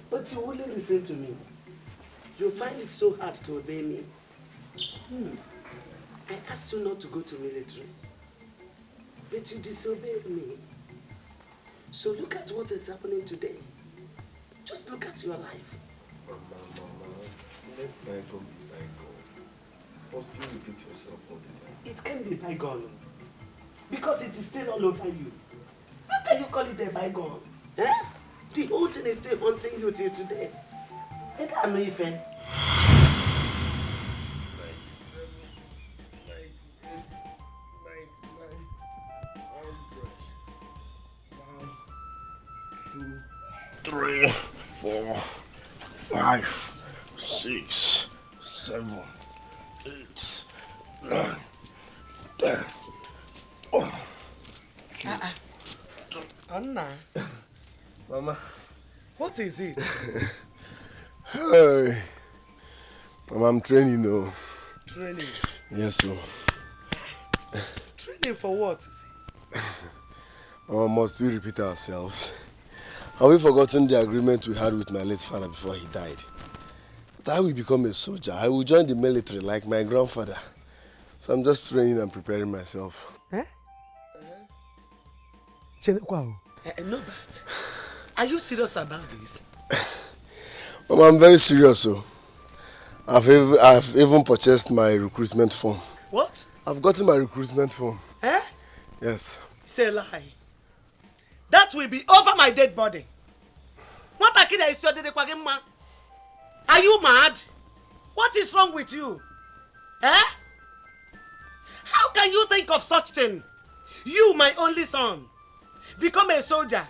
But you wouldn't listen to me. You find it so hard to obey me. I asked you not to go to military. But you disobeyed me. So look at what is happening today. Just look at your life. Mama, let bygone be bygone. First you repeat yourself all the time. It can be bygone. Because it is still all over you. How can you call it a bygone? Eh? The whole thing is still haunting you till today. I don't know if 3, 4, 5, 6, 7, 8, 9, 10. Anna. Mama. What is it? Hey. Mama, I'm training though. Training? Yes, sir. Training for what? Mama, must we repeat ourselves? Have we forgotten the agreement we had with my late father before he died? That I will become a soldier. I will join the military like my grandfather. So I'm just training and preparing myself. Eh? No, but are you serious about this? Mama, I'm very serious, so I've even purchased my recruitment form. What? I've gotten my recruitment form. Eh? Yes. Say a lie. That will be over my dead body. What is your dead body? Are you mad? What is wrong with you? Eh? How can you think of such thing? You, my only son, become a soldier.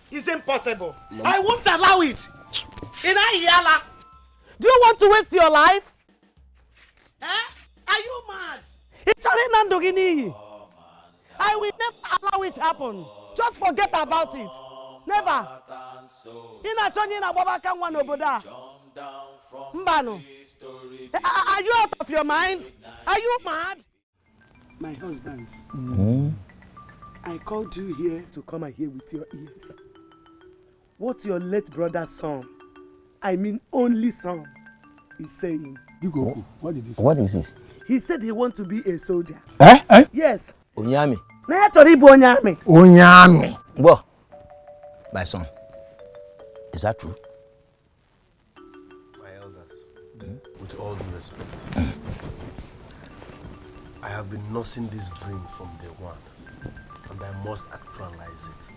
It's impossible. Mom. I won't allow it. Do you want to waste your life? Eh? Are you mad? I will never allow it happen. Just forget about it. Never. Are you out of your mind? Are you mad? My husband, I called you here to come and hear with your ears what your late brother's son, I mean only son, is saying. You go. What is this? What is this? He said he wants to be a soldier. Eh? Yes. Onyami. Onyami. Well, my son, is that true? My elders, with all due respect, I have been nursing this dream from day one, and I must actualize it.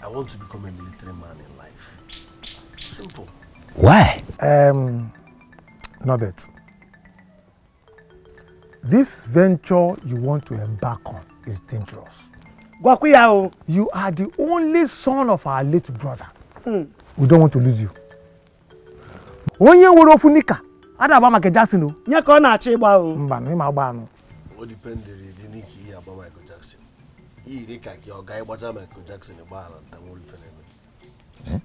I want to become a military man in life. Simple. Why? Norbert, this venture you want to embark on is dangerous. You are the only son of our late brother. We don't want to lose you. Onye woro funika. Ada ba Michael Jackson o. Nya ka na achi gba o. Mba no ma gba no. What depends the niki about Michael Jackson. He dey ka ki oga igbaja Michael Jackson e gba ala ntan wori fene.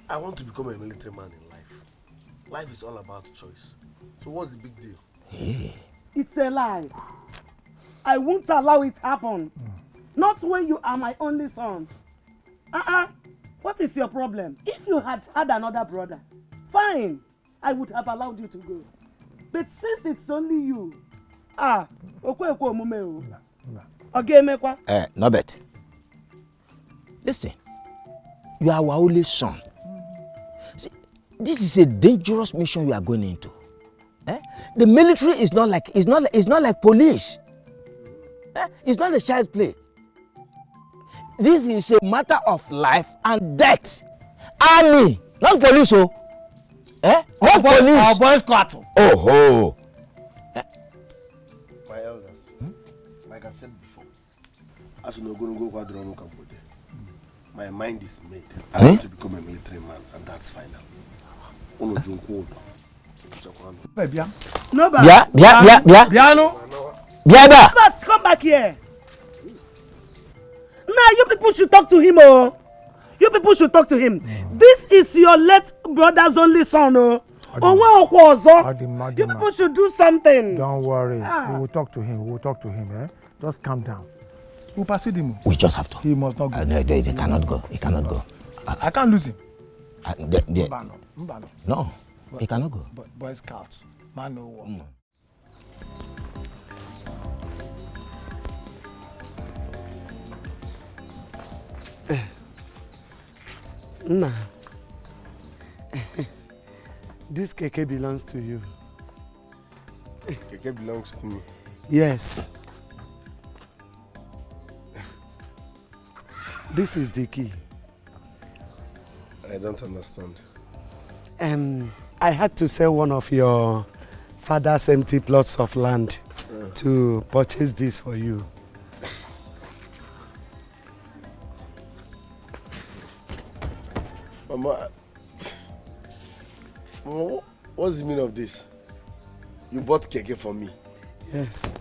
I want to become a military man in life. Life is all about choice. So what's the big deal? Hey. It's a lie. I won't allow it happen. Not when you are my only son. What is your problem? If you had another brother, fine, I would have allowed you to go. But since it's only you, Norbert, listen, you are our only son. See, this is a dangerous mission you are going into. The military is not like police. It's not a child's play. This is a matter of life and death. Army, not police, oh. Not police. Our boys quarter. Oh. My elders, like I said before, as you know, going to go quadron Cambodia. My mind is made. I want to become a military man, and that's final. No, Biano. Come back here. Now you people should talk to him, oh. You people should talk to him. This is your late brother's only son, oh. You people should do something. Don't worry. We will talk to him. Eh? Just calm down. We'll pursue him. We just have to. He must not go. No, he cannot go. He cannot go. I can't lose him. No, he cannot go. Boy Scouts, man no war. Nah. This keke belongs to you. Keke belongs to me? Yes. This is the key. I don't understand. I had to sell one of your father's empty plots of land to purchase this for you. Mama, what's the meaning of this? You bought keke for me? Yes.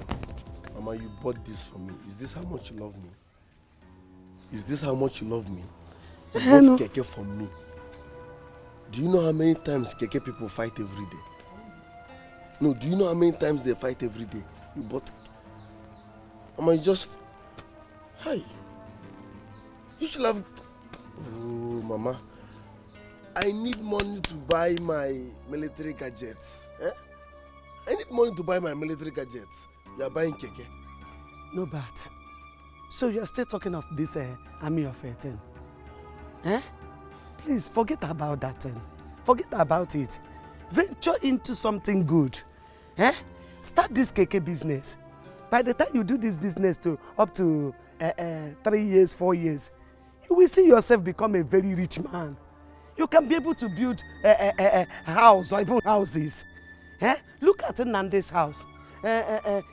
Mama, you bought this for me. Is this how much you love me? Is this how much you love me? You bought keke for me. Do you know how many times keke people fight every day? No, do you know how many times they fight every day? You bought... Mama, you just... Hi. You should have... Oh, Mama. I need money to buy my military gadgets. Eh? I need money to buy my military gadgets. You are buying keke. No bad. So you are still talking of this army of 10. Eh? Please forget about that thing. Forget about it. Venture into something good. Eh? Start this keke business. By the time you do this business to up to 3 years, 4 years, you will see yourself become a very rich man. You can be able to build a house or even houses. Eh? Look at Nande's house.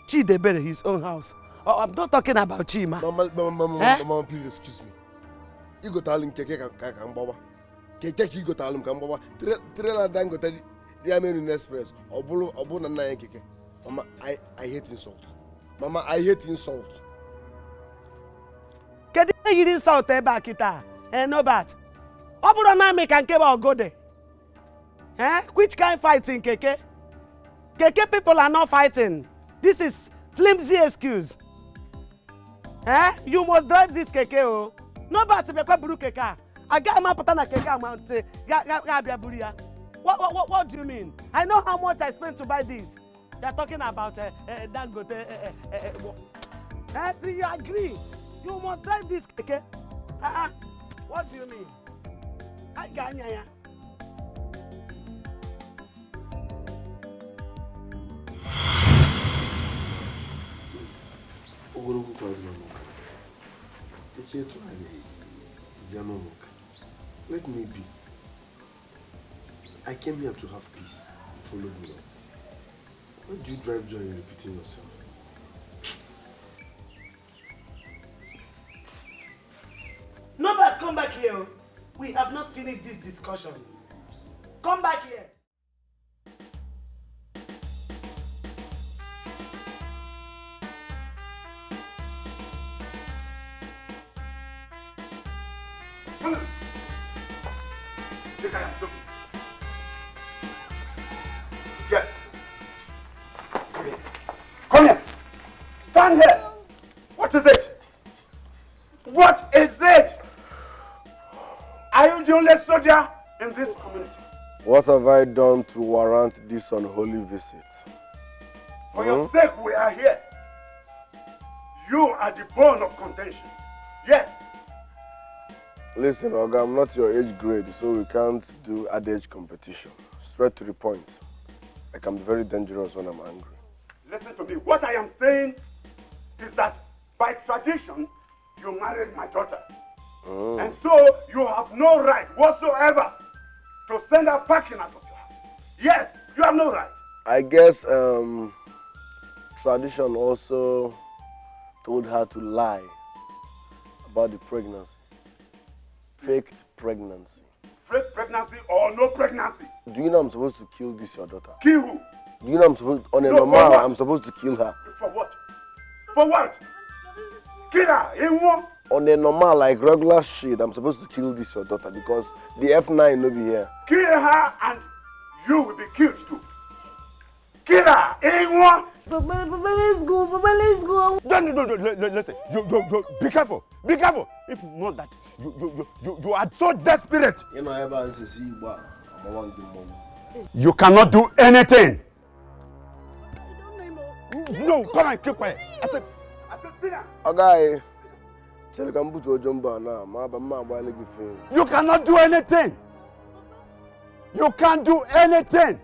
Chidebere, his own house. Oh, I'm not talking about Chima. Mama, please excuse me. You go tell him keke kambawa. Keke you go tell him kambawa. Trailer dan go tell the American Express. Obu na keke. Mama, I hate insult. Mama, I hate insult. Kedi you insult back kita? No bad. Obu na me can keba go there. Eh? Which kind fighting keke? Keke people are not fighting. This is flimsy excuse. Eh? You must drive this keke, oh. No bad to be buru keke. I got my patana keke amount. What do you mean? I know how much I spent to buy this. You are talking about Dangote. You agree? You must drive this keke. What do you mean? I got ya. Let me be. I came here to have peace. Follow me now. Why do you drive joy in repeating yourself? No, but come back here. We have not finished this discussion. Come back here. Yes. Come here. Stand here. What is it? What is it? Are you the only soldier in this community? What have I done to warrant this unholy visit? For your sake, we are here. You are the bone of contention. Yes. Listen, Oga, I'm not your age grade, so we can't do adage competition. Straight to the point. I can be very dangerous when I'm angry. Listen to me. What I am saying is that by tradition, you married my daughter. And so you have no right whatsoever to send her packing out of your house. Yes, you have no right. I guess tradition also told her to lie about the pregnancy. Faked pregnancy. Fake pregnancy or no pregnancy. Do you know I'm supposed to kill this your daughter? Kill who? Do you know I'm supposed normal I'm supposed to kill her? For what? For what? Kill her in what? On a normal, like regular shit, I'm supposed to kill this your daughter because the F9 will be here. Kill her and you will be killed too. Kill her in what? Papa, let's go. Papa, let's go. No, listen. You, be careful. Be careful. If not that, you are so desperate. You know, everyone says, see, you cannot do anything. No, come on, keep quiet. I said, sit down. Okay. You cannot do anything. You can't do anything.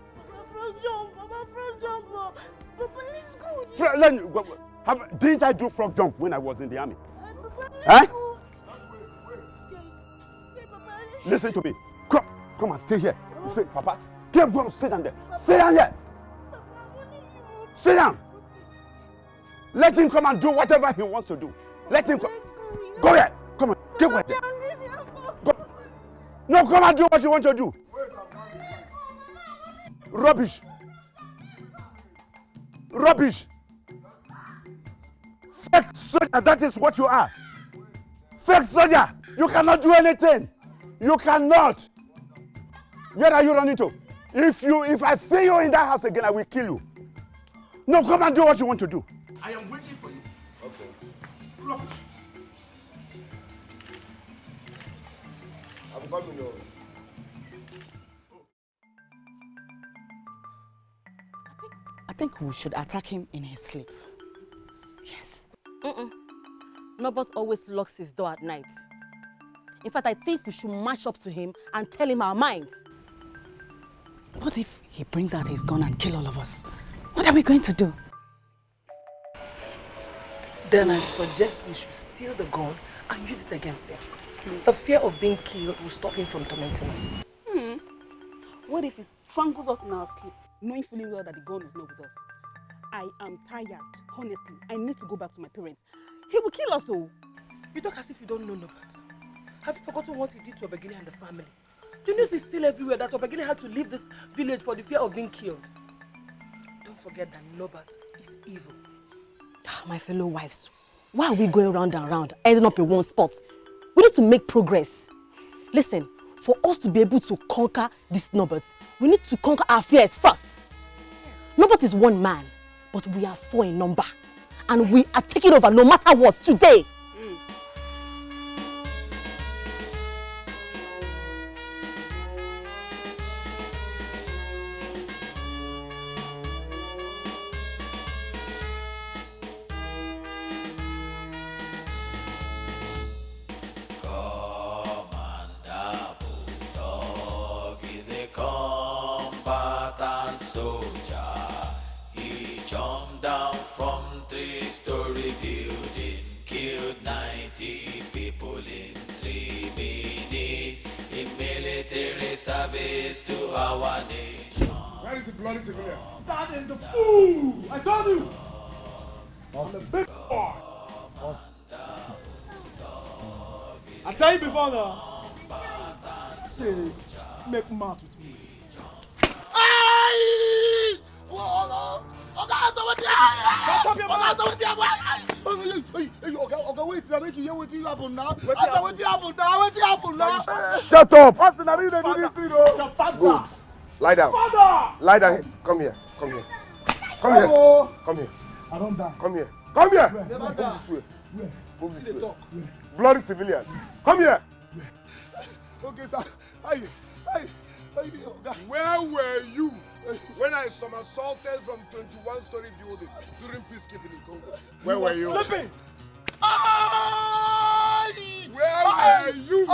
Didn't I do frog jump when I was in the army? Huh? Listen to me. Come and stay here. You say, Papa, keep going to sit down there. Sit down here. Sit down. Let him come and do whatever he wants to do. Let him come. Go here. Come on. Keep quiet there. Go. No, come and do what you want to do. Rubbish. Rubbish. Fake soldier, that is what you are. Fake soldier. You cannot do anything. You cannot. Where are you running to? If I see you in that house again, I will kill you. No, come and do what you want to do. I am waiting for you. Okay. Rubbish. I'm coming over. I think we should attack him in his sleep. Yes. Nobody always locks his door at night. In fact, I think we should march up to him and tell him our minds. What if he brings out his gun and kill all of us? What are we going to do? Then I suggest we should steal the gun and use it against him. The fear of being killed will stop him from tormenting us. What if he strangles us in our sleep, knowing fully well that the gun is not with us? I am tired, honestly. I need to go back to my parents. He will kill us all. You talk as if you don't know Norbert. Have you forgotten what he did to Obegile and the family? The news is still everywhere that Obegile had to leave this village for the fear of being killed. Don't forget that Norbert is evil. My fellow wives, why are we going round and round, ending up in one spot? We need to make progress. Listen, for us to be able to conquer this Norbert, we need to conquer our fears first. Norbert is one man, but we are 4 in number. And we are taking over no matter what today. Service to our nation. Where is the bloody civilian? That is the fool! I told you! I'm the big boy! I tell you before now. Make mouth with me. Okay, wait, I make you hear what happen now. What happen now? Shut up! Austin, I mean, they do this thing, though. Good. Lie down. Father! Lie down. Come here. Come here. Come here. Come here. I don't die. Come here. Come here. Never die. Move this way. Bloody civilian. Come here. Okay, sir. Where were you when I somersaulted from 21-story building during peacekeeping in Congo? Where were you? Sleeping. Where were you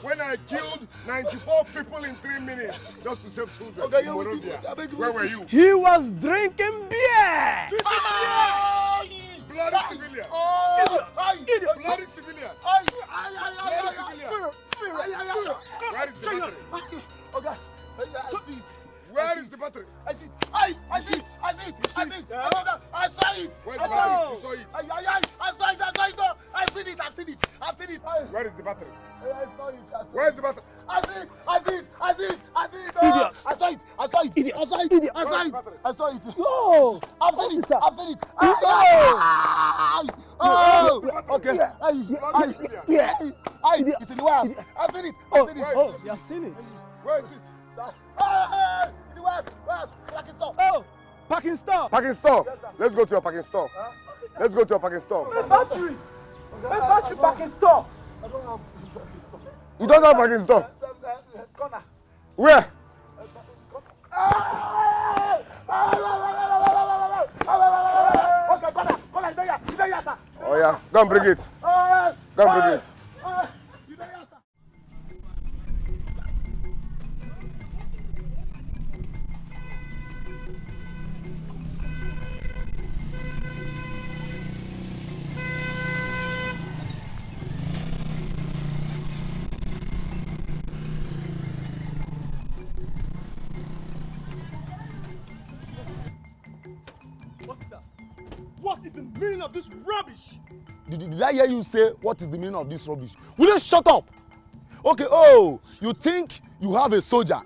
when I killed 94 people in 3 minutes just to save children in Morovia? Where were you? He was drinking beer. Bloody civilian. Idiot. Bloody civilian. Bloody civilian. Where is the battery? Okay, I see it. Where is the battery? I see it. I see it. I saw it. Where's the battery? You saw it. I saw it. I've seen it. Where is the battery? I saw it. Where's the battery? I see it. Idiot. I saw it. Idiot. I saw it. Idiot. I saw it. No. I've seen it. Okay. It's in the wires. I've seen it. Oh, you have seen it. Where is it? In the wires. Parking store. Oh, parking store. Parking store. Let's go to your parking store. Let's go to your parking store. My battery parking store. I don't have parking store. You don't have parking store? Corner. Where? Oh yeah, go and bring it. Go and bring it. What is the meaning of this rubbish? Did I hear you say what is the meaning of this rubbish? Will you shut up? Okay, oh, you think you have a soldier?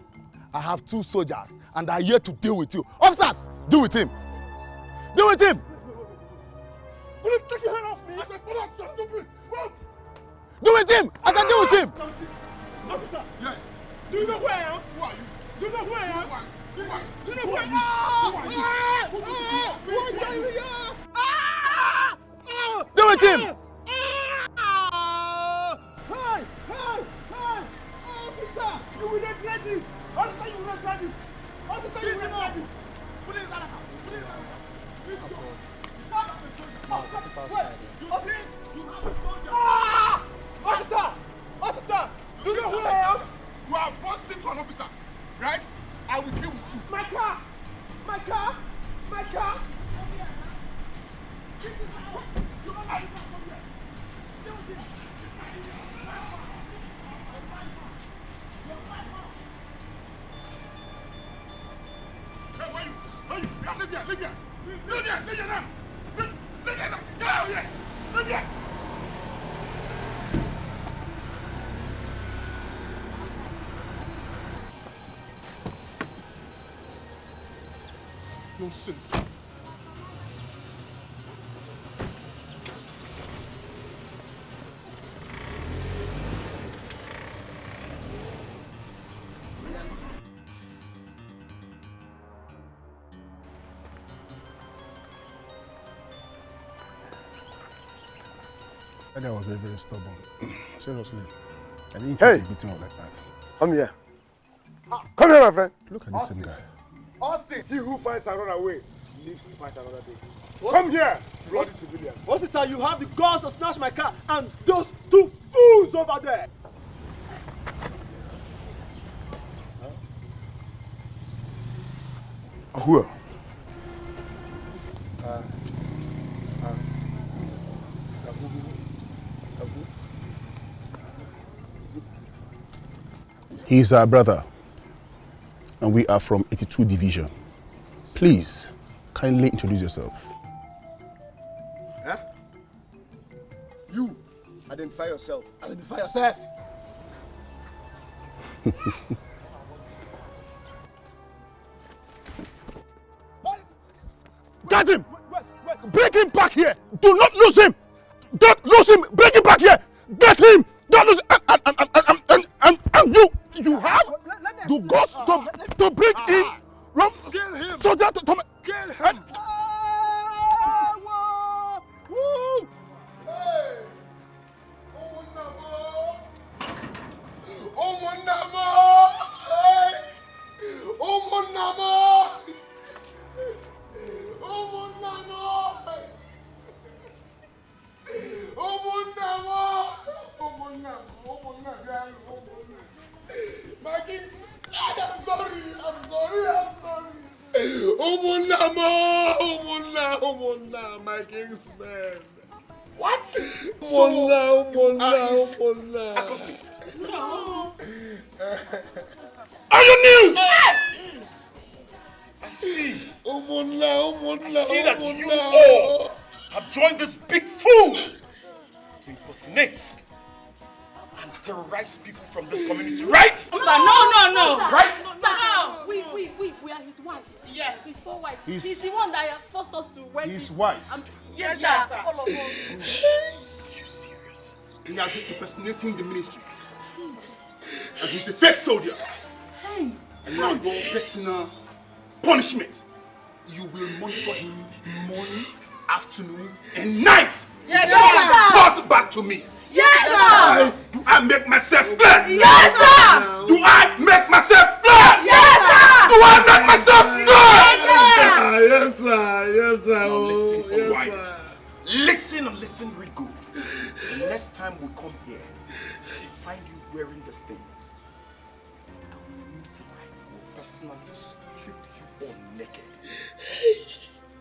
I have 2 soldiers, and they're here to deal with you. Officers, deal with him. Deal with him. Will you take your hand off me? Stupid. Deal with him. I can deal with him. Officer. Yes. Do you know who I am? Who are you? Do you know who I am? Do you know who I am? Deal with him. Hey! Officer! You will regret this! Officer, you will regret this! Officer, you will regret this! Put it inside the house! Put it inside the house! Officer! Do you know who I am? You are busting to an officer, right? I will deal with you. My car! My car! My car! Leave here! Get out here! Leave here! Nonsense. That guy was very, very stubborn. Seriously. I didn't Hey! take a beating up like that. Come here. Come here, my friend. Look at this same guy. Austin, he who finds another way lives to fight another day. Come here, bloody civilian. Officer, you have the guns to snatch my car and those 2 fools over there. Who? He's our brother, and we are from 82 Division. Please, kindly introduce yourself. Huh? You, identify yourself. Identify yourself. Get him! Bring him back here! Do not lose him! Don't lose him! Bring him back here! Get him! Don't lose him! And you have the guts to bring in Kill him! soldier to Kill him! I'm sorry. My kingsman. What? Accomplice. Are you news? I see. I see that you all have joined this big fool to impersonate and terrorize people from this community, right? No. Right? No. We are his wives. Yes. His 4 wives. He's the one that forced us to wed His wife? Yes, sir. All of us. You serious? He has been impersonating the ministry. And he's a fake soldier. Hey. And now your personal punishment. You will monitor him morning, afternoon, and night. Yes, sir. Report back to me. Yes, sir. Do I make myself clear? Yes, sir. Do I make myself clear? Yes, sir. Do I make myself clear? Yes, sir. Now listen, quiet. Listen and listen very good. The next time we come here, we find you wearing these things. I will personally strip you all naked.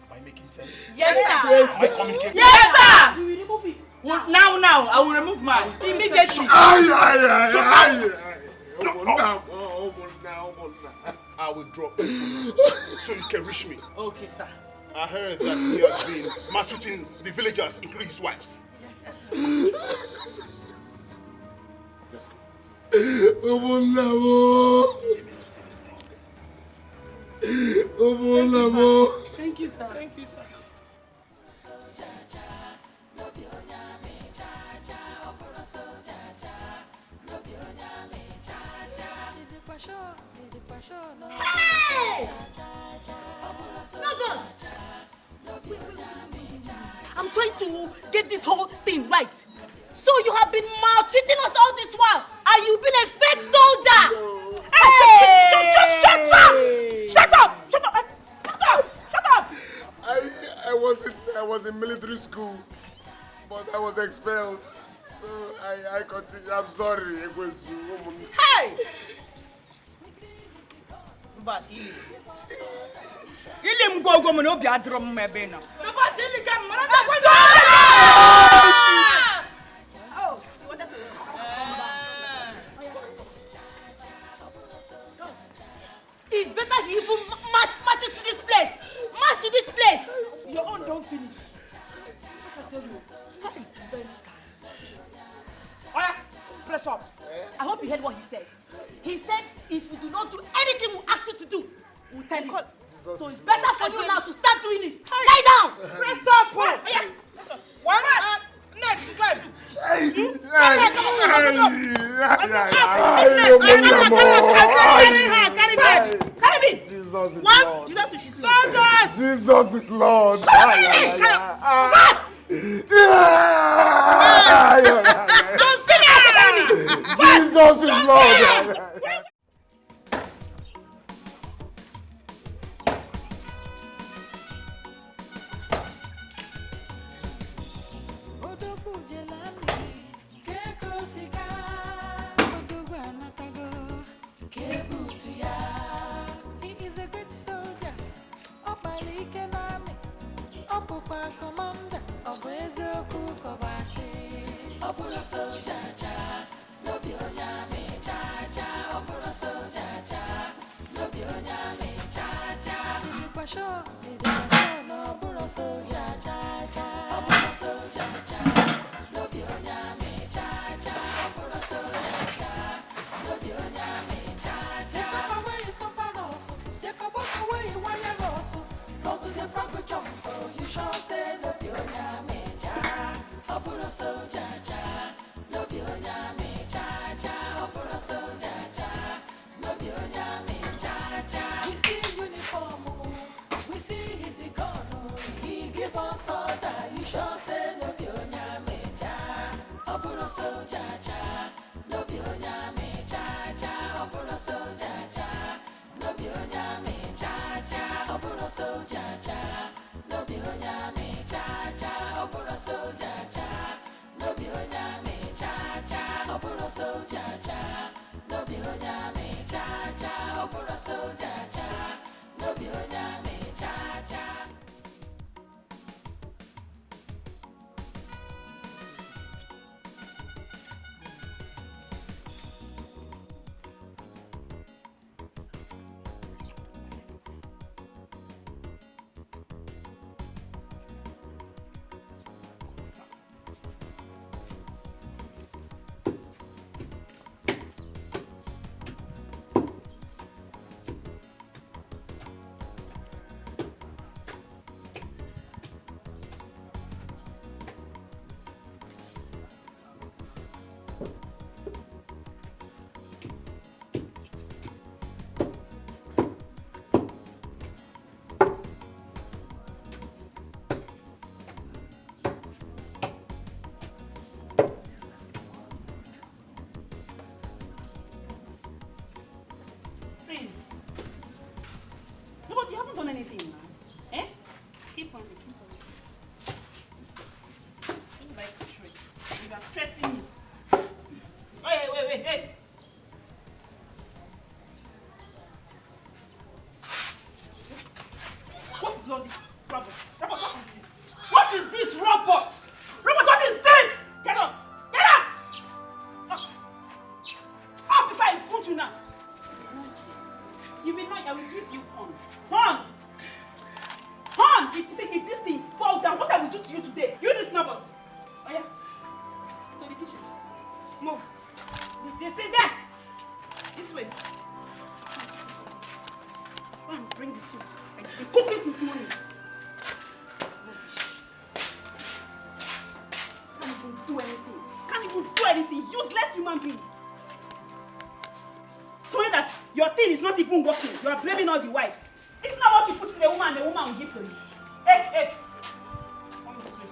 Am I making sense? Yes, sir. Am I communicating? Yes, sir. We will remove it. Now, I will remove mine immediately. I will drop it so you can reach me. Okay, sir. I heard that he has been maltreating the villagers, including his wives. Yes, sir. Let's go. Thank you, sir. Thank you, sir. Hey! No. I'm trying to get this whole thing right. So you have been maltreating us all this while, and you've been a fake soldier. Hey! Just shut up! I was in military school, but I was expelled. So I continue. I'm sorry. Hey! But Ili mgogo mo no bi adro mo ebe na. But Ili ga mo na go. Oh, it's better he even marches to this place. March to this place. Your own don't finish. I tell you. Bench time. Oya, press up. I hope you heard what he said. He said if you do not do anything we ask you to do, we'll tell you. So it's better for you now to start doing it. Lie down. Press up. One. Next, climb. Carry me. One. Jesus is Lord. Jesus is Lord. He is a great soldier. Commander of Wezoku Kobasi. Opura soldier, no bionyame cha. Opura soldier, no bionyame cha. No opura soldier cha. Opura soldier, no bionyame cha. Opura soldier, no bionyame cha. Away suffer also. They come away wire also. Also the franco jump. You sure say no bionyame cha. Opura soldier, no bionyame cha. Opura soldier, no bionyame cha. We see uniform, we see his gun. He give us order. You sure say no bionyame cha. Opura soldier, no bionyame cha. Opura soldier, no bionyame cha. Opura soldier, no bionyame cha. Opura soldier, no bionyame cha. Opura soldier, no bionyame cha. Opura soldier, no bionyame cha. do anything. Can't even do anything. Useless human being. Knowing that your thing is not even working. You are blaming all the wives. It's not what you put to the woman and the woman will give to you. Hey, hey. Come this way.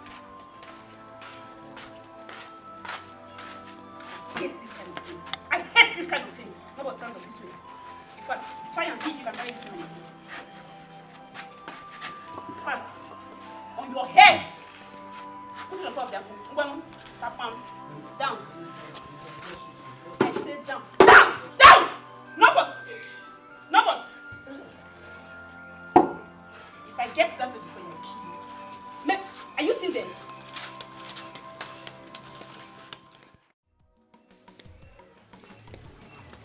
I hate this kind of thing. Nobody stand up this way. In fact, try and see if you can carry this money. Fast. On your head. Put it on top of the apple. Tap down. I said down. Down! Down! No but. No but. If I get that ready for you, I'll kill you. Are you still there?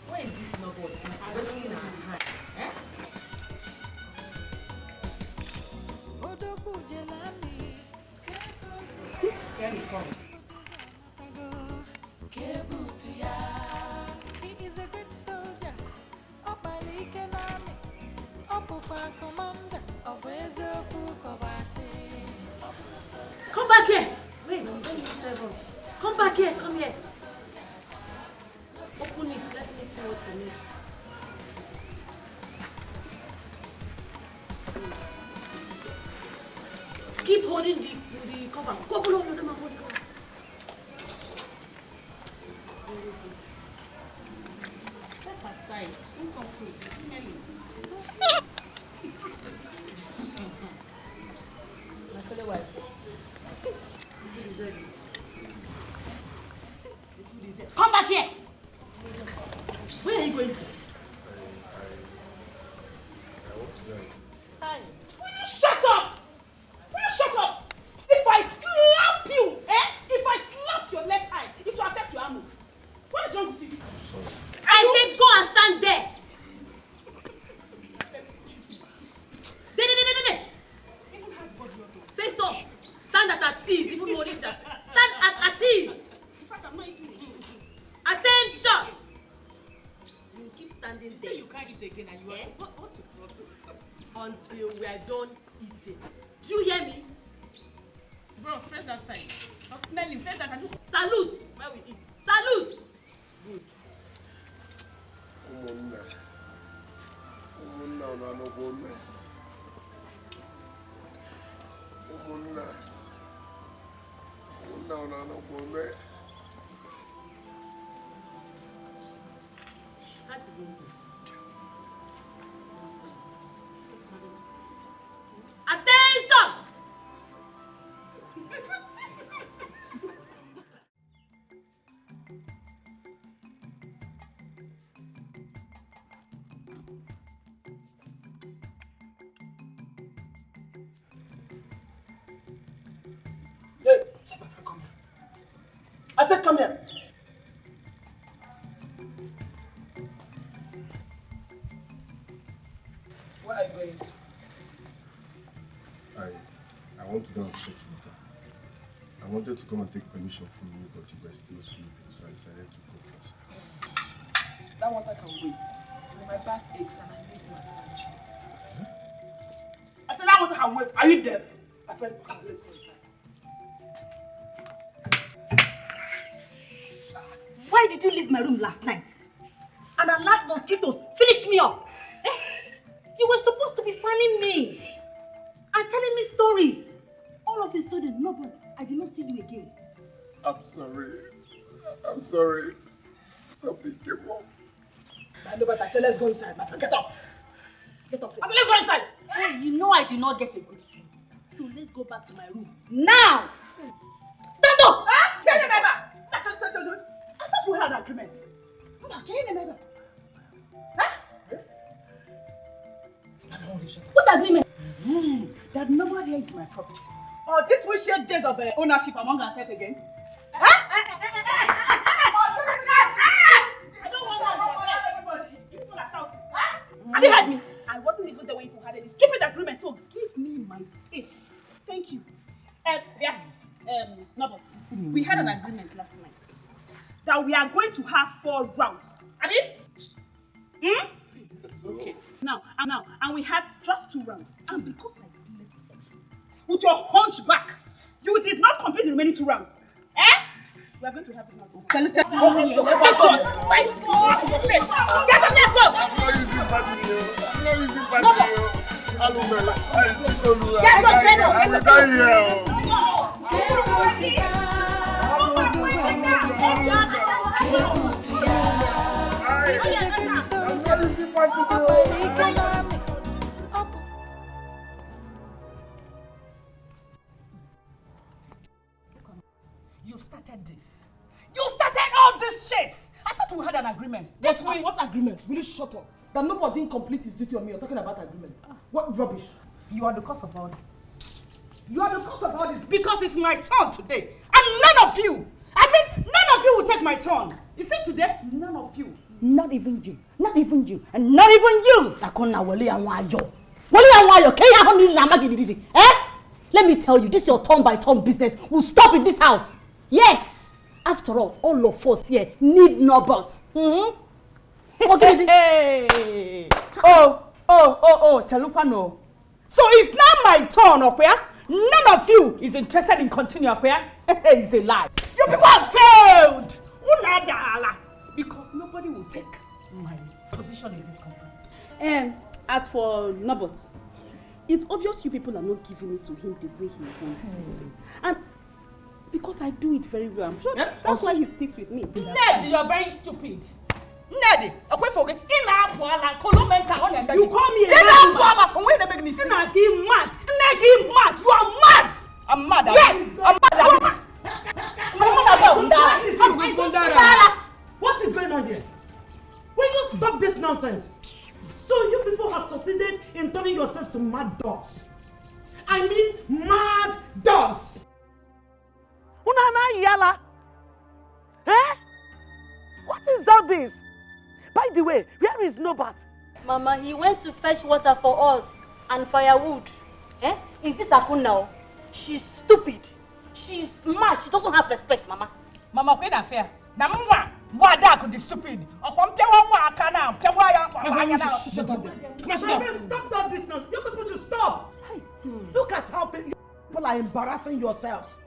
Where is this nobody? He's wasting our time. Eh? Here he comes. He is a great soldier. Come back here. Wait, don't disturb us. Come back here. Come here. Open it. Let me see what you need. Keep holding the cover. Couple of them are holding cover. Step aside. Don't come close. It's smelling. My fellow wives. Come back here. Where are you going to? I want to go. Hi. Will you shut up? Will you shut up? If I slap you, if I slap your left eye, it will affect your arm. What is wrong with you? I'm sorry. I said go and stand there. There. Face us. Stand at ease, even more than that. Stand at ease. In fact, I'm not eating again. Attention. You keep standing there. You can't eat again and you are... What's your problem? Until we are done eating. Do you hear me? Bro, face that side. I'm smelling. Face that side. Salute when we eat. Salute. Good. Attention! Hey, my friend, come here. I said come here. Where are you going? I want to go and fetch water. I wanted to come and take permission from you, but you were still sleeping, so I decided to go first. That water can wait. My back aches and I need massage. I said that water can wait. Are you deaf? My friend, come, let's go inside. Why did you leave my room last night? And allowed mosquitoes finish me up? You were supposed to be fanning me and telling me stories. All of a sudden, nobody. I did not see you again. I'm sorry. I'm sorry. Something came up. I know, but I said let's go inside. My friend, get up. Get up. I said let's go inside. Hey, you know I did not get a good sleep. So let's go back to my room. Now! Stand up! Ah, can you remember? I thought we had an agreement. Can you remember? What agreement? That nobody here is my property. Or did we share days of ownership among ourselves again? I don't want everybody. You people are shouting. Have you heard me? I wasn't even there when you had any stupid agreement, so give me my space. Thank you. No, but we had an agreement last night that we are going to have 4 rounds. I mean, okay. Now, and we had just 2 rounds. And because I slept off with your hunchback, you did not complete the remaining 2 rounds. We are going to have it now. Tell it. Get up, let's go. I'm not using battery. You started this. You started all this shit. I thought we had an agreement. What agreement? Will you shut up? That nobody didn't complete his duty on me. You're talking about agreement. What rubbish? You are the cause of all this. You are the cause of all this because it's my turn today. And none of you, none of you will take my turn. You see today, none of you. Not even you. Not even you. And not even you. Let me tell you, this your turn by turn business will stop in this house. Yes. After all of us here need no buts. Okay. Oh, Chalupa no. So it's now my turn, okay? None of you is interested in continuing, okay? It's a lie. You people have failed. Because nobody will take my position in this company. As for Nobot, it's obvious you people are not giving it to him the way he wants it. And because I do it very well, I'm sure that's why he sticks with me. Ned, you're very stupid. Ned, okay, forget. You call me a mad. You are mad. I'm mad. Yes, I'm mad. What is going on here? Will you stop this nonsense? So you people have succeeded in turning yourselves to mad dogs. I mean mad dogs. Unana yala. Eh? What is all this? By the way, where is Nobat? Mama, he went to fetch water for us and firewood. Is this Akun now? She's stupid. She's mad. She doesn't have respect, Mama. Mama, quite unfair. Namwa, Wada could be stupid. Shut up there. Stop that distance. You people should stop. Look at how people are embarrassing yourselves.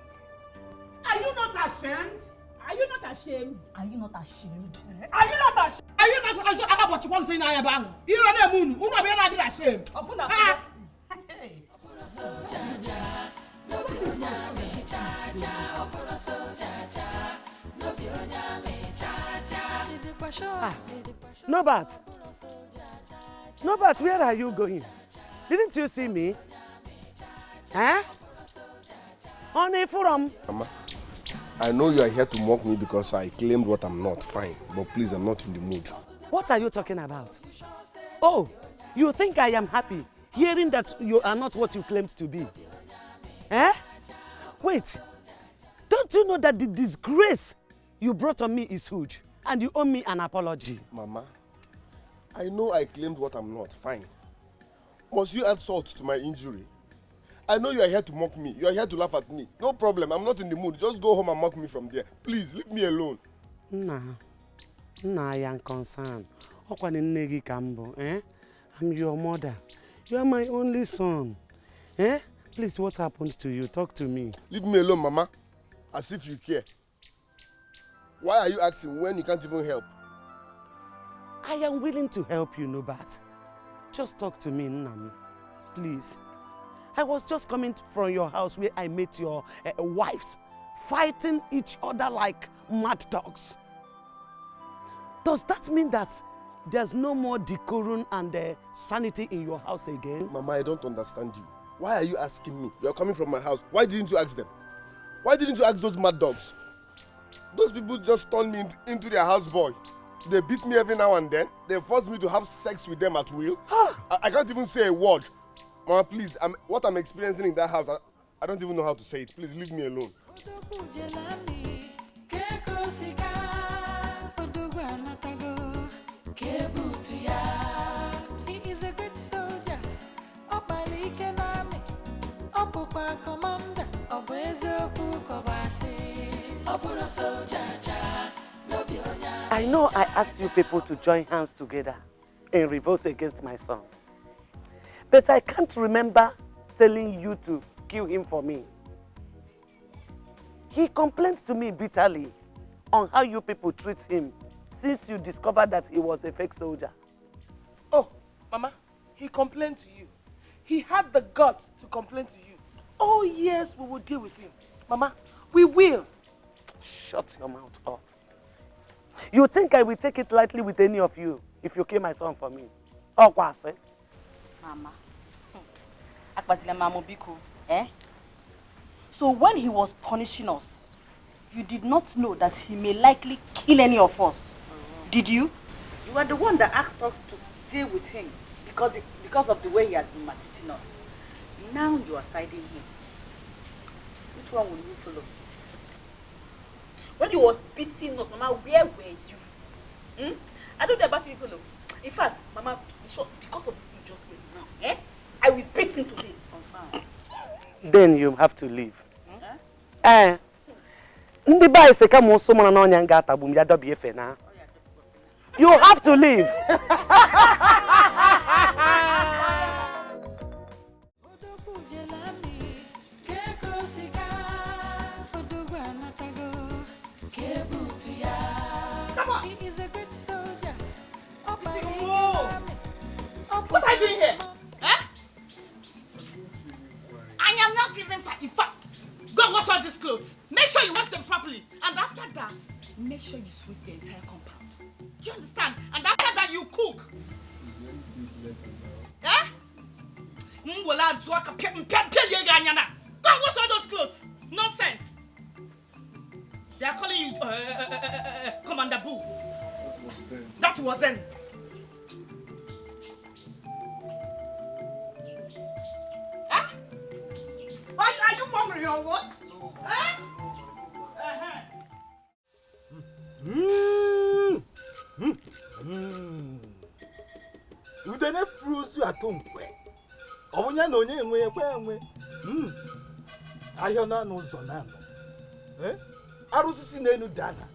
Are you not ashamed? Are you not ashamed? Are you not ashamed? Are you not ashamed? Are you not ashamed? I have what you want to in Ayabang. You're on the moon. Who are you not ashamed? Nobat, where are you going? Didn't you see me? Huh? Honey, from Mama, I know you are here to mock me because I claimed what I'm not. Fine, but please, I'm not in the mood. What are you talking about? Oh, you think I am happy hearing that you are not what you claimed to be? Eh? Wait, don't you know that the disgrace you brought on me is huge and you owe me an apology? Mama, I know I claimed what I'm not. Fine. Must you add salt to my injury? I know you are here to mock me. You are here to laugh at me. No problem. I'm not in the mood. Just go home and mock me from there. Please, leave me alone. Nah, I am concerned. Eh? I'm your mother. You are my only son. Eh? Please, what happened to you? Talk to me. Leave me alone, Mama. As if you care. Why are you asking when you can't even help? I am willing to help you, Nobat. Just talk to me, Nnam. Please. I was just coming from your house where I met your wives fighting each other like mad dogs. Does that mean that there's no more decorum and sanity in your house again? Mama, I don't understand you. Why are you asking me? You're coming from my house. Why didn't you ask them? Why didn't you ask those mad dogs? Those people just turned me into their houseboy. They beat me every now and then. They forced me to have sex with them at will. I can't even say a word. Mama, please, what I'm experiencing in that house, I don't even know how to say it. Please leave me alone. He is a great soldier. Commander. I know I asked you people to join hands together in revolt against my son. But I can't remember telling you to kill him for me. He complained to me bitterly on how you people treat him since you discovered that he was a fake soldier. Oh, Mama, he complained to you. He had the guts to complain to you. Oh yes, we will deal with him. Mama, we will. Shut your mouth up. You think I will take it lightly with any of you if you kill my son for me? Oh, Kwase. Mama. Akbazile Mamo Biko, eh? So when he was punishing us, you did not know that he may likely kill any of us. Did you? You are the one that asked us to deal with him because of the way he has been maltreating us. Now you are siding him. Which one will you follow? When he was beating us, Mama, where were you? I don't know about you, follow. In fact, Mama, because of this thing just said now, eh? I will beat him today. Then you have to leave. Eh? You have to leave. He is a great soldier. What are you doing here? Eh? I am not feeling fine. In fact, go and wash all these clothes. Make sure you wash them properly. And after that, make sure you sweep the entire compound. Do you understand? And after that, you cook. Eh? Go and wash all those clothes. Nonsense. They are calling you Commander Boo. That was then. Huh? Are you murmuring or what? Huh? You don't froze you at home. Oh, no, I don't know. Eh? I was seeing no dana.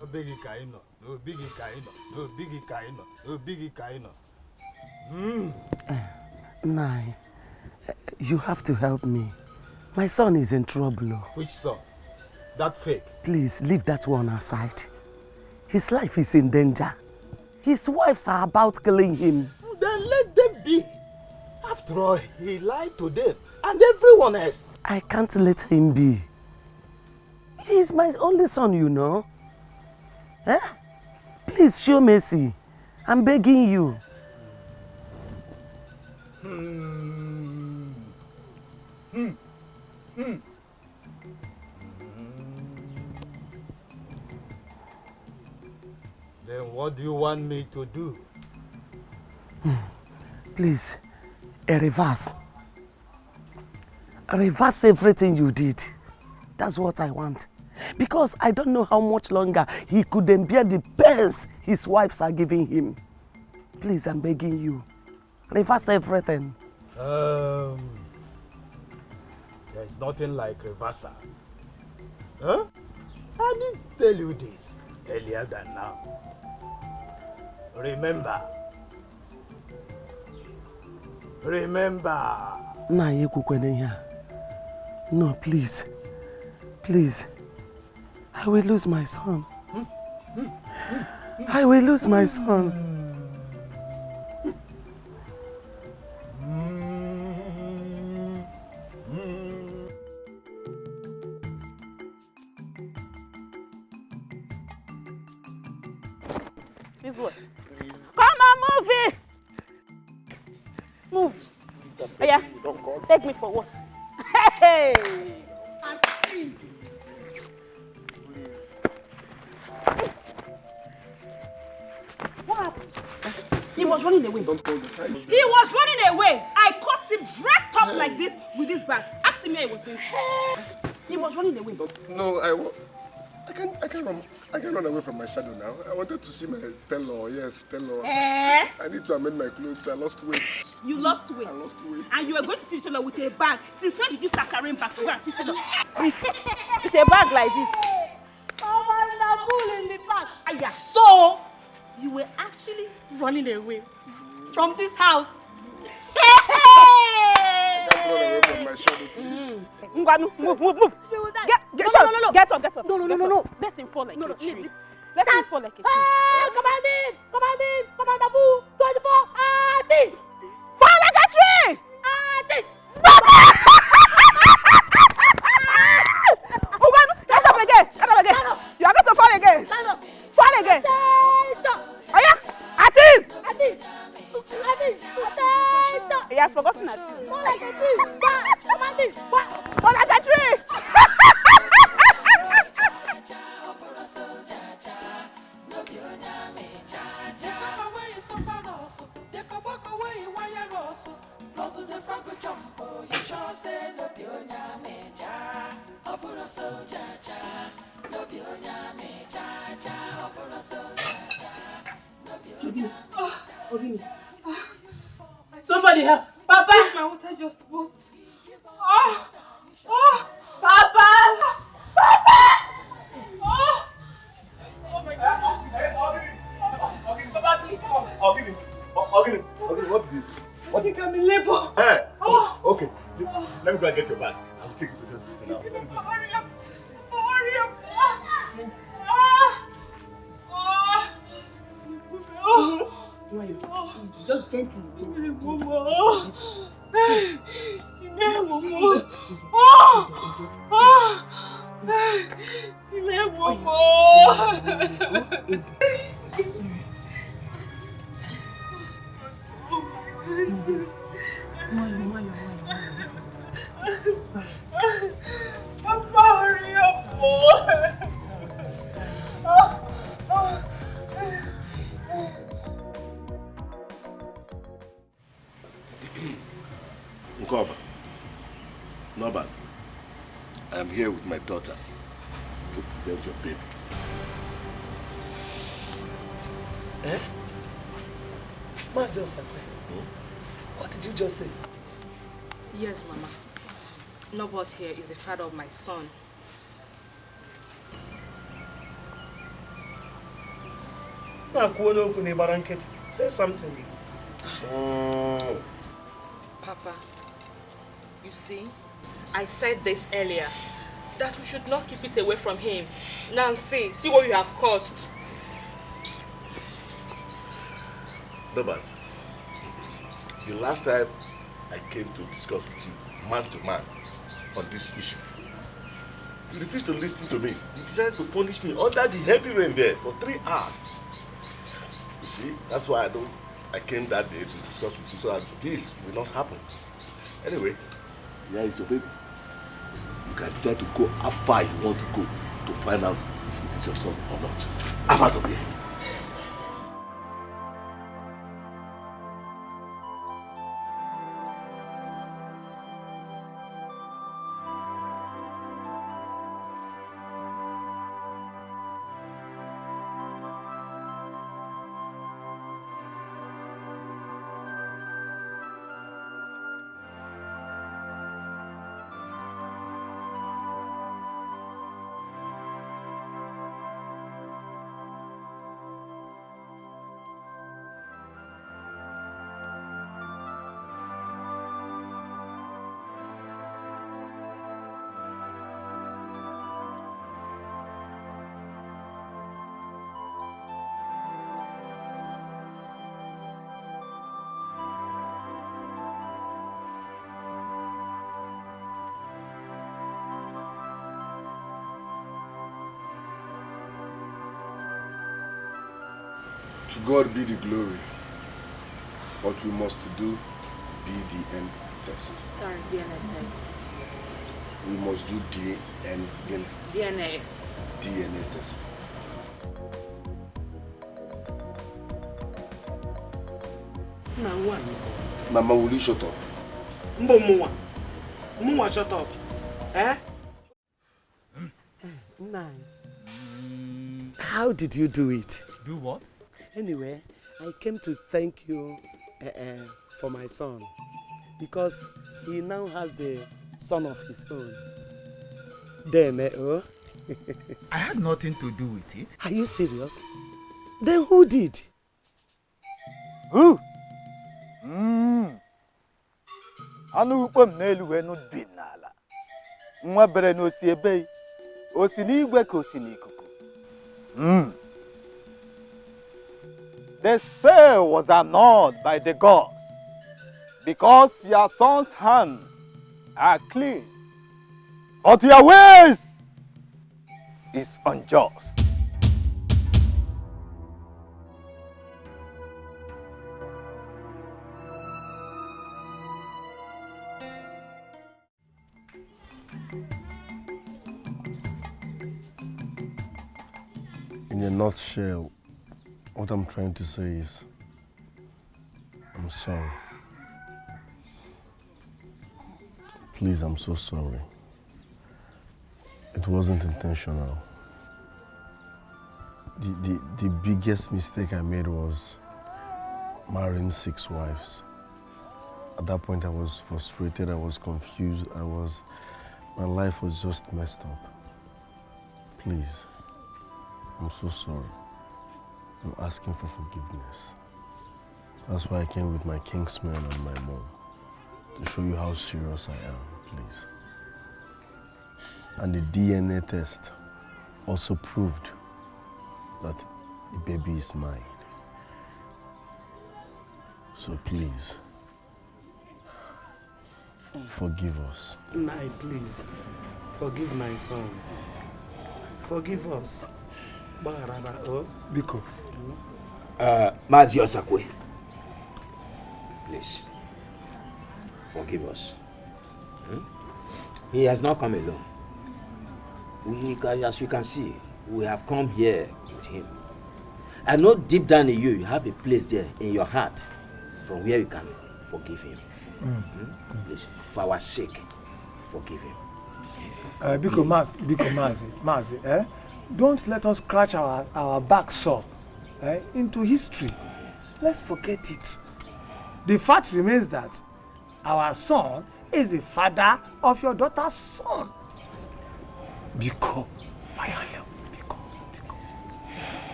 No biggie kaino, no biggie kaino, no biggie kaino, no biggie kaino. Nai, you have to help me. My son is in trouble. Which son? That fake? Please leave that one aside. His life is in danger. His wives are about killing him. Then let them be. After all, he lied to them and everyone else. I can't let him be. He's my only son, you know. Eh? Please show mercy. I'm begging you. Then what do you want me to do? Please, a reverse. Reverse everything you did. That's what I want. Because I don't know how much longer he could bear the pains his wives are giving him. Please, I'm begging you. Reverse everything. There's nothing like reversal. Huh? I didn't tell you this earlier than now. Remember. No, please. Please. I will lose my son. I will lose my son. This what? Come on, move it! Move. Oh, yeah. Take me for what? Hey! What happened? He was running away. Don't hold the time. He was running away. I caught him dressed up like this with this bag. Ask me how he was going to. He was running away. No, I can't run away from my shadow now. I wanted to see my tailor. Yes, tailor. Eh? I need to amend my clothes. I lost weight. You lost weight? I lost weight. And you were going to see the tailor with a bag. Since when did you start carrying bags to go and sit in with a bag like this? Oh, I'm not in the bag. Aya. So, you were actually running away from this house. Hey! run away from my shadow, please. Move. Get up. No. Let him fall like a tree. Let him fall like a tree. Commander Boo, 24, fall like a tree! Get up again! You are going to fall again! Fall again! Oh yeah! Atin! He has forgotten Atin. Fall like a tree! Fall like a tree! Somebody help! Papa! My water just burst. Papa! Oh my God! Papa, please come. Ogini, what is it? I think I'm in labor. Hey! Okay. Let me go and get your bag. I'll take you to the hospital now. Hurry up! Just gently. Papa, hurry up! Nkoba, not bad. I am here with my daughter to present your baby. Eh? Mazi Osakwe, what did you just say? Yes, Mama. Nobody here is the father of my son. Say something. Papa, you see, I said this earlier, that we should not keep it away from him. Now see what you have caused. Norbert, the last time I came to discuss with you, man to man, on this issue, you refused to listen to me. You decided to punish me under the heavy rain there for 3 hours. You see, that's why I came that day to discuss with you so that this will not happen. Anyway, here is your baby. You can decide to go how far you want to go to find out if it is your son or not. I'm out of here. To God be the glory. But we must do BVN test. Sorry, DNA test. We must do DNA test. Mama, will you shut up? Mwa, shut up. Eh? How did you do it? Do what? Anyway, I came to thank you for my son because he now has the son of his own. I had nothing to do with it. Are you serious? Then who did? Who? Anu ukpom n'elu wee nu bi n'ala. Nwa bere n'osi ebe, osi n'igwe ka osi n'ikuku. The spell was annulled by the gods because your son's hands are clean, but your ways is unjust. In a nutshell, what I'm trying to say is, I'm sorry. Please, I'm so sorry. It wasn't intentional. The biggest mistake I made was marrying 6 wives. At that point, I was frustrated, I was confused, my life was just messed up. Please, I'm so sorry. I'm asking for forgiveness. That's why I came with my kingsman and my mom, to show you how serious I am, please. And the DNA test also proved that the baby is mine. So please, forgive us. Nai, please, forgive my son. Forgive us. Biko. Mazi Osakwe, please, forgive us. He has not come alone. As you can see, we have come here with him. I know deep down in you have a place there in your heart from where you can forgive him. Please, for our sake, forgive him. Biko Mazi, eh? Don't let us scratch our back sore into history. Let's forget it. The fact remains that our son is the father of your daughter's son. Biko,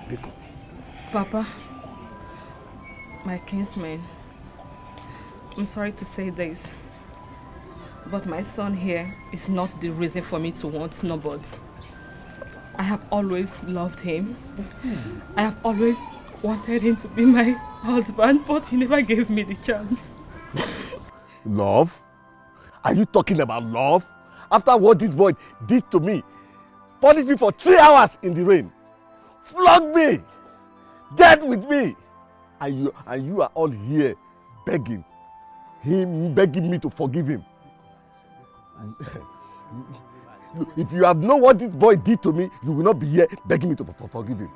Biko. Papa, my kinsman, I'm sorry to say this, but my son here is not the reason for me to want nobody. I have always loved him. I have always wanted him to be my husband, but he never gave me the chance. Love? Are you talking about love? After what this boy did to me, punished me for 3 hours in the rain, flogged me, dead with me, and you are all here begging me to forgive him. If you have known what this boy did to me, you will not be here begging me to forgive him.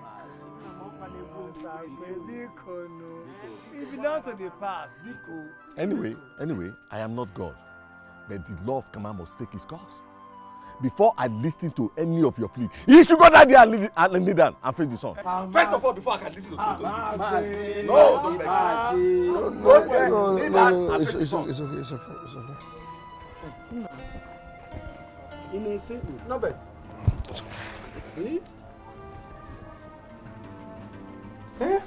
It belongs to the past, Biko. Anyway, I am not God. But the law of Kama must take its course. Before I listen to any of your pleas, you should go down there and kneel down and face the sun. First of all, before I can listen to you. No, don't beg. No, it's okay. No bed. Eh? Hey.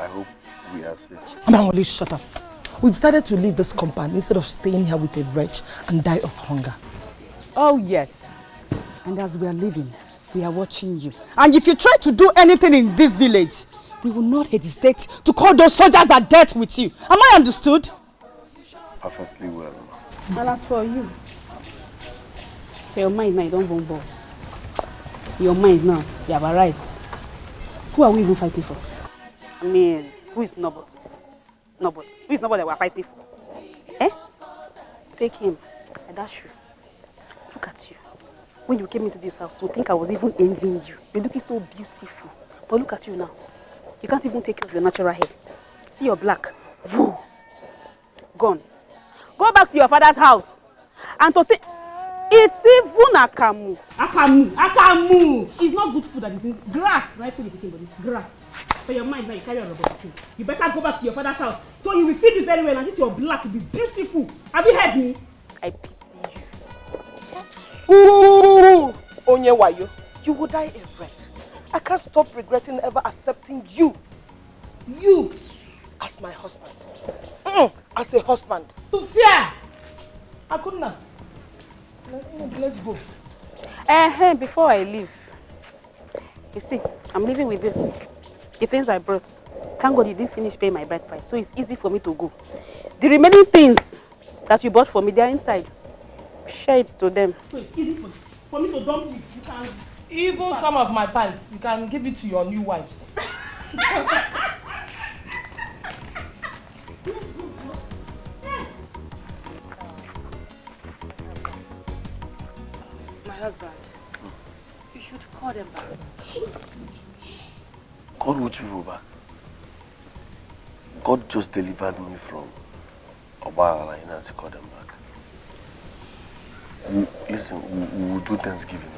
I hope we are safe. Mangoli, shut up. We've decided to leave this compound instead of staying here with a wretch and die of hunger. Oh, yes. And as we are leaving, we are watching you. And if you try to do anything in this village, we will not hesitate to call those soldiers that dealt with you. Am I understood? Perfectly well. And as for you, your mind now, you don't bomb. Your mind now, you have arrived. Who are we even fighting for? I mean, who is nobody? Nobody. Who is nobody that we're fighting for? Eh? Take him. I dash you. Look at you. When you came into this house, to think I was even envying you. You're looking so beautiful. But look at you now. You can't even take care of your natural hair. See, you're black. Woo! Gone. Go back to your father's house. And to think... It's even akamu. Akamu. Akamu. It's not good food that is in grass. Right food is but it's grass. For your mind now, you carry on about the you better go back to your father's house. So he will feed you very well and this your black will be beautiful. Have you heard me? I pity you. Ooh, Onye Wayo, you will die a wreck. I can't stop regretting ever accepting you. You as my husband. As a husband. To fear. I couldn't have. Let's go. Before I leave, you see, I'm leaving with this. The things I brought. Thank God you didn't finish paying my bride price, so it's easy for me to go. The remaining things that you bought for me, they're inside. Share it to them. So it's easy for me to dump it. You can even some of my pants, you can give it to your new wives. My husband, you should call them back. Call which people back? God just delivered me from Obala and to call them back. Listen, we will do Thanksgiving.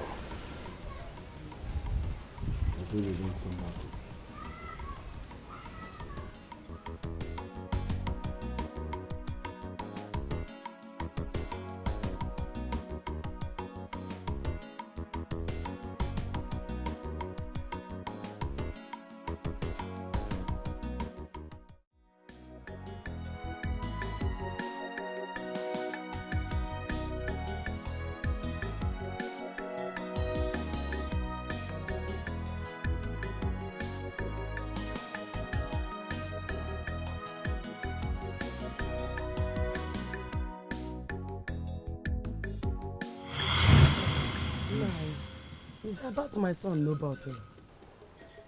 It's about my son, no about him.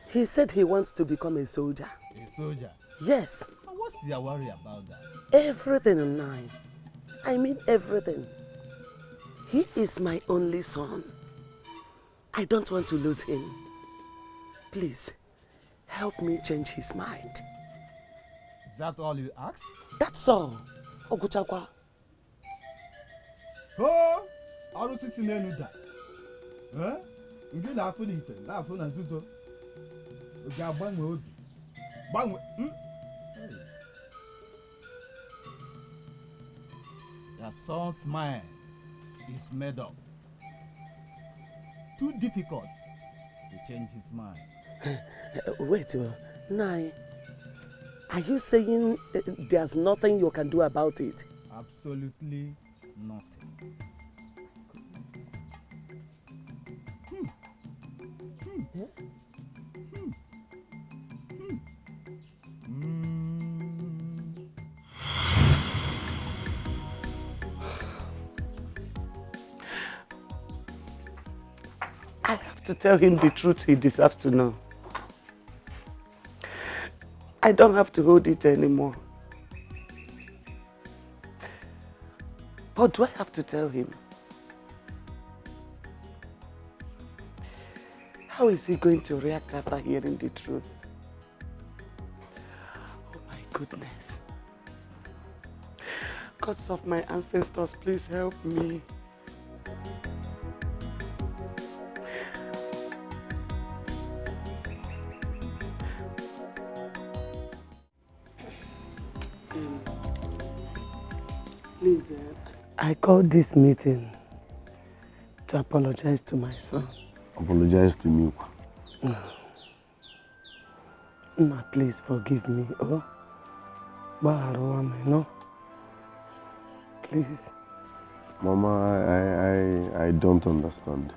He said he wants to become a soldier. A soldier? Yes. What's your worry about that? Everything, Nai. I mean everything. He is my only son. I don't want to lose him. Please, help me change his mind. Is that all you ask? That's all. Oguchakwa. Oh, Arusisi Nenuda. Eh? Ngi na afu ni ife, na afu na nzuzo. Oga agbanwe obi. Gbanwe. Your son's mind is made up. Too difficult to change his mind. Wait, Nai. Are you saying there's nothing you can do about it? Absolutely nothing. I have to tell him the truth he deserves to know. I don't have to hold it anymore. What do I have to tell him? How is he going to react after hearing the truth? Oh my goodness. Gods of my ancestors, please help me. Please, I called this meeting to apologize to my son. Apologize to me. Ma, please forgive me. Oh, no. Please. Mama, I don't understand.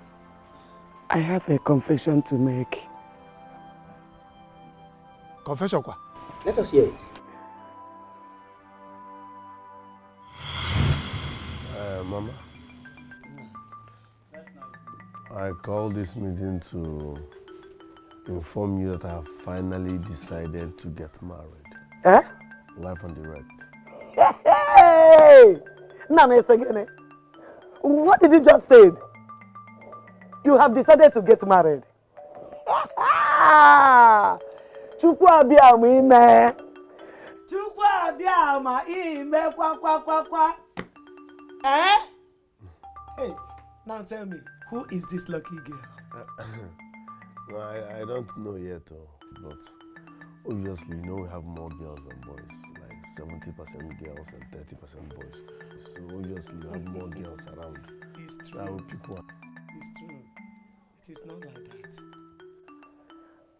I have a confession to make. Confession quoi? Let us hear it. Mama, I called this meeting to inform you that I have finally decided to get married. Eh? Live on direct. Hey! Name, what did you just say? You have decided to get married. Chukwu abịama ime. Chukwu abịama ime kwa. Eh? Hey, now tell me, who is this lucky girl? No, I don't know yet, but obviously, you know we have more girls than boys, like 70% girls and 30% boys. So obviously, you have more girls around. It's true. That will pick one. It's true. It is not like that.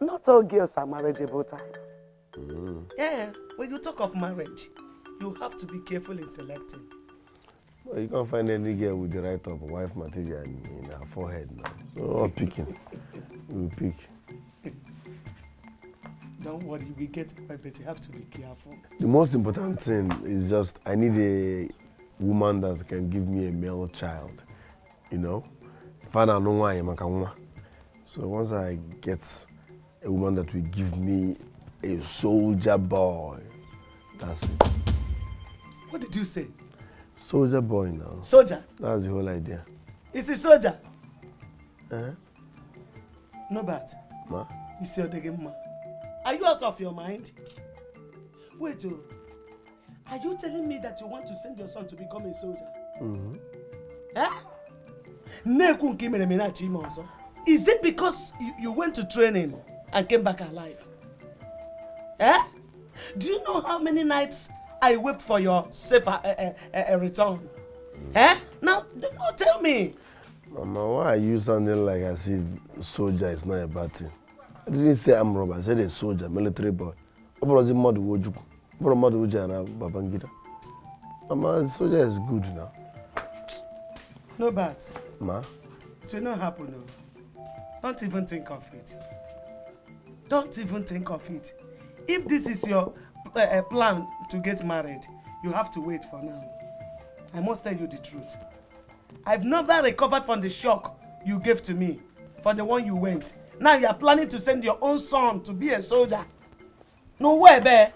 Not all girls are marriageable type. Yeah, when you talk of marriage, you have to be careful in selecting. Well, you can't find any girl with the right of wife material in her forehead now. So all picking. We'll pick. Don't worry, we get it, but you have to be careful. The most important thing is just I need a woman that can give me a male child. You know? So once I get a woman that will give me a soldier boy, that's it. What did you say? Soldier boy now. Soldier? That's the whole idea. Is it soldier? No bad. Ma? It's your degema. Are you out of your mind? Wait, are you telling me that you want to send your son to become a soldier? Is it because you went to training and came back alive? Do you know how many nights I wept for your safe return? Now, tell me. Mama, why are you sounding like as if soldier is not a bad thing? I didn't say I'm robber, I said a soldier, military boy. Mama, soldier is good now. No bad. Ma? It will not happen, no. Don't even think of it. Don't even think of it. If this is your plan to get married, you have to wait for now. I must tell you the truth. I've never recovered from the shock you gave to me for the one you went. Now you are planning to send your own son to be a soldier. No way, be.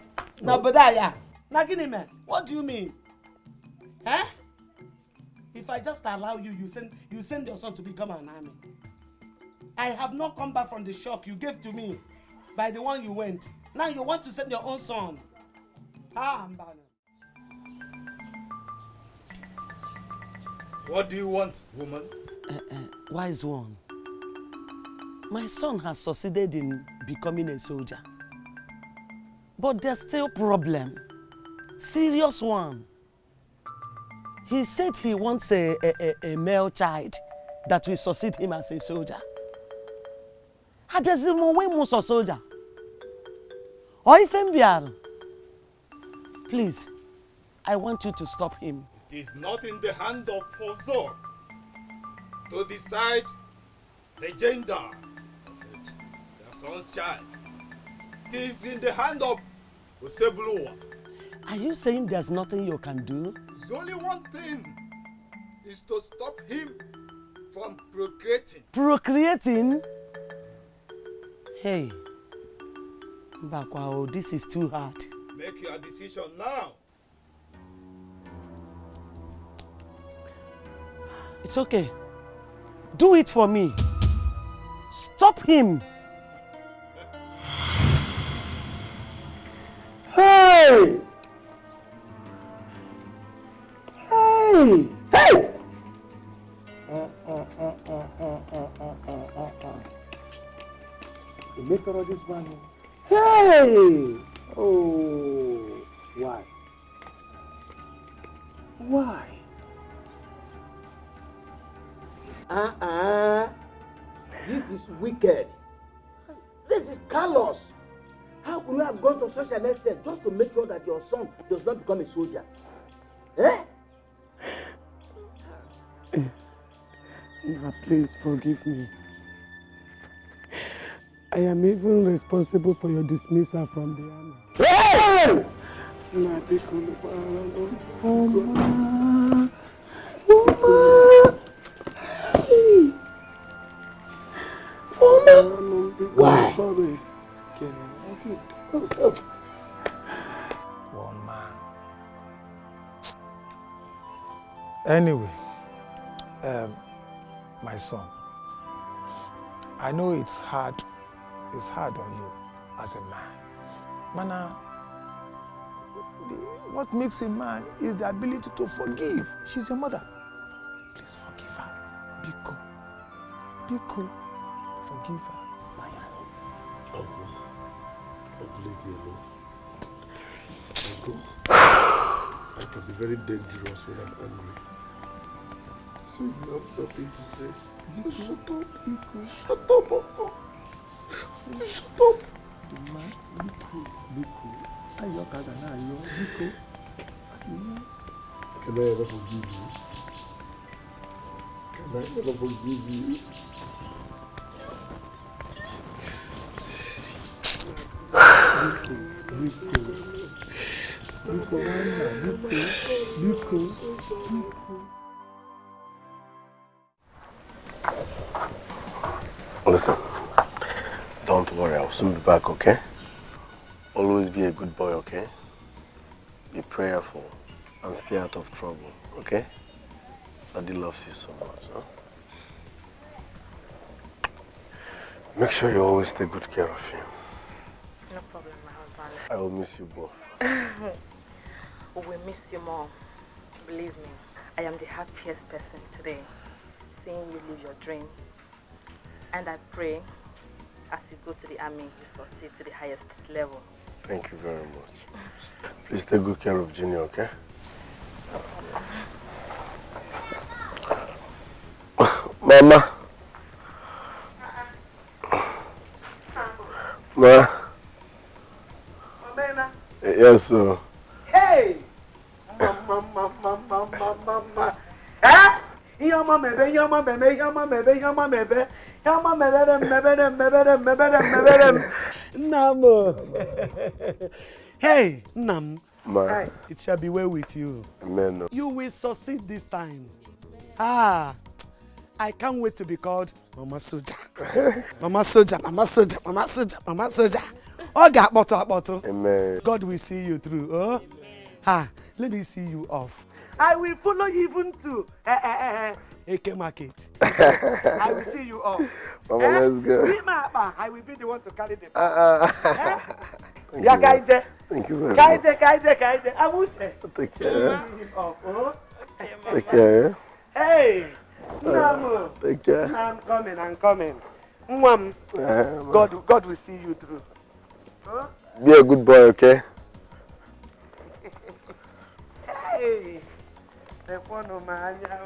No, Badaya. Naginime, what do you mean? If I just allow you, you send your son to become an army. I have not come back from the shock you gave to me by the one you went. Now you want to send your own son. What do you want, woman? Wise one. My son has succeeded in becoming a soldier. But there's still a problem. Serious one. He said he wants a male child that will succeed him as a soldier. A soldier. Please, I want you to stop him. It is not in the hand of Fozor to decide the gender of their son's child. It is in the hand of Osebuluwa. Are you saying there's nothing you can do? There's only one thing, is to stop him from procreating. Procreating? Hey, Mbakwa, this is too hard. Make your decision now. It's okay. Do it for me. Stop him. Hey! Hey! Hey! You make all this one. Hey! Oh, why? Why? This is wicked. This is callous. How could you have gone to such an extent just to make sure that your son does not become a soldier? Now, please forgive me. I am even responsible for your dismissal from the army. Hey! Why? Anyway, my son, I know it's hard on you as a man. Mana, what makes a man is the ability to forgive. She's your mother. Please forgive her. Biko. Biko. Forgive her. Uncle, leave me alone. Uncle, I can be very dangerous when I'm angry. So if you have nothing to say, just shut up, Biko. Shut up, Uncle. Shut up. Biko. Can I ever forgive you? Can I ever forgive you? Listen, don't worry, I'll soon be back, okay? Always be a good boy, okay? Be prayerful and stay out of trouble, okay? Daddy loves you so much, huh? Make sure you always take good care of him. No problem, my husband. I will miss you both. We will miss you more. Believe me, I am the happiest person today, seeing you live your dream. And I pray, as you go to the army, you succeed to the highest level. Thank you very much. Please take good care of Junior, okay? Mama. Ma. Yes, sir. Hey! Mama. Eh? Yama mebe. Namo. Hey, Nam. Ma. It shall be well with you. Amen. You will succeed this time. Ah, I can't wait to be called Mama Soja. Mama Soja. Oh, God, Amen. God will see you through. Oh, let me see you off. I will follow you even to AK Market. I will see you off. Mama, let's go. I will be the one to carry the Thank yeah, you, guys. Thank you very Guys. much. I will Take care. Take care. Hey, Namu. Take care. I'm coming. Mwam. God will see you through. Huh? Be a good boy, okay? Hey, Tepono Manya.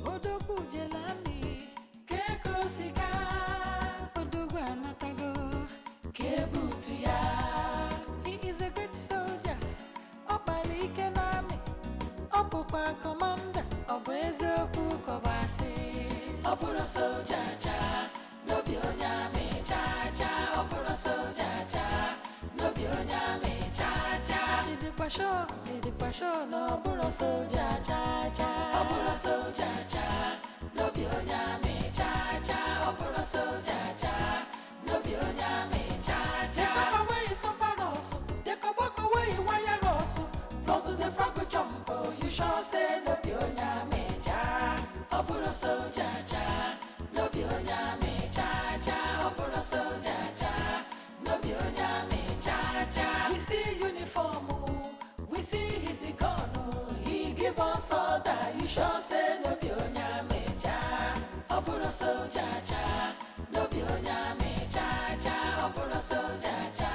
Odogu jelani, keko siga, odogu anatago, kebutu ya. He is a great soldier, Obali Kenami, Opupa commander, Obezo Kukobasi, Opura soldier cha, Lobionya me cha cha, Opura soldier cha, Lobionya me cha cha. Did pasho, no Opura soldier cha cha, Opura soldier cha, Lobionya me cha cha, Opura soldier cha, Lobionya me cha cha. The Kabaka way, why you lost? Plus the Franco jump, you shall say, Lobionya me cha, Opura soldier cha, Lobionya me cha cha, Opura soldier cha, Lobionya me cha cha. We see uniform, we see his gun, he give us order, you shall say, Lobionya me cha, Opura soldier cha, Lobionya me cha cha, Opura soldier cha.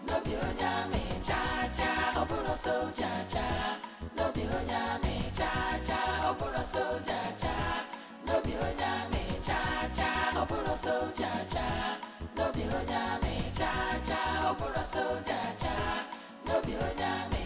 Lobionya me cha cha, Opura soldier cha. Lobionya me cha cha, Opura soldier cha. Lobionya me cha cha, Opura soldier cha. Lobionya me cha cha, Opura soldier cha. Lobionya me